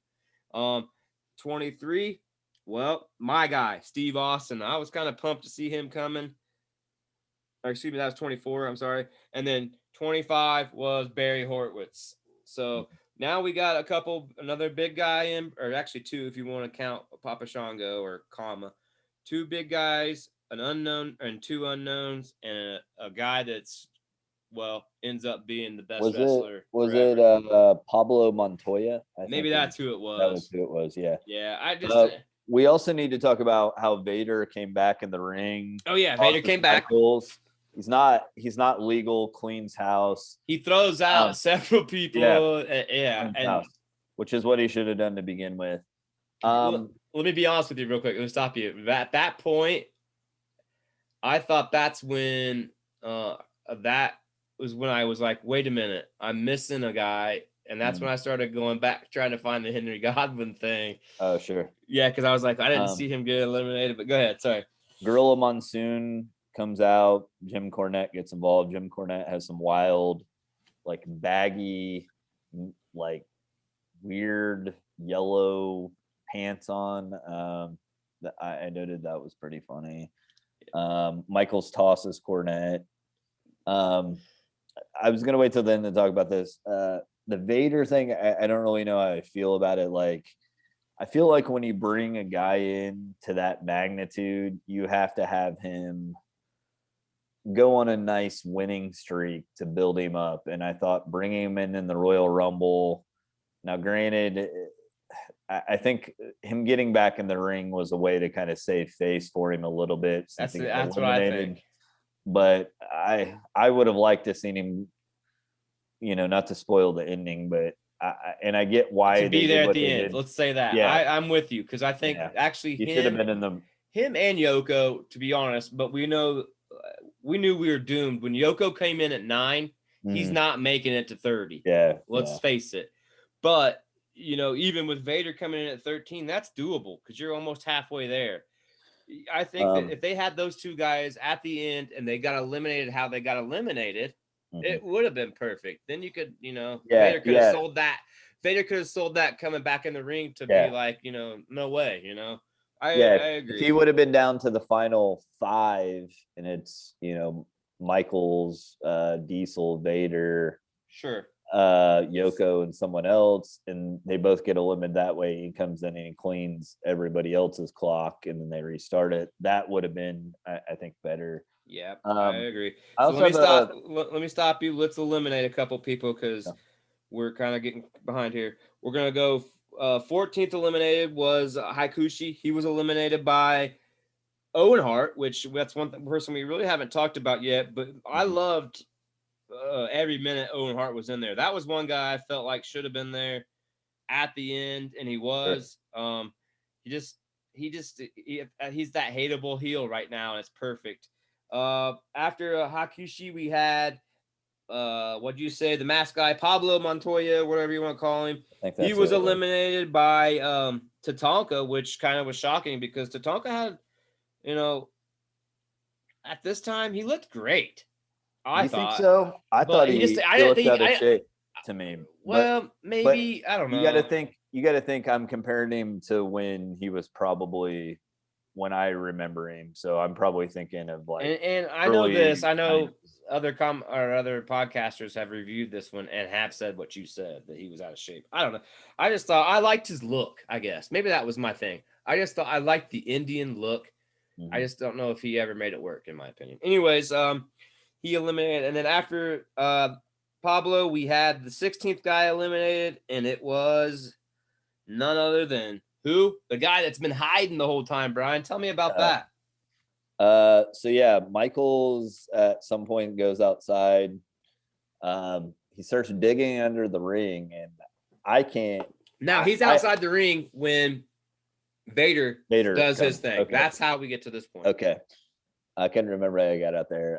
23, well, my guy, Steve Austin. I was kind of pumped to see him coming. Or excuse me, that was 24. I'm sorry. And then 25 was Barry Horowitz. So now we got another big guy in, or actually 2 if you want to count Papa Shango or Kama. 2 big guys, an unknown and 2 unknowns, and a guy that's ends up being the best wrestler. Was it Pablo Montoya? Maybe that's who it was. That was who it was. Yeah. Yeah. I just. We also need to talk about how Vader came back in the ring. Oh yeah, Vader came back. He's not legal, cleans house. He throws out several people. And which is what he should have done to begin with. Let me be honest with you real quick. Let me stop you. At that point, I thought that's when that was when I was like, wait a minute, I'm missing a guy. And that's when I started going back, trying to find the Henry Godwin thing. Oh, sure. Yeah, because I was like, I didn't see him get eliminated. But go ahead. Sorry. Gorilla Monsoon comes out. Jim Cornette gets involved. Jim Cornette has some wild, like baggy, like weird yellow pants on. I noted that was pretty funny. Michaels tosses Cornette. I was gonna wait till then to talk about this. The Vader thing, I don't really know how I feel about it. Like, I feel like when you bring a guy in to that magnitude, you have to have him go on a nice winning streak to build him up. And I thought bringing him in the Royal Rumble. Now, granted, I think him getting back in the ring was a way to kind of save face for him a little bit. That's what I think. but I would have liked to seen him, not to spoil the ending, but I get why To they be did there at what the they end. did. Let's say that. Yeah, I'm with you because I think yeah. actually He should have been in the. him and Yoko, to be honest, but we knew we were doomed. When Yoko came in at 9, he's Mhm. not making it to 30. Yeah, Let's face it. But, even with Vader coming in at 13, that's doable because you're almost halfway there. I think that if they had those two guys at the end and they got eliminated how they got eliminated, Mhm. it would have been perfect. Then you could, Yeah, Vader could have yeah, sold that. Vader could have sold that coming back in the ring to be yeah. like, no way, I Yeah, if he agree. would have been down to the final 5 and it's, Michaels, Diesel, Vader, Sure. Yoko and someone else, and they both get eliminated that way, he comes in and he cleans everybody else's clock and then they restart it. That would have been, I think, better. Yeah, I Um, agree. I So also have let me stop you. Let's eliminate a couple people because a we're kind of getting behind here. We're gonna go 14th eliminated was Haikushi. He was eliminated by Owen Hart, which that's one person we really haven't talked about yet. But I loved every minute Owen Hart was in there. That was one guy I felt like should have been there at the end, and he was. He just he's that hateable heel right now, and it's perfect. After Hakushi, we had what do you say, the mask guy Pablo Montoya, whatever you want to call him. I think He that's was what it was. eliminated by Tatanka, which kind of was shocking because Tatanka had, at this time he looked great. I You think thought, so? I thought but I he didn't looked think out of shape to me. But well, maybe I don't you got to know. think I'm comparing him to when he was probably when I remember him. So I'm probably thinking of like And I know this. early I know 90s. other podcasters have reviewed this one and have said what you said, that he was out of shape. I don't know. I just thought I liked his look. I guess maybe that was my thing. I just thought I liked the Indian look. I Mhm. just don't know if he ever made it work, in my opinion. Anyways, he eliminated, and then after Pablo, we had the 16th guy eliminated, and it was none other than who? The guy that's been hiding the whole time, Brian. Tell me about Uh, that. so yeah, Michaels at some point goes outside. He starts digging under the ring, and I can't. Now he's I outside the ring when Vader Vader does his comes. thing. Okay, That's how we get to this point. okay. I couldn't remember how I got out there.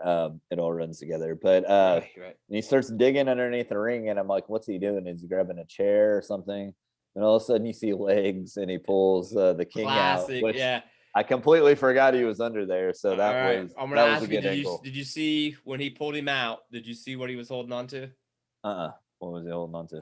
It all runs together, but Right. and he starts digging underneath the ring, and I'm like, "What's he doing? Is he grabbing a chair or something?" And all of a sudden, you see legs, and he pulls the king out, Classic. which Yeah. I completely forgot he was under there. So All right. I'm gonna that was a ask you. good angle. Did you see when he pulled him out? Did you see what he was holding on to? What was he holding on to?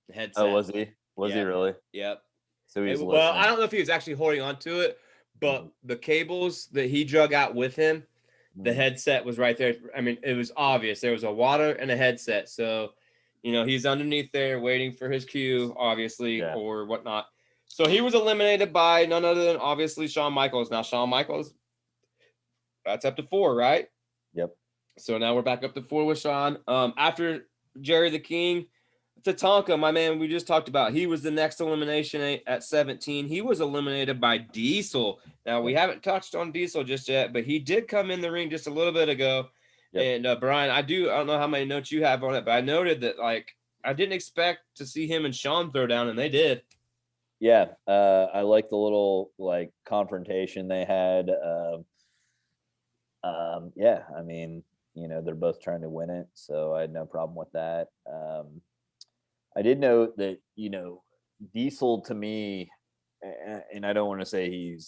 The Oh, headset. was he? Was he Yeah. really? Yep. So he's Well, I listening. don't know if he was actually holding on to it, but the cables that he drug out with him, the Mhm. headset was right there. I mean, it was obvious. There was a water and a headset. So, he's underneath there waiting for his cue, obviously, Yeah. or whatnot. So he was eliminated by none other than obviously Shawn Michaels. Now, Shawn Michaels, that's up to 4, right? Yep. So now we're back up to 4 with Shawn. After Jerry the King, Tatanka, my man, we just talked about. He was the next elimination at 17. He was eliminated by Diesel. Now, we Yep. haven't touched on Diesel just yet, but he did come in the ring just a little bit ago. Yep. And Brian, I don't know how many notes you have on it, but I noted that, I didn't expect to see him and Shawn throw down, and they did. Yeah. I like the little confrontation they had. Yeah, I mean, they're both trying to win it, so I had no problem with that. I did note that, Diesel to me, and I don't want to say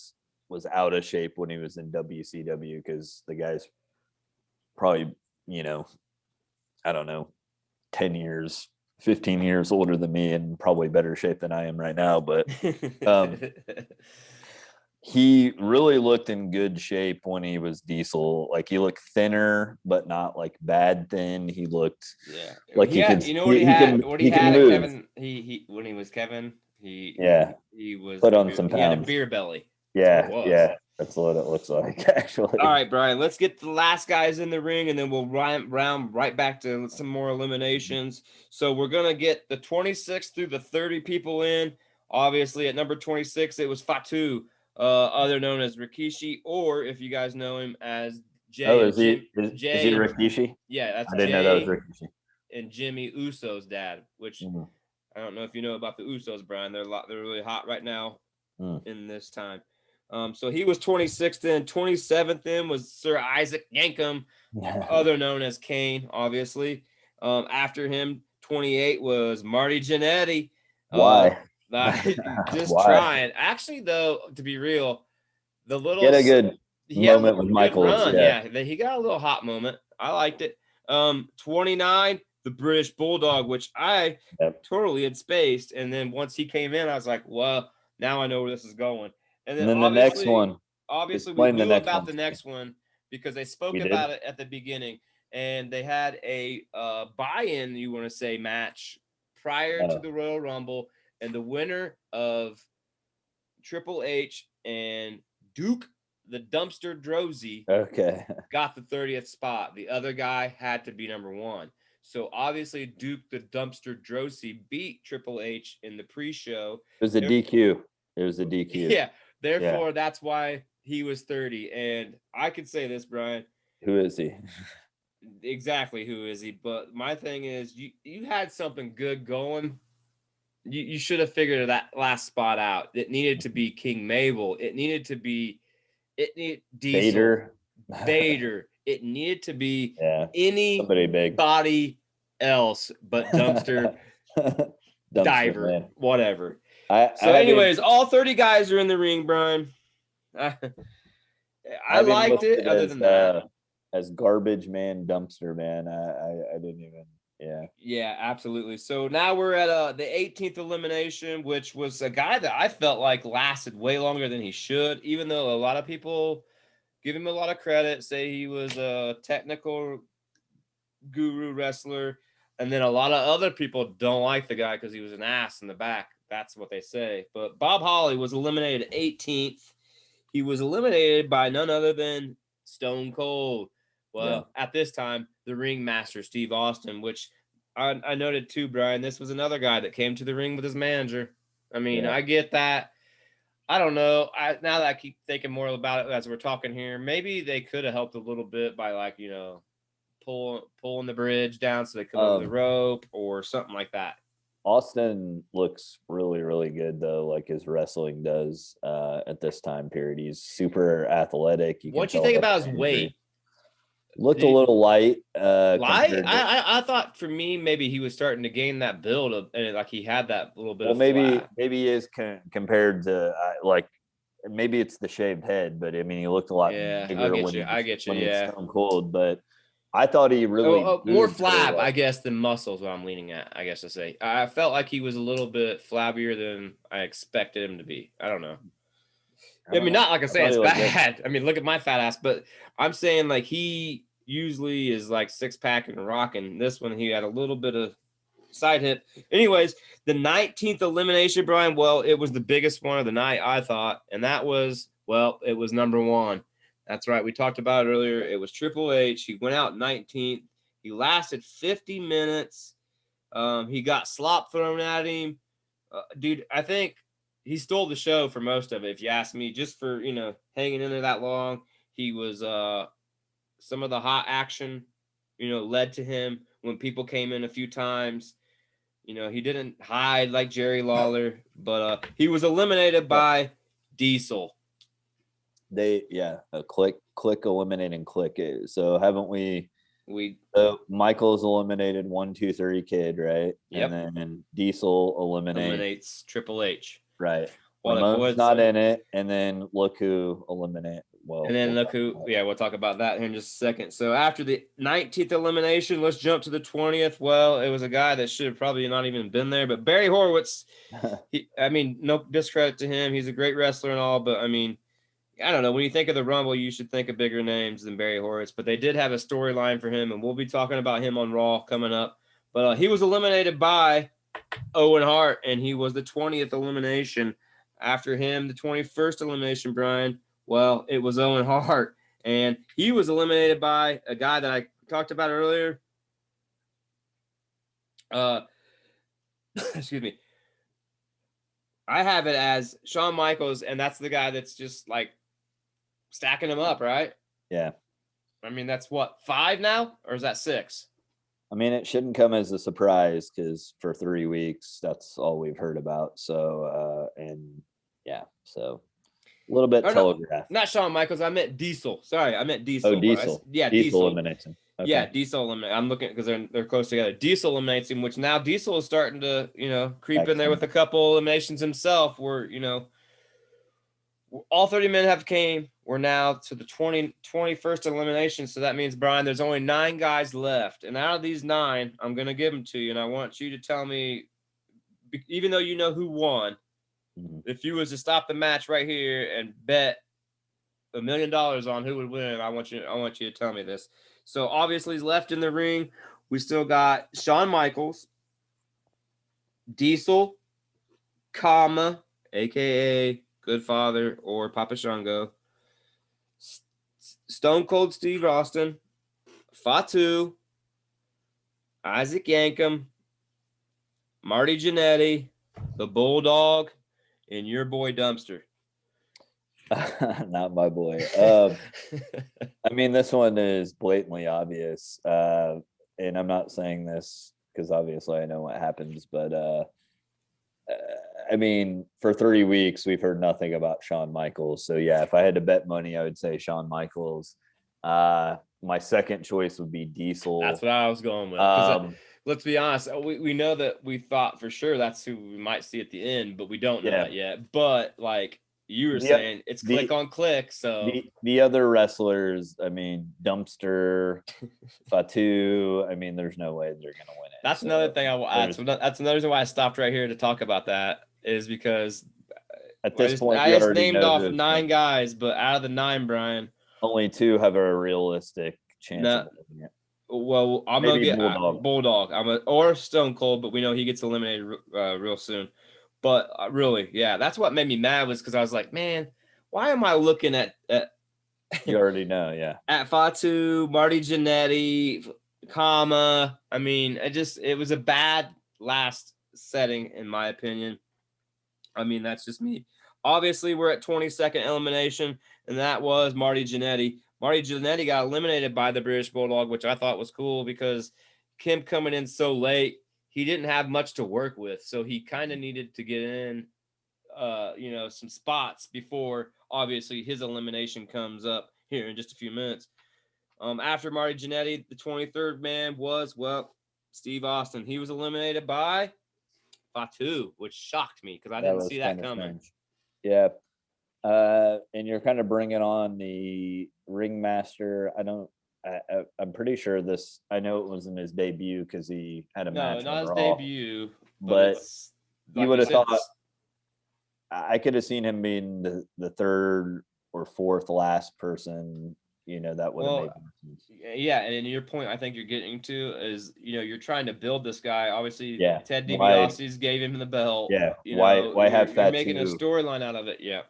was out of shape when he was in WCW because the guy's probably, I don't know, 10 years, 15 years older than me and probably better shape than I am right now. But he really looked in good shape when he was Diesel. Like he looked thinner, but not like bad thin. He looked like he could. You know what He can had at move. Kevin. He when he was Kevin, Yeah, he was put on some he had a pounds. beer belly. That's what it Yeah, was. yeah, that's what it looks like actually. All right, Brian, let's get the last guys in the ring, and then we'll round right back to some more eliminations. So we're going to get the 26 through the 30 people in. Obviously, at number 26, it was Fatu, other known as Rikishi, or if you guys know him as Jay and is he Jay and Rikishi? yeah, that's I didn't know that was Jay Rikishi. and Jimmy Uso's dad. Which I don't know if you know about the Usos, Brian. They're really hot right now in this time. So he was 26th in. 27th in was Sir Isaac Yankem, other known as Kane, obviously. After him, 28 was Marty Jannetty. Why? Just Why? trying. Actually, though, to be real, he had a good moment with Michaels. Run. Yeah, he got a little hot moment. I liked it. 29, the British Bulldog, which I totally had spaced. And then once he came in, I was like, well, now I know where this is going. And then the next one. Obviously, we knew about the next one because they spoke about it at the beginning. And they had a buy-in, you want to say, match prior to the Royal Rumble. And the winner of Triple H and Duke the Dumpster Droese got the 30th spot. The other guy had to be number 1. So obviously Duke the Dumpster Droese beat Triple H in the pre-show. It was a DQ. Yeah. Therefore, that's why he was 30. And I could say this, Brian. Who is he? Exactly. Who is he? But my thing is, you had something good going. You should have figured that last spot out. It needed to be King Mabel. It needed Diesel. Vader. It needed to be anybody else but Dumpster Diver, man. Whatever. Anyways, all 30 guys are in the ring, Brian. I liked it. Other than that, as Garbage Man, Dumpster Man, I didn't even. Yeah, absolutely. So now we're at the 18th elimination, which was a guy that I felt like lasted way longer than he should, even though a lot of people give him a lot of credit, say he was a technical guru wrestler, and then a lot of other people don't like the guy because he was an ass in the back. That's what they say. But Bob Holly was eliminated 18th. He was eliminated by none other than Stone Cold. Well, at this time, the ringmaster, Steve Austin, which I noted too, Brian, this was another guy that came to the ring with his manager. I mean, I get that. I don't know. Now that I keep thinking more about it as we're talking here, maybe they could have helped a little bit by, like, pulling the bridge down so they come over the rope or something like that. Austin looks really, really good, though, like his wrestling does at this time period. He's super athletic. What you think about his weight? Looked a little light. Light? I thought for me, maybe he was starting to gain that build of, and like he had that little bit of maybe he is compared to maybe it's the shaved head, but I mean he looked a lot bigger I get you. Stone Cold, but I thought he really more flab, I guess, than muscles. What I'm leaning at, I guess to say. I felt like he was a little bit flabbier than I expected him to be. I don't know. I mean, not like I say it's bad. I mean, look at my fat ass, but I'm saying like he usually is like 6-pack and rocking. This one, he had a little bit of side hip. Anyways, the 19th elimination, Brian, well, it was the biggest one of the night, I thought, and that was, well, it was number 1. That's right. We talked about it earlier. It was Triple H. He went out 19th. He lasted 50 minutes. He got slop thrown at him. Dude, I think he stole the show for most of it, if you ask me, just for, hanging in there that long. He was some of the hot action, led to him when people came in a few times. He didn't hide like Jerry Lawler, but he was eliminated by Diesel. Click eliminating Click. So haven't we Michael's eliminated 1, 2, 3 Kid, right? Yep. And then Diesel eliminates Triple H. Right. Ramon's not in it, and then look who eliminate. Well, and then we'll talk about that here in just a second. So after the 19th elimination, let's jump to the 20th. Well, it was a guy that should have probably not even been there, but Barry Horowitz. No discredit to him. He's a great wrestler and all, but I mean, I don't know. When you think of the Rumble, you should think of bigger names than Barry Horowitz, but they did have a storyline for him, and we'll be talking about him on Raw coming up. But he was eliminated by Owen Hart, and he was the 20th elimination. After him, the 21st elimination, Brian, well, it was Owen Hart, and he was eliminated by a guy that I talked about earlier. Excuse me. I have it as Shawn Michaels, and that's the guy that's just like stacking them up, right? Yeah. I mean, that's what, 5 now, or is that 6? I mean, it shouldn't come as a surprise because for 3 weeks, that's all we've heard about. So, and yeah, so a little bit Oh no, telegraphed. not Shawn Michaels. I meant Diesel. Sorry, I meant Oh, Diesel. Diesel. Yeah, Diesel Diesel. eliminates him. Okay. Yeah, Diesel eliminates. I'm looking because they're close together. Diesel eliminates him, which now Diesel is starting to creep in there with a couple eliminations himself. Where all 30 men have came. We're now to the 21st elimination. So that means, Brian, there's only 9 guys left. And out of these 9, I'm going to give them to you. And I want you to tell me, even though you know who won, if you was to stop the match right here and bet $1 million on who would win, I want you to tell me this. So obviously he's left in the ring. We still got Shawn Michaels, Diesel, Kama, aka Goodfather or Papa Shango, Stone Cold Steve Austin, Fatu, Isaac Yankem, Marty Jannetty, the Bulldog, and your boy Dumpster. Not my boy. I mean, this one is blatantly obvious. And I'm not saying this because obviously I know what happens, but I mean, for 3 weeks, we've heard nothing about Shawn Michaels. So yeah, if I had to bet money, I would say Shawn Michaels. My second choice would be Diesel. That's what I was going with. Let's be honest. We know that we thought for sure that's who we might see at the end, but we don't know that yet. But like you were saying, it's click on click. So the other wrestlers, I mean, Dumpster, Fatu, I mean, there's no way they're going to win it. That's another thing I will add. So that's another reason why I stopped right here to talk about that, is because at this point, I just named off 9 guys, but out of the 9, Brian, only 2 have a realistic chance of winning it. Well, I'm going to get Bulldog. Or Stone Cold, but we know he gets eliminated real soon. But really, yeah, that's what made me mad, was because I was like, man, why am I looking at you already know, yeah. At Fatu, Marty Jannetty, Kama. I mean, it was a bad last setting, in my opinion. I mean, that's just me. Obviously, we're at 22nd elimination, and that was Marty Jannetty. Marty Jannetty got eliminated by the British Bulldog, which I thought was cool because Kim coming in so late, he didn't have much to work with. So he kind of needed to get in, some spots before, obviously, his elimination comes up here in just a few minutes. After Marty Jannetty, the 23rd man was, Steve Austin. He was eliminated by Fatu, which shocked me because I didn't see that coming. Strange. Yeah. And you're kind of bringing on the ringmaster. I'm pretty sure this, I know it wasn't his debut because he had a match. No, not his debut. But you would have thought, I could have seen him being the 3rd or 4th last person, that would have made sense. Yeah, and in your point, I think you're getting to is, you're trying to build this guy. Obviously, Ted DiBiase's gave him the belt. Yeah, why have Fatu? You're making a storyline out of it, yeah.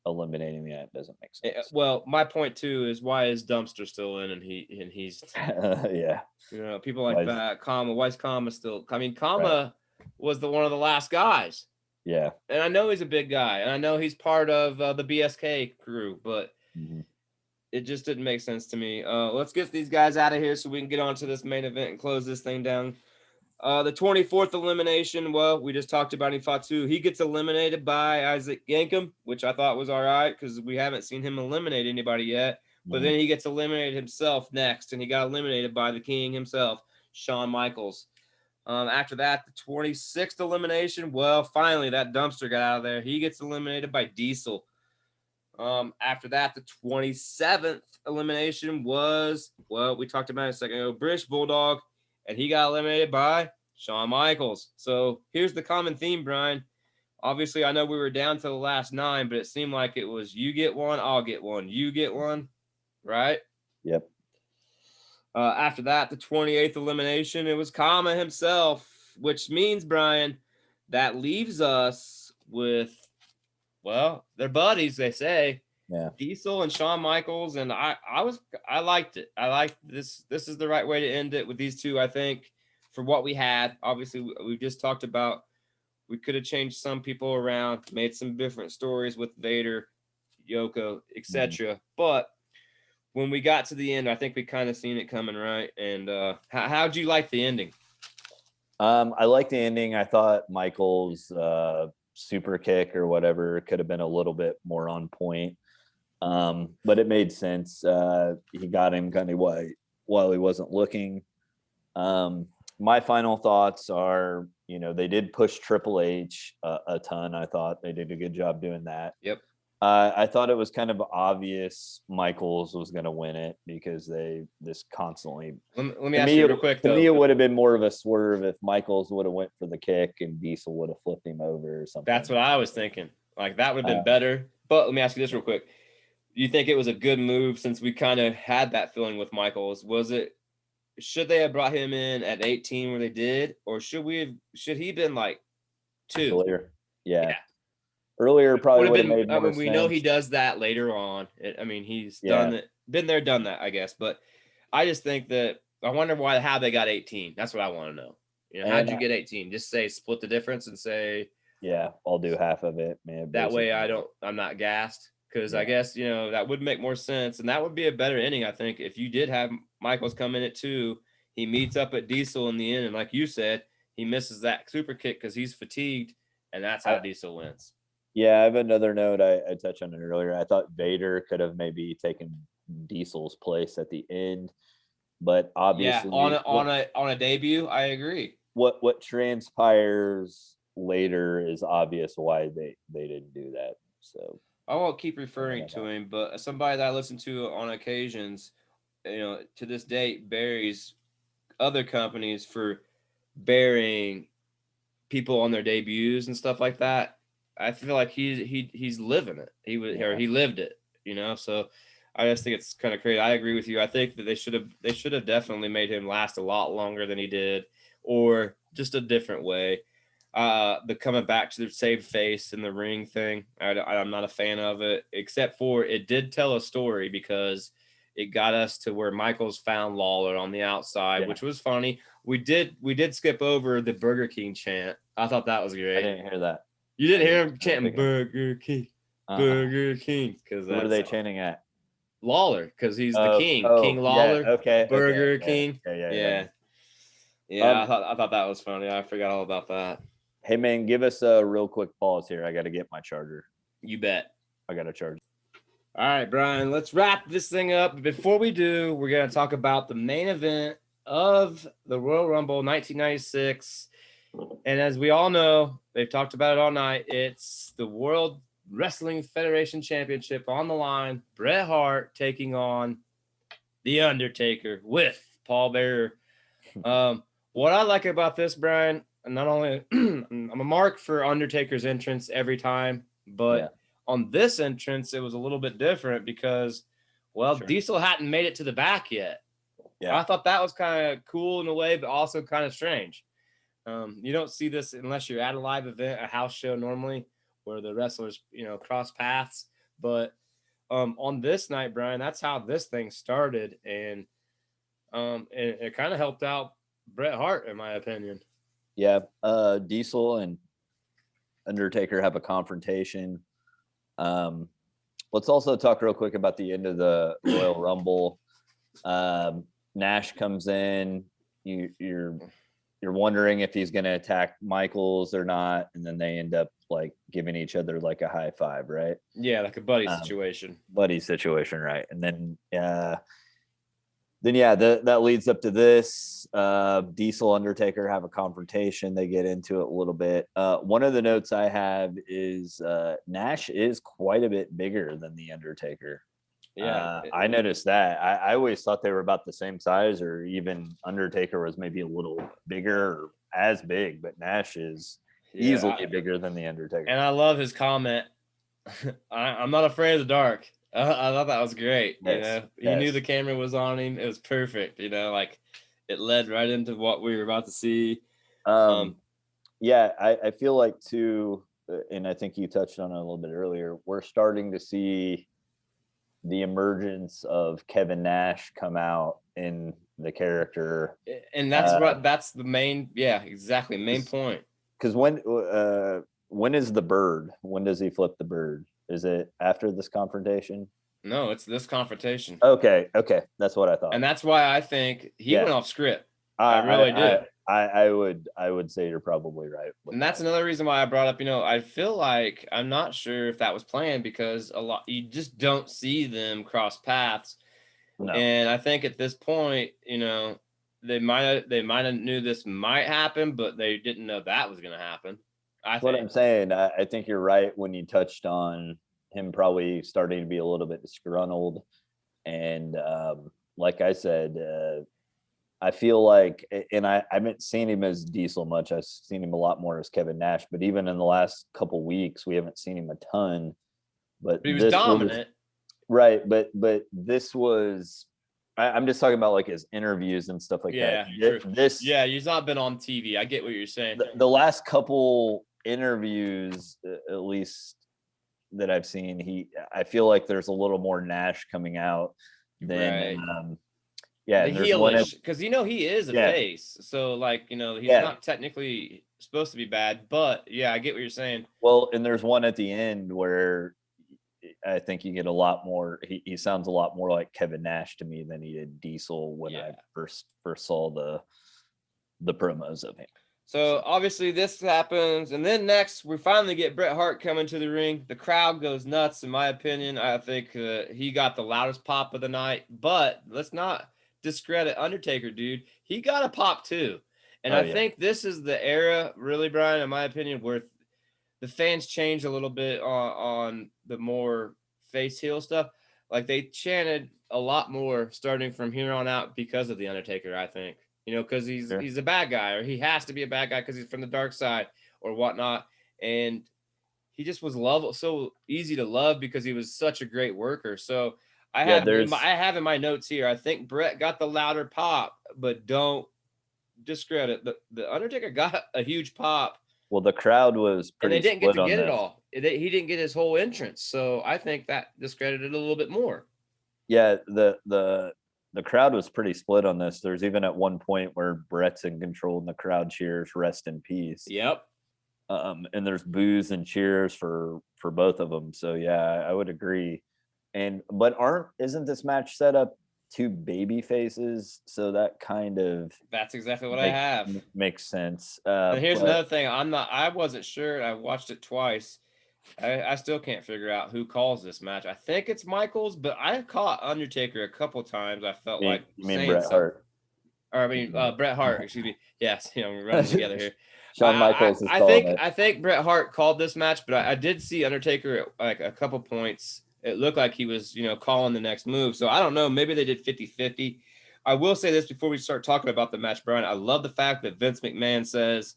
Eliminating that doesn't make sense. Well, my point too is, why is Dumpster still in and he's yeah. People like that. Kama, why is Kama still? I mean, Kama was one of the last guys. Yeah. And I know he's a big guy, and I know he's part of the BSK crew, but it just didn't make sense to me. Let's get these guys out of here so we can get on to this main event and close this thing down. The 24th elimination, we just talked about Fatu. He gets eliminated by Isaac Yankem, which I thought was all right because we haven't seen him eliminate anybody yet. But then he gets eliminated himself next, and he got eliminated by the king himself, Shawn Michaels. After that, the 26th elimination, finally that Dumpster got out of there. He gets eliminated by Diesel. After that, the 27th elimination was, we talked about it a second ago, British Bulldog, and he got eliminated by Shawn Michaels. So here's the common theme, Brian. Obviously, I know we were down to the last 9, but it seemed like it was you get one, I'll get one, you get one, right? Yep. After that, the 28th elimination, it was Kama himself, which means, Brian, that leaves us with, they're buddies, they say. Yeah. Diesel and Shawn Michaels, and I liked it. I liked this. This is the right way to end it with these two, I think, for what we had. Obviously, we just talked about we could have changed some people around, made some different stories with Vader, Yoko, etc. But when we got to the end, I think we kind of seen it coming, right? And how'd you like the ending? I like the ending. I thought Michael's super kick or whatever could have been a little bit more on point. But it made sense. He got him kind of while he wasn't looking. My final thoughts are, they did push Triple H a ton. I thought they did a good job doing that. Yep. I thought it was kind of obvious Michaels was going to win it because they just constantly. Let me ask you real quick, To though. me, it would have been more of a swerve if Michaels would have went for the kick and Diesel would have flipped him over or something. That's what I was thinking. Like, that would have been better. But let me ask you this real quick. You think it was a good move since we kind of had that feeling with Michaels? Should they have brought him in at 18 where they did? Or should he been like 2? Earlier. Yeah. Earlier probably would have made more sense. We know he does that later on. He's done it, been there, done that, I guess. But I just think that I wonder how they got 18. That's what I want to know. How'd you get 18? Just say split the difference and say, yeah, I'll do half of it, man. That way I'm not gassed. Because I guess, that would make more sense. And that would be a better ending, I think, if you did have Michaels come in at 2. He meets up at Diesel in the end. And like you said, he misses that super kick because he's fatigued. And that's how Diesel wins. Yeah, I have another note. I touched on it earlier. I thought Vader could have maybe taken Diesel's place at the end. But obviously, on a debut, I agree. What transpires later is obvious why they didn't do that. So I won't keep referring to him, but somebody that I listen to on occasions, to this date, buries other companies for burying people on their debuts and stuff like that. I feel like he's living it. He lived it, So I just think it's kind of crazy. I agree with you. I think that they should have definitely made him last a lot longer than he did, or just a different way. The coming back to the save face in the ring thing, I'm not a fan of it, except for it did tell a story because it got us to where Michaels found Lawler on the outside, which was funny. We did skip over the Burger King chant. I thought that was great. I didn't hear that. You didn't hear him chanting Burger King, Burger King, because what are they chanting at? Lawler, because he's the king, King Lawler. Yeah, okay, Burger King. Yeah. I thought that was funny. I forgot all about that. Hey man, give us a real quick pause here. I got to get my charger. You bet. I got to charge. All right, Brian, let's wrap this thing up. Before we do, we're going to talk about the main event of the Royal Rumble 1996. And as we all know, they've talked about it all night. It's the World Wrestling Federation Championship on the line. Bret Hart taking on The Undertaker with Paul Bearer. What I like about this, Brian, not only I'm a mark for Undertaker's entrance every time, but on this entrance, it was a little bit different because, Diesel hadn't made it to the back yet. Yeah. I thought that was kind of cool in a way, but also kind of strange. You don't see this unless you're at a live event, a house show normally, where the wrestlers, cross paths. But on this night, Brian, that's how this thing started. And it kind of helped out Bret Hart, in my opinion. Yeah, Diesel and Undertaker have a confrontation. Let's also talk real quick about the end of the Royal Rumble. Nash comes in. You're wondering if he's going to attack Michaels or not, and then they end up like giving each other like a high five, right? Yeah, like a buddy situation. Buddy situation, right? And then that leads up to this. Diesel Undertaker have a confrontation. They get into it a little bit. One of the notes I have is Nash is quite a bit bigger than the Undertaker. Yeah, I noticed that. I always thought they were about the same size, or even Undertaker was maybe a little bigger or as big, but Nash is easily bigger than the Undertaker. And I love his comment. I'm not afraid of the dark. I thought that was great. Yes, he knew the camera was on him. It was perfect. Like it led right into what we were about to see. I feel like too, and I think you touched on it a little bit earlier. We're starting to see the emergence of Kevin Nash come out in the character, and that's the main main point. Because when is the bird? When does he flip the bird? Is it after this confrontation? No, it's this confrontation. Okay, that's what I thought. And that's why I think he went off script. I really do. I would say you're probably right. And that's another reason why I brought up, I feel like I'm not sure if that was planned because you just don't see them cross paths. No. And I think at this point, they might have knew this might happen, but they didn't know that was going to happen. That's what I'm saying. I think you're right when you touched on him probably starting to be a little bit disgruntled. And like I said, I feel like, and I haven't seen him as Diesel much. I've seen him a lot more as Kevin Nash. But even in the last couple weeks, we haven't seen him a ton. But he was dominant. Right, but this was. I'm just talking about like his interviews and stuff like that. Yeah, he's not been on TV. I get what you're saying. The last couple interviews, at least that I've seen, I feel like there's a little more Nash coming out than the heelish, because he is a face, so like he's not technically supposed to be bad, but I get what you're saying. Well, and there's one at the end where I think you get a lot more. He sounds a lot more like Kevin Nash to me than he did Diesel when I first saw the promos of him. So obviously this happens, and then next we finally get Bret Hart coming to the ring. The crowd goes nuts, in my opinion. I think he got the loudest pop of the night, but let's not discredit Undertaker, dude. He got a pop too, and I think this is the era, really, Brian, in my opinion, where the fans changed a little bit on the more face heel stuff. Like they chanted a lot more starting from here on out because of the Undertaker, I think. Because he's a bad guy, or he has to be a bad guy because he's from the dark side or whatnot. And he just was so easy to love because he was such a great worker. So I have in my notes here, I think Bret got the louder pop, but don't discredit the Undertaker got a huge pop. Well, the crowd was pretty. And they didn't get to get it all. He didn't get his whole entrance, so I think that discredited a little bit more. Yeah, the crowd was pretty split on this. There's even at one point where Bret's in control and the crowd cheers "Rest in peace." Yep. And there's boos and cheers for both of them. So yeah, I would agree. But isn't this match set up two baby faces? So that's exactly what I have. Makes sense. And here's another thing. I wasn't sure. I watched it twice. I still can't figure out who calls this match. I think it's Michaels, but I caught Undertaker a couple times. I felt like Bret Hart. Bret Hart. Excuse me. Yes, we're running together here. Shawn Michaels. I think Bret Hart called this match, but I did see Undertaker at like a couple points. It looked like he was, calling the next move. So I don't know. Maybe they did 50-50. I will say this before we start talking about the match, Brian. I love the fact that Vince McMahon says,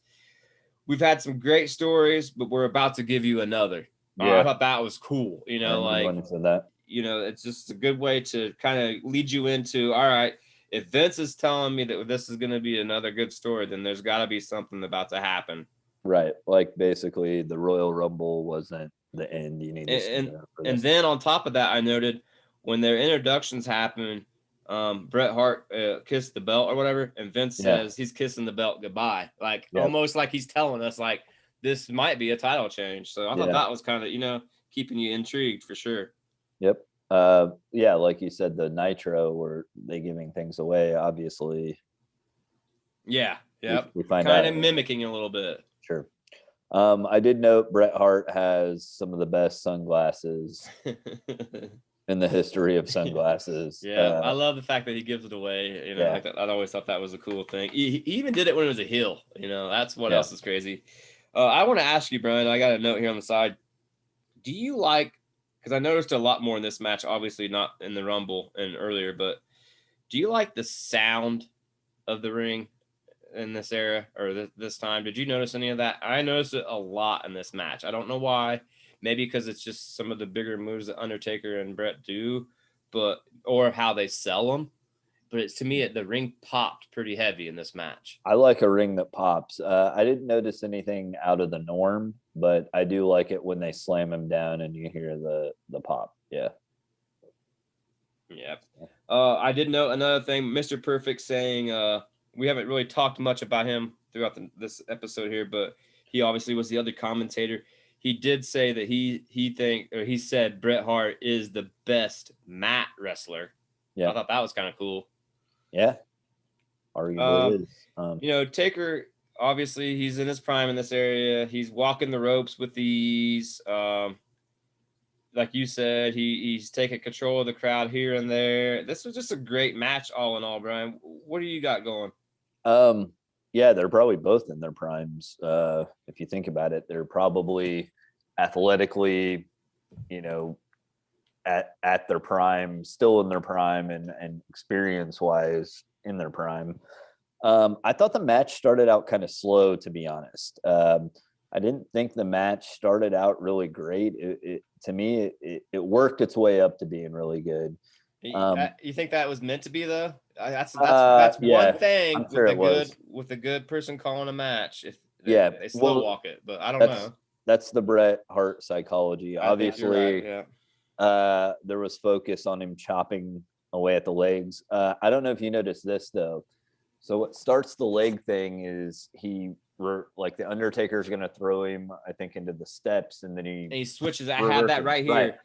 we've had some great stories, but we're about to give you another. I thought that was cool. It's just a good way to kind of lead you into, all right, if Vince is telling me that this is going to be another good story, then there's got to be something about to happen. Right. Like basically the Royal Rumble wasn't the end. You need to and then on top of that, I noted when their introductions happened, Bret Hart kissed the belt or whatever, and Vince says he's kissing the belt goodbye, like almost like he's telling us like this might be a title change. So I thought that was kind of keeping you intrigued for sure. Yep. Like you said, the Nitro, were they giving things away? Obviously. Yeah. Yep. We find kind of mimicking a little bit. Sure. I did note Bret Hart has some of the best sunglasses in the history of sunglasses. I love the fact that he gives it away. Like I always thought that was a cool thing. He even did it when it was a heel. That's what else is crazy. I want to ask you, Brian. I got a note here on the side. Do you like? Because I noticed a lot more in this match. Obviously, not in the Rumble and earlier, but do you like the sound of the ring in this era or this time? Did you notice any of that? I noticed it a lot in this match. I don't know why. Maybe because it's just some of the bigger moves that Undertaker and Bret do, or how they sell them. But to me, the ring popped pretty heavy in this match. I like a ring that pops. I didn't notice anything out of the norm, but I do like it when they slam him down and you hear the pop. Yeah. Yeah. I did note another thing, Mr. Perfect saying, we haven't really talked much about him throughout this episode here, but he obviously was the other commentator. he did say that he said Bret Hart is the best mat wrestler. Yeah. I thought that was kind of cool. Yeah. Arguably is. You know, Taker, obviously he's in his prime in this area. He's walking the ropes with these. Like you said, he's taking control of the crowd here and there. This was just a great match, all in all, Brian. What do you got going? Yeah, they're probably both in their primes. If you think about it, they're probably athletically, you know, at their prime, still in their prime, and experience wise in their prime. I thought the match started out kind of slow, to be honest. I didn't think the match started out really great. To me, it worked its way up to being really good. You think that was meant to be though? That's yeah, one thing sure with a good person calling a match. If they slow well, walk it, but I don't know. That's the Bret Hart psychology. Obviously, right, yeah. There was focus on him chopping away at the legs. I don't know if you noticed this though. So what starts the leg thing is like the Undertaker's going to throw him, I think, into the steps, and then he switches. I have that right here. Right.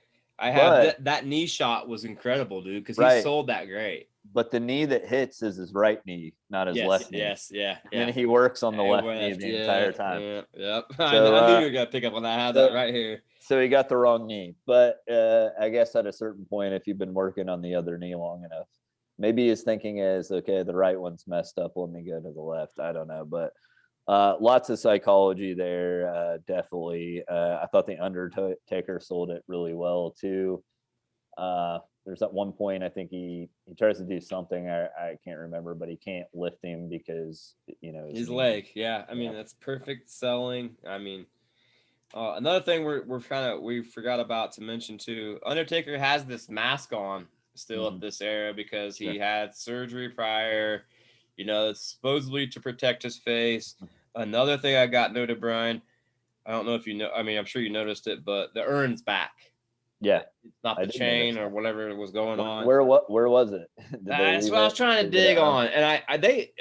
I have that knee shot was incredible, dude, because he sold that great. But the knee that hits is his right knee, not his left knee. Yes, yeah. And he works on the left knee the entire time. Yeah, yep. So, I knew you were gonna pick up on that. I have that right here. So he got the wrong knee. But I guess at a certain point, if you've been working on the other knee long enough, maybe his thinking is, okay, the right one's messed up. Let me go to the left. I don't know. But lots of psychology there, definitely. I thought the Undertaker sold it really well, too. There's at one point, I think he tries to do something. I can't remember, but he can't lift him because, you know, his leg. Yeah. I mean, that's perfect selling. I mean, another thing we forgot about to mention too, Undertaker has this mask on still at this era because he had surgery prior, you know, supposedly to protect his face. Another thing I got noted, Brian, I don't know if you know, I mean, I'm sure you noticed it, but the urn's back. Yeah. It's not the chain or whatever was going on. Where was it? That's what I was trying to dig on. And they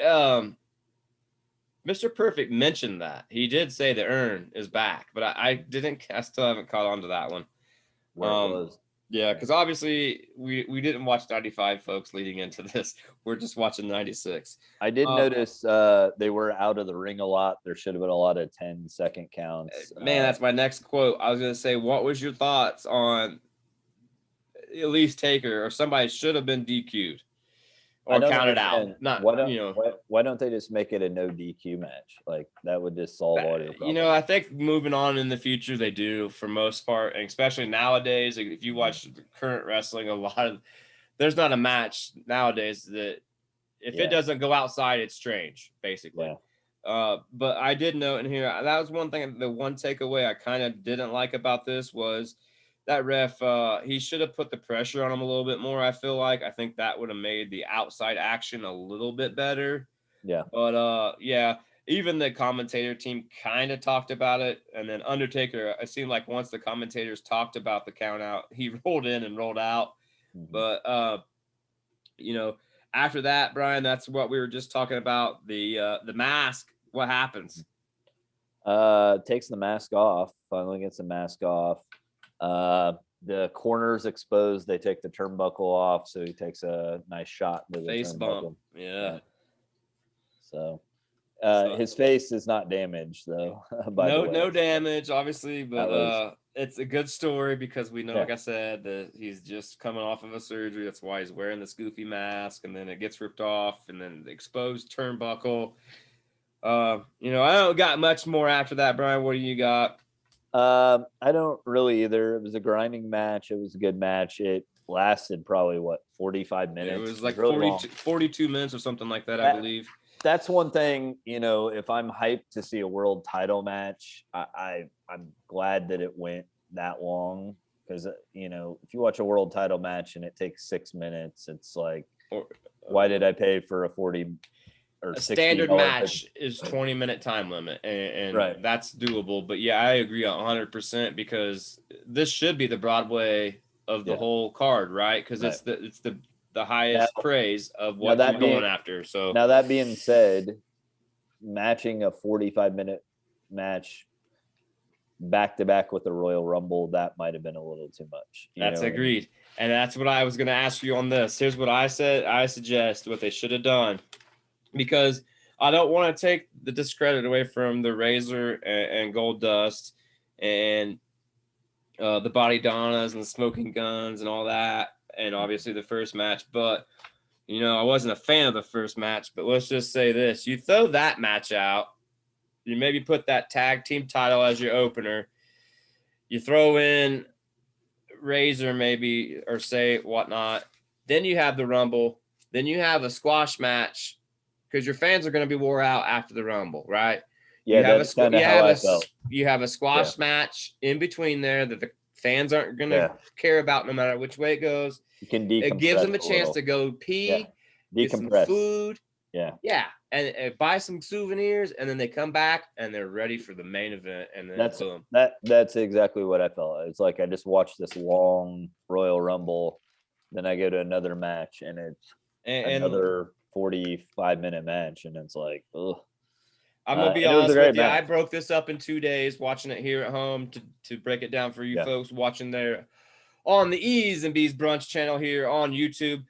Mr. Perfect mentioned that. He did say the urn is back, but I still haven't caught on to that one. Where it was. Yeah, because obviously we didn't watch 95, folks, leading into this. We're just watching 96. I did notice they were out of the ring a lot. There should have been a lot of 10-second counts. Man, that's my next quote. I was going to say, what was your thoughts on at least Taker or somebody should have been DQ'd or counted out? Why don't they just make it a no DQ match? Like that would just solve all your problems. You know, I think moving on in the future they do for most part, and especially nowadays. If you watch current wrestling, there's not a match nowadays that if it doesn't go outside, it's strange, basically. Yeah. But I did note in here that was one thing. The one takeaway I kind of didn't like about this was that ref, he should have put the pressure on him a little bit more. I think that would have made the outside action a little bit better. Yeah. But even the commentator team kind of talked about it. And then Undertaker, it seemed like once the commentators talked about the count out, he rolled in and rolled out. Mm-hmm. But you know, after that, Brian, that's what we were just talking about. The mask. What happens? Takes the mask off. Finally gets the mask off. The corner's exposed. They take the turnbuckle off, so he takes a nice shot to the face turnbuckle. Bump. Yeah. So his face is not damaged though. No damage, obviously, but it's a good story because we know, like I said, that he's just coming off of a surgery. That's why he's wearing this goofy mask, and then it gets ripped off, and then the exposed turnbuckle. You know, I don't got much more after that, Brian. What do you got? I don't really either. It was a grinding match. It was a good match. It lasted probably 45 minutes. It was like really 42 minutes or something like that, I believe. That's one thing, you know, if I'm hyped to see a world title match, I'm glad that it went that long because, you know, if you watch a world title match and it takes 6 minutes, it's like, why did I pay for a 40 or a standard match is 20-minute time limit, and that's doable. But yeah, I agree 100% because this should be the Broadway of the whole card, right? Because it's the highest praise of what you're going after. So now that being said, matching a 45-minute match back to back with the Royal Rumble, that might have been a little too much. That's agreed. And that's what I was going to ask you on this. Here's what I said. I suggest what they should have done, because I don't want to take the discredit away from the Razor and Gold Dust and the Body Donnas and the Smoking Guns and all that. And obviously the first match. But, I wasn't a fan of the first match. But let's just say this. You throw that match out. You maybe put that tag team title as your opener. You throw in Razor maybe, or say whatnot. Then you have the Rumble. Then you have a squash match, because your fans are going to be wore out after the Rumble, right? Yeah, that's kind of how I felt. You have a squash match in between there that the fans aren't going to care about no matter which way it goes. You can decompress. It gives them a chance to go pee, get some food. Yeah. And buy some souvenirs, and then they come back and they're ready for the main event. And then boom. That's exactly what I felt. It's like I just watched this long Royal Rumble, then I go to another match, and it's another 45-minute match, and it's like, ugh. I'm gonna be honest with you. I broke this up in 2 days, watching it here at home to break it down for you folks watching there on the Eeez and Beez Brunch channel here on YouTube.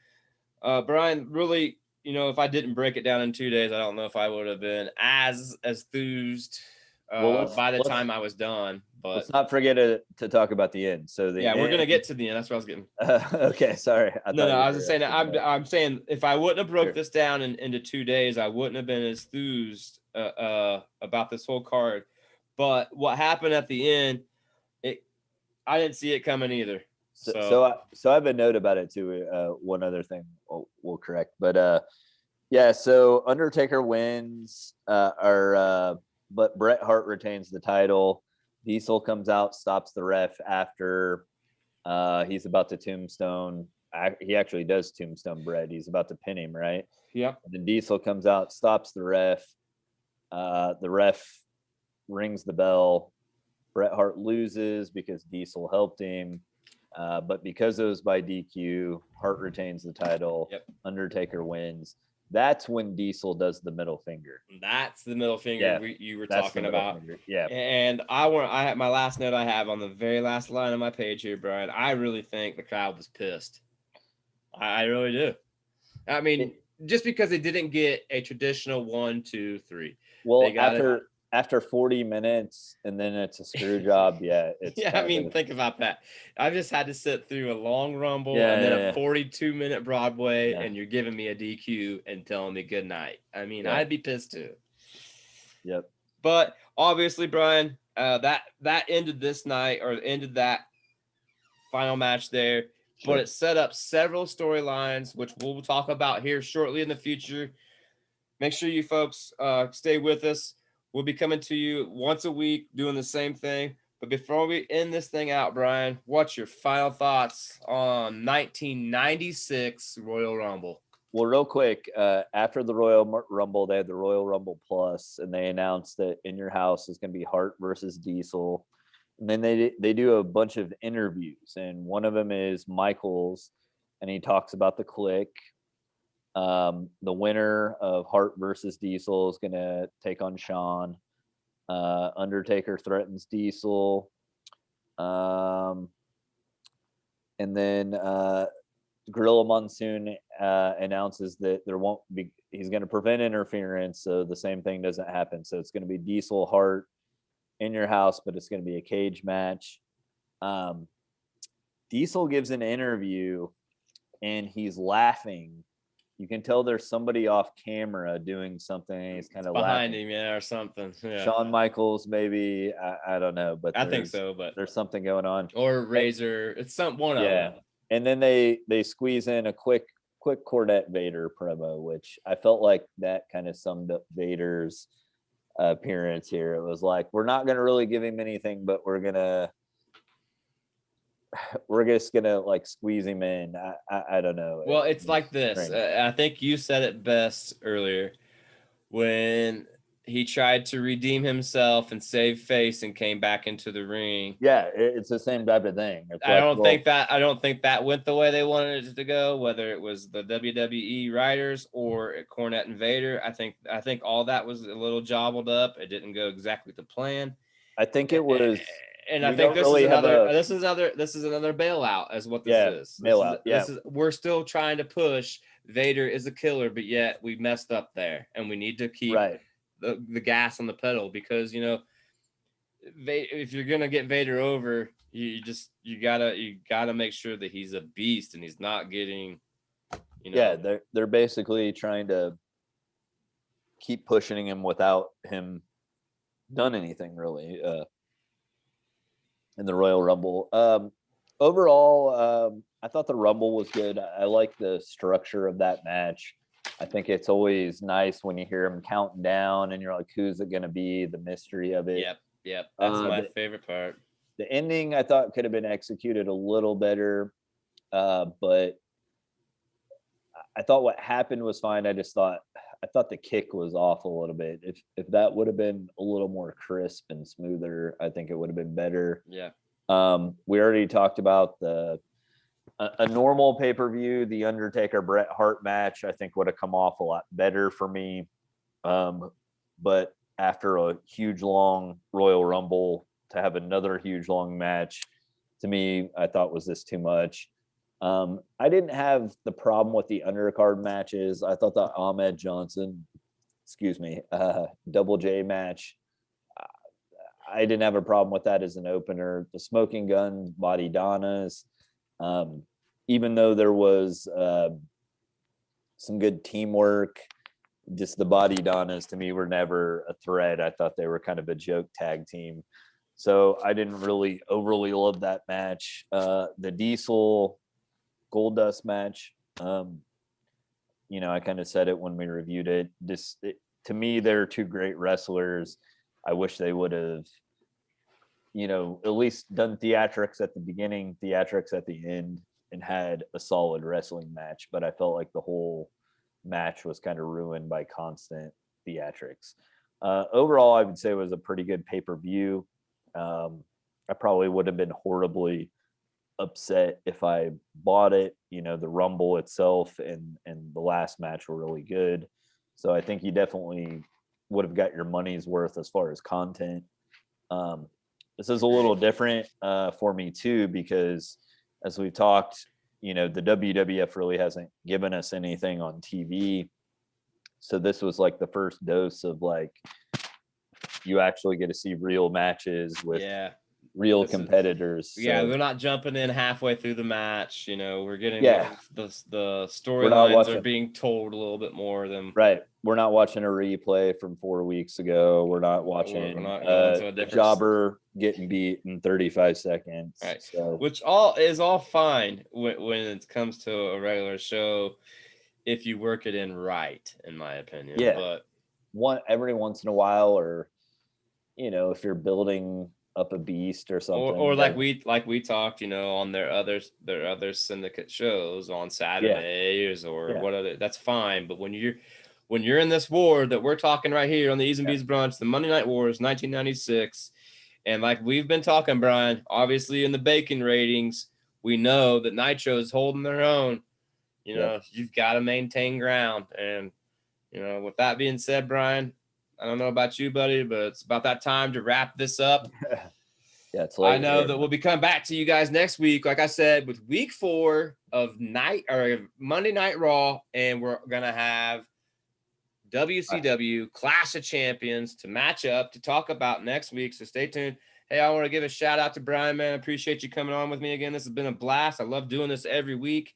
Bryan, really, if I didn't break it down in 2 days, I don't know if I would have been as enthused by the time I was done. But let's not forget to talk about the end. So we're gonna get to the end. That's what I was getting. Okay, sorry. I was just saying that I'm saying if I wouldn't have broke this down into 2 days, I wouldn't have been as enthused about this whole card. But what happened at the end, I didn't see it coming either. So I have a note about it too. One other thing we'll correct, but so Undertaker wins, but Bret Hart retains the title. Diesel comes out, stops the ref after he's about to tombstone. He actually does tombstone Bret. He's about to pin him, right? Yep. And then Diesel comes out, stops the ref. The ref rings the bell. Bret Hart loses because Diesel helped him. But because it was by DQ, Hart retains the title. Yep. Undertaker wins. That's when Diesel does the middle finger. That's the middle finger you were talking about. Finger. Yeah. And I have my last note I have on the very last line of my page here, Bryan. I really think the crowd was pissed. I really do. I mean, just because they didn't get a traditional 1, 2, 3. Well, after 40 minutes and then it's a screw job, think about that. I've just had to sit through a long Rumble and then a 42-minute Broadway, and you're giving me a DQ and telling me good night. I mean, I'd be pissed too. Yep. But obviously, Bryan, that ended this night, or ended that final match there. Sure. But it set up several storylines, which we'll talk about here shortly in the future. Make sure you folks stay with us. We'll be coming to you once a week doing the same thing. But before we end this thing out, Bryan, what's your final thoughts on 1996 Royal Rumble? Well, real quick, after the Royal Rumble, they had the Royal Rumble Plus, and they announced that In Your House is going to be Hart versus Diesel. And then they do a bunch of interviews, and one of them is Michaels, and he talks about the Click. The winner of Hart versus Diesel is going to take on Shawn. Undertaker threatens Diesel. And then Gorilla Monsoon announces that he's going to prevent interference, so the same thing doesn't happen. So it's going to be Diesel, Hart, In Your House, but it's going to be a cage match. Diesel gives an interview, and he's laughing. You can tell there's somebody off camera doing something, and he's kind of behind laughing. him, or something. Yeah. Shawn Michaels, maybe. I don't know, but I think so. But there's something going on. Or Razor. It's one of them. And then they squeeze in a quick Cornette Vader promo, which I felt like that kind of summed up Vader's appearance here. It was like, we're not going to really give him anything, but we're just gonna like squeeze him in. I don't know. Well, it's like this. I think you said it best earlier when he tried to redeem himself and save face and came back into the ring. Yeah, it's the same type of thing. I don't think that went the way they wanted it to go, whether it was the WWE writers or Cornette and Vader. I think all that was a little jobbled up. It didn't go exactly to plan. I think it was. And we I think don't really have this is another bailout, is what this Yeah, is. bailout. This is we're still trying to push Vader is a killer, but yet we messed up there, and we need to keep right. the gas on the pedal, because if you're gonna get Vader over, you gotta make sure that he's a beast and he's not getting, Yeah, they're basically trying to keep pushing him without him done anything really in the Royal Rumble. Overall, I thought the Rumble was good. I like the structure of that match. I think it's always nice when you hear him counting down and you're like, who's it going to be? The mystery of it. Yep. That's my favorite part. The ending I thought could have been executed a little better, but I thought what happened was fine. I thought the kick was off a little bit. If that would have been a little more crisp and smoother, I think it would have been better. Yeah. We already talked about a normal pay-per-view, the Undertaker Bret Hart match, I think would have come off a lot better for me. But after a huge long Royal Rumble, to have another huge long match, to me, I thought was this too much. I didn't have the problem with the undercard matches. I thought the Ahmed Johnson, Double J match, I didn't have a problem with that as an opener. The Smoking Guns, Body Donnas, even though there was some good teamwork, just the Body Donnas to me were never a threat. I thought they were kind of a joke tag team. So I didn't really overly love that match. The Diesel Goldust match, I kind of said it when we reviewed it. To me, they're two great wrestlers. I wish they would have, at least done theatrics at the beginning, theatrics at the end, and had a solid wrestling match. But I felt like the whole match was kind of ruined by constant theatrics. Overall, I would say it was a pretty good pay-per-view. I probably would have been horribly upset if I bought it. The Rumble itself and the last match were really good. So I think you definitely would have got your money's worth as far as content. This is a little different for me too, because as we talked, the WWF really hasn't given us anything on TV. So this was like the first dose of like, you actually get to see real matches with real competitors. They're not jumping in halfway through the match. We're getting the storylines are being told a little bit more than right. We're not watching a replay from 4 weeks ago. We're not watching a jobber getting beat in 35 seconds. Right. So, which is all fine when it comes to a regular show, if you work it in right, in my opinion. Yeah. But every once in a while, or if you're building up a beast or something, or like we talked, on their other syndicate shows on Saturdays or what other, that's fine. But when you're in this war that we're talking right here on the Eeez and Beez Brunch, the Monday Night Wars, 1996, and like we've been talking, Brian, obviously in the bacon ratings, we know that Nitro is holding their own. You've got to maintain ground, and with that being said, Brian, I don't know about you, buddy, but it's about that time to wrap this up. Yeah, it's late. I know that we'll be coming back to you guys next week, like I said, with week 4 of Monday Night Raw, and we're gonna have WCW Clash of Champions to match up to talk about next week. So stay tuned. Hey, I want to give a shout out to Brian, man. I appreciate you coming on with me again. This has been a blast. I love doing this every week.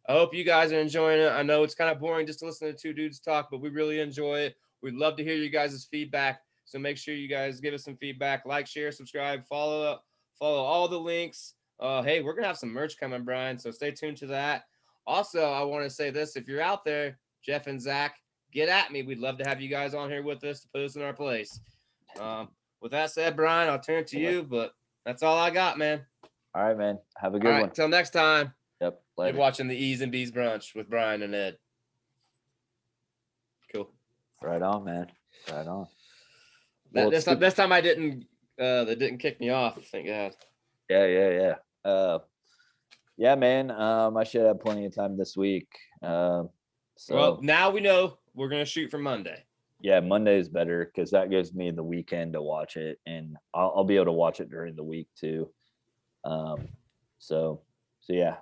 I hope you guys are enjoying it. I know it's kind of boring just to listen to two dudes talk, but we really enjoy it. We'd love to hear you guys' feedback. So make sure you guys give us some feedback. Like, share, subscribe, follow all the links. Hey, we're going to have some merch coming, Brian, so stay tuned to that. Also, I want to say this. If you're out there, Jeff and Zach, get at me. We'd love to have you guys on here with us to put us in our place. With that said, Brian, I'll turn it to you, but that's all I got, man. All right, man. Have a good one. Until next time. Yep. Later. You're watching the Eeez and Beez Brunch with Brian and Ed. Cool. Right on, man. Right on. This time I didn't. They didn't kick me off. Thank God. Yeah. Yeah, man. I should have plenty of time this week. Well, now we know we're gonna shoot for Monday. Yeah, Monday is better because that gives me the weekend to watch it, and I'll be able to watch it during the week too. Um, so yeah,